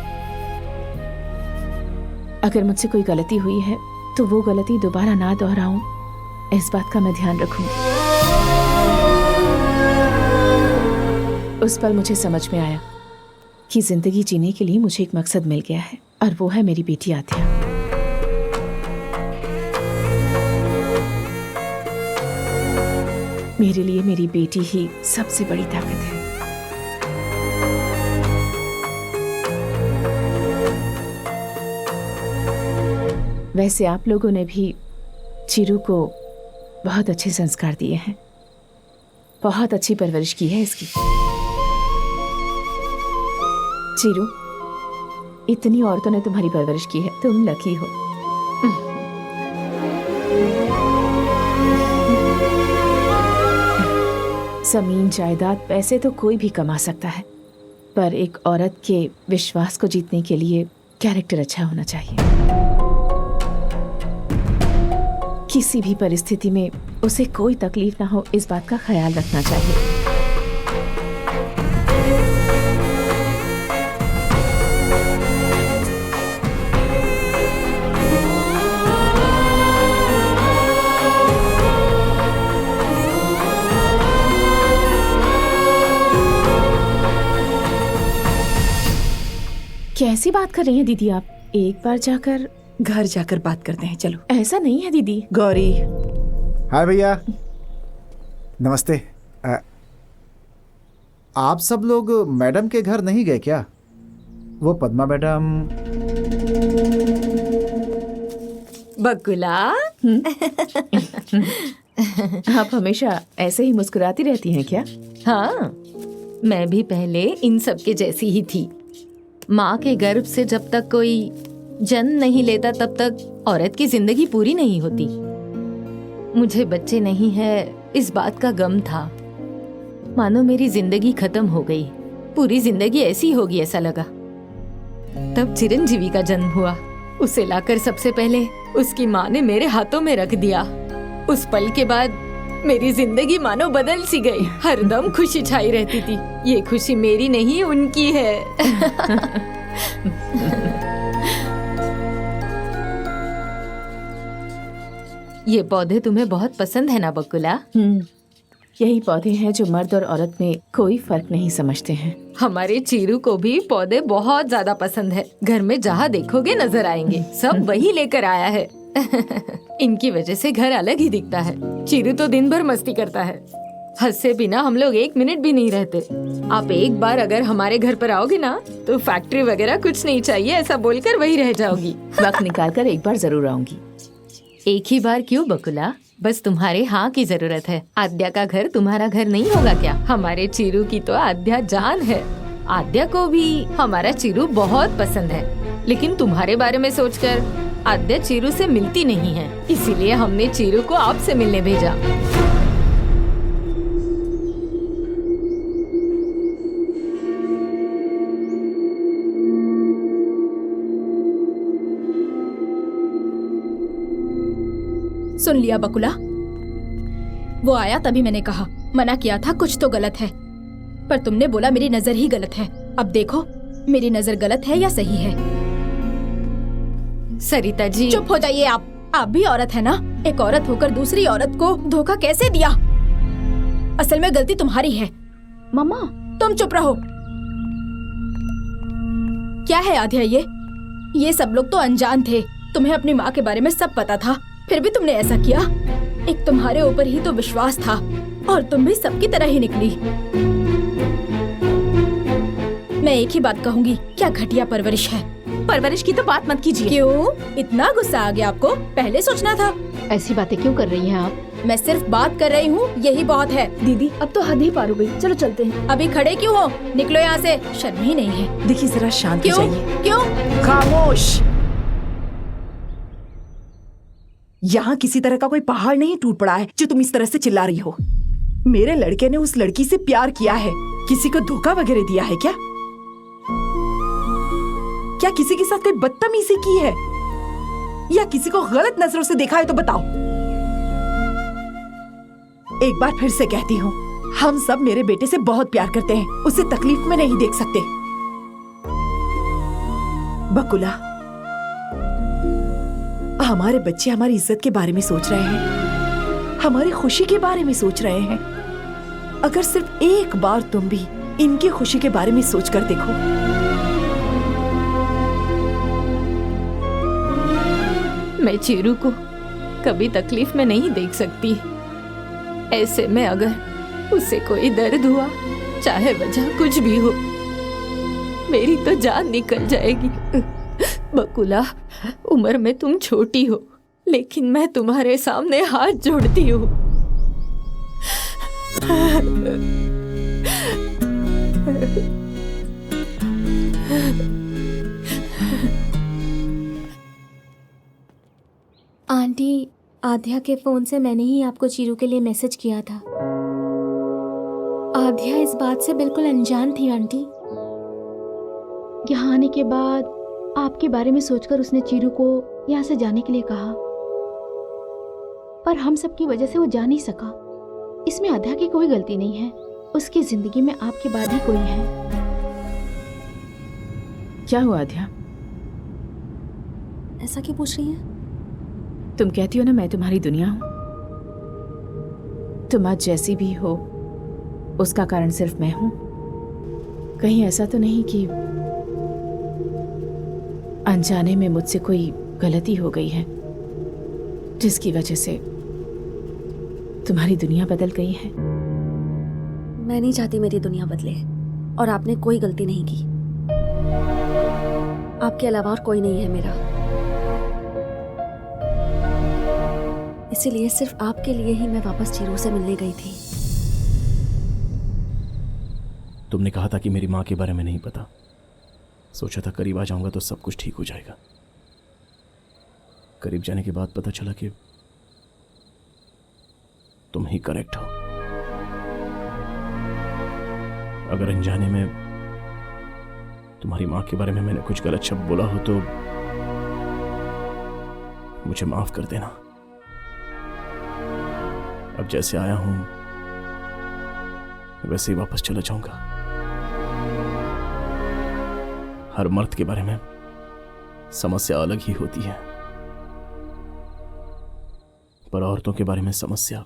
अगर मुझसे कोई गलती हुई है तो वो गलती दोबारा ना दोहराऊं, इस बात का मैं ध्यान रखूंगी। उस पल मुझे समझ में आया कि जिंदगी जीने के लिए मुझे एक मकसद मिल गया है, और वो है मेरी बेटी आध्या। मेरे लिए मेरी बेटी ही सबसे बड़ी ताकत है। वैसे आप लोगों ने भी चिरू को बहुत अच्छे संस्कार दिए हैं, बहुत अच्छी परवरिश की है इसकी। चिरू, इतनी औरतों ने तुम्हारी परवरिश की है, तुम लकी हो। जमीन जायदाद पैसे तो कोई भी कमा सकता है, पर एक औरत के विश्वास को जीतने के लिए कैरेक्टर अच्छा होना चाहिए। किसी भी परिस्थिति में उसे कोई तकलीफ ना हो, इस बात का ख्याल रखना चाहिए। कैसी बात कर रही हैं दीदी आप? एक बार जाकर घर जाकर बात करते हैं, चलो। ऐसा नहीं है दीदी। गौरी। हाय भैया, नमस्ते। आप सब लोग मैडम के घर नहीं गए क्या? वो पद्मा मैडम। बकुला। आप हमेशा ऐसे ही मुस्कुराती रहती हैं क्या? हाँ, मैं भी पहले इन सब के जैसी ही थी। माँ के गर्भ से जब तक कोई जन्म नहीं लेता तब तक औरत की जिंदगी पूरी नहीं होती। मुझे बच्चे नहीं है इस बात का गम था। मानो मेरी जिंदगी खत्म हो गई, पूरी जिंदगी ऐसी होगी ऐसा लगा। तब चिरंजीवी का जन्म हुआ। उसे लाकर सबसे पहले उसकी माँ ने मेरे हाथों में रख दिया। उस पल के बाद मेरी जिंदगी मानो बदल सी गई। हरदम खुशी छाई रहती थी। ये खुशी मेरी नहीं उनकी है। ये पौधे तुम्हें बहुत पसंद है ना बकुला? यही पौधे हैं जो मर्द और औरत में कोई फर्क नहीं समझते हैं। हमारे चीरू को भी पौधे बहुत ज्यादा पसंद है। घर में जहाँ देखोगे नजर आएंगे, सब वही लेकर आया है। इनकी वजह से घर अलग ही दिखता है। चीरू तो दिन भर मस्ती करता है। हंसे बिना हम लोग 1 मिनट भी नहीं रहते। आप एक बार अगर हमारे घर पर आओगे ना तो फैक्ट्री वगैरह कुछ नहीं चाहिए ऐसा बोलकर वही रह जाओगी। वक्त निकाल कर एक बार जरूर आऊंगी। एक ही बार क्यों बकुला? बस तुम्हारे हाँ की जरूरत है। आद्या का घर तुम्हारा घर नहीं होगा क्या? हमारे चीरू की तो आद्या जान है। आद्या को भी हमारा चीरू बहुत पसंद है। लेकिन तुम्हारे बारे में सोचकर आद्या चीरू से मिलती नहीं है, इसीलिए हमने चीरू को आपसे मिलने भेजा। सुन लिया बकुला, वो आया तभी मैंने कहा, मना किया था कुछ तो गलत है, पर तुमने बोला मेरी नजर ही गलत है। अब देखो मेरी नजर गलत है या सही है। सरिता जी चुप हो जाइए आप भी औरत है ना। एक औरत होकर दूसरी औरत को धोखा कैसे दिया? असल में गलती तुम्हारी है। मम्मा तुम चुप रहो। क्या है आध्या, ये सब लोग तो अनजान थे, तुम्हें अपनी माँ के बारे में सब पता था, फिर भी तुमने ऐसा किया। एक तुम्हारे ऊपर ही तो विश्वास था और तुम भी सबकी तरह ही निकली। मैं एक ही बात कहूंगी, क्या घटिया परवरिश है। परवरिश की तो बात मत कीजिए। क्यों इतना गुस्सा आ गया आपको? पहले सोचना था। ऐसी बातें क्यों कर रही हैं आप? मैं सिर्फ बात कर रही हूँ, यही बहुत है। दीदी अब तो हद ही पार हो गई, चलो चलते हैं। अभी खड़े क्यों हो? निकलो यहाँ से, शर्म ही नहीं है। देखिए जरा शांत हो जाइए। क्यों? खामोश। यहाँ किसी तरह का कोई पहाड़ नहीं टूट पड़ा है जो तुम इस तरह से चिल्ला रही हो। मेरे लड़के ने उस लड़की से प्यार किया है, किसी को धोखा वगैरह दिया है क्या? क्या किसी के साथ कोई बदतमीजी की है या किसी को गलत नजरों से देखा है तो बताओ। एक बार फिर से कहती हूँ, हम सब मेरे बेटे से बहुत प्यार करते हैं, उसे तकलीफ में नहीं देख सकते। बकुला, हमारे बच्चे हमारी इज्जत के बारे में सोच रहे हैं, हमारी खुशी के बारे में सोच रहे हैं। अगर सिर्फ एक बार तुम भी इनकी खुशी के बारे में सोच कर देखो। मैं चीरू को कभी तकलीफ में नहीं देख सकती। ऐसे में अगर उसे कोई दर्द हुआ, चाहे वजह कुछ भी हो, मेरी तो जान निकल जाएगी। बकुला, उम्र में तुम छोटी हो, लेकिन मैं तुम्हारे सामने हाथ जोड़ती हूँ। आंटी, आध्या के फोन से मैंने ही आपको चीरू के लिए मैसेज किया था। आध्या इस बात से बिल्कुल अनजान थी आंटी। यहाँ आने के बाद आपके बारे में सोचकर उसने चीरू को यहाँ से जाने के लिए कहा, पर हम सबकी वजह से वो जा नहीं सका। इसमें आध्या की कोई गलती नहीं है, उसकी जिंदगी में आपके बाद ही कोई है। क्या हुआ आध्या? ऐसा क्यों पूछ रही है? तुम कहती हो ना मैं तुम्हारी दुनिया हूं। तुम आज जैसी भी हो उसका कारण सिर्फ मैं हूं। कहीं ऐसा तो नहीं कि अनजाने में मुझसे कोई गलती हो गई है जिसकी वजह से तुम्हारी दुनिया बदल गई है? मैं नहीं चाहती मेरी दुनिया बदले, और आपने कोई गलती नहीं की। आपके अलावा और कोई नहीं है मेरा, इसीलिए सिर्फ आपके लिए ही मैं वापस चीरू से मिलने गई थी। तुमने कहा था कि मेरी माँ के बारे में नहीं पता। सोचा था करीब आ जाऊंगा तो सब कुछ ठीक हो जाएगा। करीब जाने के बाद पता चला कि तुम ही करेक्ट हो। अगर अनजाने में तुम्हारी माँ के बारे में मैंने कुछ गलत शब्द बोला हो तो मुझे माफ कर देना। अब जैसे आया हूं वैसे ही वापस चला जाऊंगा। हर मर्द के बारे में समस्या अलग ही होती है, पर औरतों के बारे में समस्या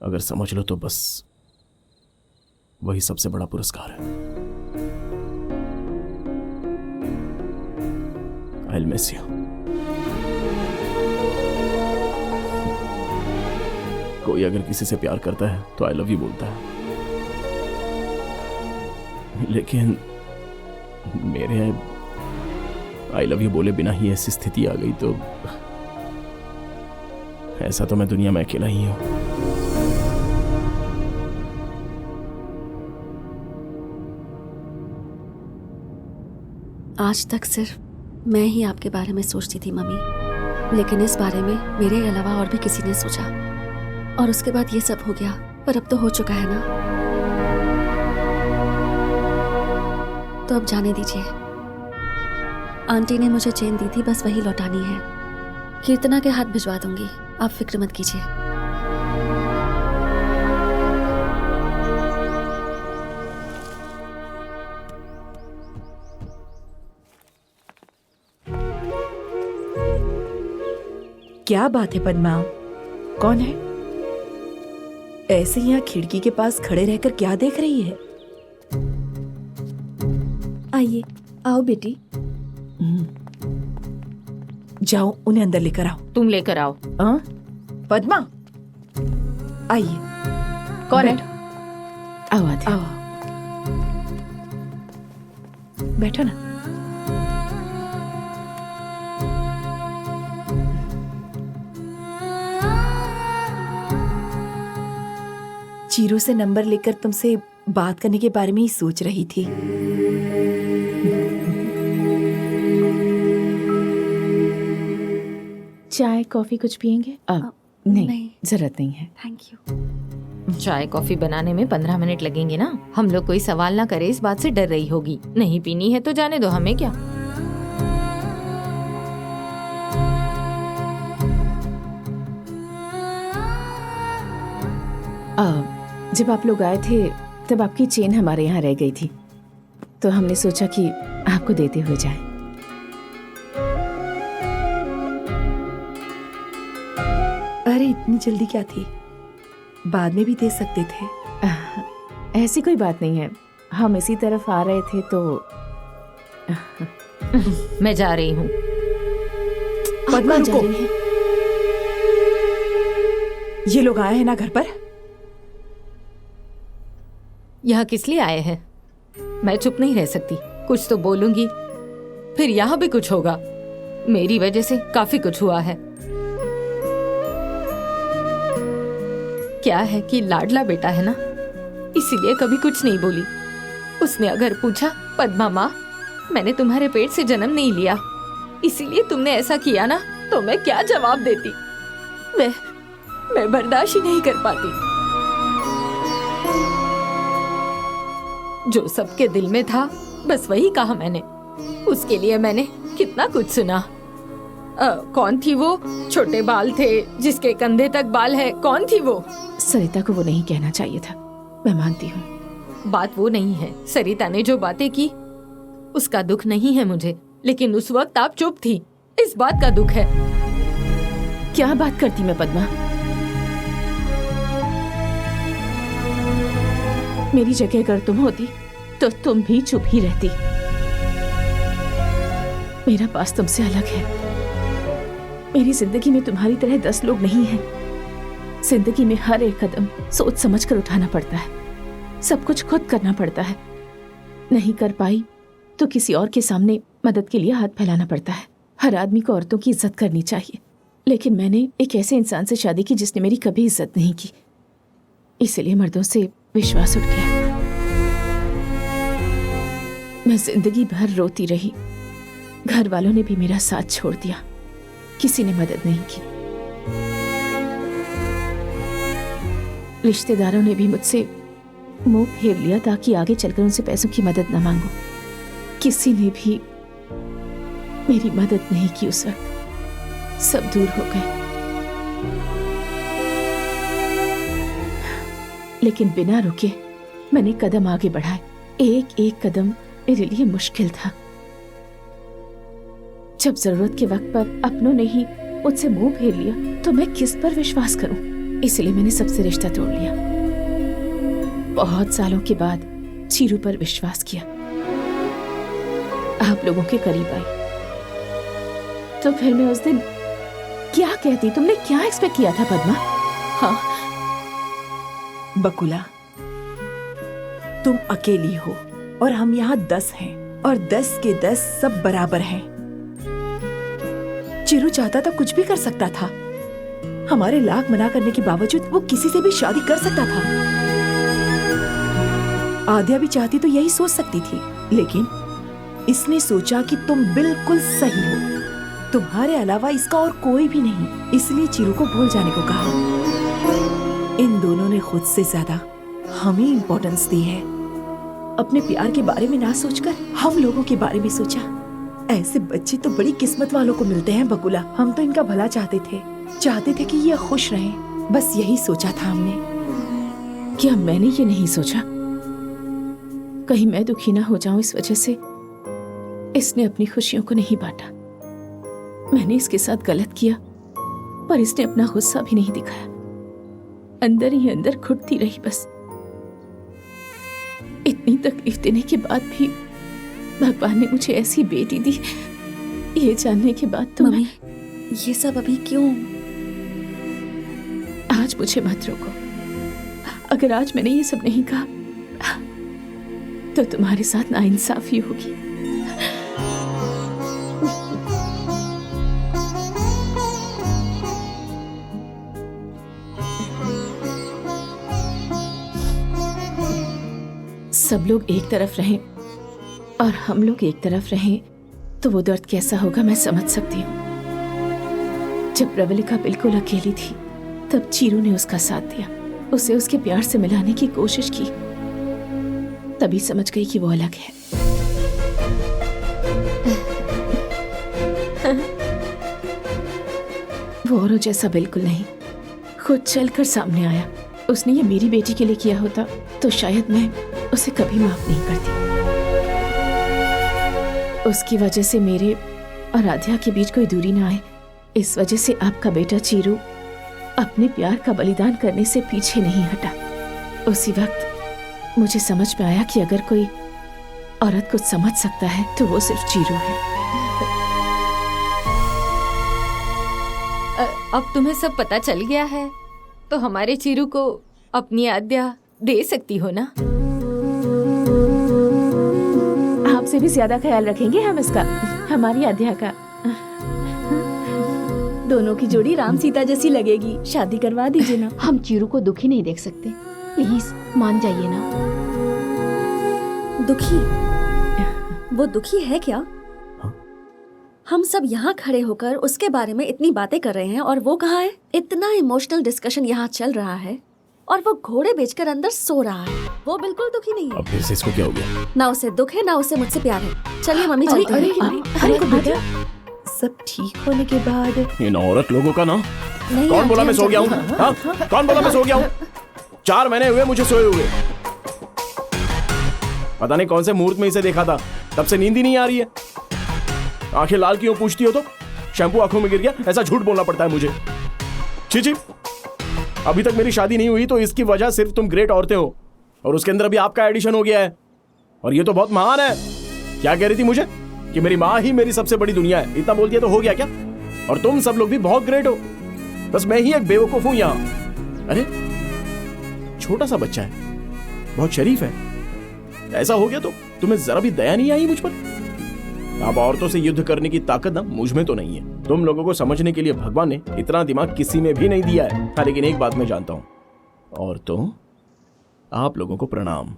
अगर समझ लो तो बस वही सबसे बड़ा पुरस्कार है। I will miss you. कोई अगर किसी से प्यार करता है तो आई लव यू बोलता है, लेकिन मेरे आई लव यू बोले बिना ही ऐसी स्थिति आ गई तो ऐसा तो मैं दुनिया में अकेला ही हूं। आज तक सिर्फ मैं ही आपके बारे में सोचती थी मम्मी, लेकिन इस बारे में मेरे अलावा और भी किसी ने सोचा, और उसके बाद ये सब हो गया। पर अब तो हो चुका है ना, तो अब जाने दीजिए। आंटी ने मुझे चेन दी थी, बस वही लौटानी है। कीर्तना के हाथ भिजवा दूंगी, आप फिक्र मत कीजिए। क्या बात है पद्मा, कौन है? ऐसे यहाँ खिड़की के पास खड़े रहकर क्या देख रही है? आइए, आओ बेटी। जाओ उन्हें अंदर लेकर आओ। तुम लेकर आओ। पद्मा आइए। कौन है? आओ आते। आओ, बैठो ना। चीरू से नंबर लेकर तुमसे बात करने के बारे में ही सोच रही थी। चाय कॉफी कुछ पियेंगे? नहीं, जरूरत नहीं है। Thank you. चाय कॉफी बनाने में 15 मिनट लगेंगे ना। हम लोग कोई सवाल ना करे इस बात से डर रही होगी। नहीं पीनी है तो जाने दो, हमें क्या। जब आप लोग आए थे तब आपकी चेन हमारे यहाँ रह गई थी, तो हमने सोचा कि आपको देते हुए जाएं। अरे इतनी जल्दी क्या थी, बाद में भी दे सकते थे। ऐसी कोई बात नहीं है, हम इसी तरफ आ रहे थे तो मैं जा रही हूँ। पद्मा रुको, ये लोग आए हैं ना घर पर? यहाँ किस लिए आए हैं? मैं चुप नहीं रह सकती, कुछ तो बोलूंगी। फिर यहाँ भी कुछ होगा। मेरी वजह से काफी कुछ हुआ है। क्या है कि लाडला बेटा है ना, इसीलिए कभी कुछ नहीं बोली। उसने अगर पूछा, पद्मा माँ मैंने तुम्हारे पेट से जन्म नहीं लिया, इसीलिए तुमने ऐसा किया ना, तो मैं क्या जवाब देती? मैं बर्दाश्त ही नहीं कर पाती। जो सबके दिल में था बस वही कहा मैंने। उसके लिए मैंने कितना कुछ सुना। कौन थी वो? छोटे बाल थे जिसके कंधे तक बाल है, कौन थी वो? सरिता को वो नहीं कहना चाहिए था, मैं मानती हूँ। बात वो नहीं है। सरिता ने जो बातें की उसका दुख नहीं है मुझे, लेकिन उस वक्त आप चुप थी, इस बात का दुख है। क्या बात करती मैं पद्मा? मेरी जगह अगर तुम होती तो तुम भी चुप ही रहती। मेरा पास तुमसे अलग है। मेरी जिंदगी में तुम्हारी तरह 10 लोग नहीं हैं। जिंदगी में हर एक कदम सोच समझ कर उठाना पड़ता है, सब कुछ खुद करना पड़ता है। नहीं कर पाई तो किसी और के सामने मदद के लिए हाथ फैलाना पड़ता है। हर आदमी को औरतों की इज्जत करनी चाहिए, लेकिन मैंने एक ऐसे इंसान से शादी की जिसने मेरी कभी इज्जत नहीं की, इसलिए मर्दों से विश्वास उठ गया। मैं जिंदगी भर रोती रही। घर वालों ने भी मेरा साथ छोड़ दिया, किसी ने मदद नहीं की। रिश्तेदारों ने भी मुझसे मुंह फेर लिया ताकि आगे चलकर उनसे पैसों की मदद न मांगो। किसी ने भी मेरी मदद नहीं की उस वक्त, सब दूर हो गए। लेकिन बिना रुके मैंने कदम आगे बढ़ाए। एक एक कदम मेरे लिए मुश्किल था। जब जरूरत के वक्त पर अपनों ने ही मुझसे मुंह फेर लिया तो मैं किस पर विश्वास करूं? इसलिए मैंने सबसे रिश्ता तोड़ लिया। बहुत सालों के बाद चीरू पर विश्वास किया। आप लोगों के करीब आई तो फिर मैं उस दिन क्या कहती? तुमने क्या एक्सपेक्ट किया था पद्मा? हाँ बकुला, तुम अकेली हो और हम यहाँ 10 हैं और 10 के 10 सब बराबर हैं। चिरू चाहता तो कुछ भी कर सकता था। हमारे लाख मना करने के बावजूद वो किसी से भी शादी कर सकता था। आद्या भी चाहती तो यही सोच सकती थी, लेकिन इसने सोचा कि तुम बिल्कुल सही हो, तुम्हारे अलावा इसका और कोई भी नहीं, इसलिए चीरू को भूल जाने को कहा। इन दोनों ने खुद से ज्यादा हमें इम्पोर्टेंस दी है। अपने प्यार के बारे में ना सोचकर हम लोगों के बारे में सोचा। ऐसे बच्चे तो बड़ी किस्मत वालों को मिलते हैं बकुला। हम तो इनका भला चाहते थे कि ये खुश रहें, बस यही सोचा था हमने। क्या मैंने ये नहीं सोचा कहीं मैं दुखी ना हो जाऊं इस वजह से इसने अपनी खुशियों को नहीं बांटा। मैंने इसके साथ गलत किया पर इसने अपना गुस्सा भी नहीं दिखाया, अंदर ही अंदर घुटती रही बस। इतनी तकलीफ देने के बाद भी भगवान ने मुझे ऐसी बेटी दी, ये जानने के बाद तो मम्मी ये सब अभी क्यों? आज मुझे मत रोको। अगर आज मैंने ये सब नहीं कहा तो तुम्हारे साथ नाइंसाफी होगी। सब लोग एक तरफ रहें और हम लोग एक तरफ रहें तो वो दर्द कैसा होगा मैं समझ सकती हूँ। जब प्रबलिका बिल्कुल अकेली थी तब चीरू ने उसका साथ दिया, उसे उसके प्यार से मिलाने की कोशिश की, तभी समझ गई कि वो अलग है। वो औरों जैसा बिल्कुल नहीं, खुद चलकर सामने आया। उसने ये मेरी बेटी के लिए किया होता तो शायद मैं उसे कभी माफ नहीं करती। उसकी वजह से मेरे और राधिया के बीच कोई दूरी ना आए, इस वजह से आपका बेटा चीरू अपने प्यार का बलिदान करने से पीछे नहीं हटा। उसी वक्त मुझे समझ में आया कि अगर कोई औरत कुछ समझ सकता है तो वो सिर्फ चीरू है। अब तुम्हें सब पता चल गया है तो हमारे चीरू को अपनी आज्ञा दे सकती हो ना? आपसे भी ज्यादा ख्याल रखेंगे हम इसका, हमारी आध्या का। दोनों की जोड़ी राम सीता जैसी लगेगी, शादी करवा दीजिए ना। हम चीरू को दुखी नहीं देख सकते, प्लीज मान जाइए ना। दुखी? वो दुखी है क्या? हम सब यहाँ खड़े होकर उसके बारे में इतनी बातें कर रहे हैं और वो कहाँ है? इतना इमोशनल डिस्कशन यहाँ चल रहा है और वो घोड़े बेचकर अंदर सो रहा है। वो बिल्कुल दुखी नहीं है। अब फिर से इसको क्या हो गया? ना उसे दुख है ना उसे मुझसे प्यार है। चलिए मम्मी चलते हैं। सब ठीक होने के बाद इन औरत लोगों का ना। नहीं, कौन बोला मैं सो गया हूँ? हाँ? कौन बोला मैं सो गया हूँ? 4 महीने हुए मुझे सोए हुए। पता नहीं कौन से मुहूर्त में इसे देखा था, तब से नींद ही नहीं आ रही है। आंखें लाल क्यों पूछती हो? तो शैम्पू आंखों में गिर गया, ऐसा झूठ बोलना पड़ता है मुझे। छी, अभी तक मेरी शादी नहीं हुई तो इसकी वजह सिर्फ तुम ग्रेट औरतें हो और उसके अंदर अभी आपका एडिशन हो गया है और ये तो बहुत महान है। क्या कह रही थी मुझे कि मेरी माँ ही मेरी सबसे बड़ी दुनिया है? इतना बोल दिया तो हो गया क्या? और तुम सब लोग भी बहुत ग्रेट हो, बस मैं ही एक बेवकूफ हूं यहाँ। अरे छोटा सा बच्चा है, बहुत शरीफ है, ऐसा हो गया तो तुम्हें जरा भी दया नहीं आई मुझ पर? अब औरतों से युद्ध करने की ताकत ना मुझ में तो नहीं है। तुम लोगों को समझने के लिए भगवान ने इतना दिमाग किसी में भी नहीं दिया है। हाँ, लेकिन एक बात मैं जानता हूँ, और तो आप लोगों को प्रणाम।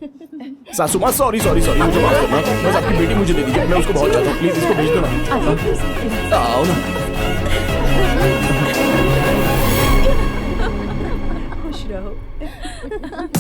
सासू माँ सॉरी मुझे माफ करना, बस आपकी बेटी मुझे दे दीजिए, मैं उसको बहुत चाहता हूँ, प्लीज इसको भेज दो ना। आओ ना। खुश रहो।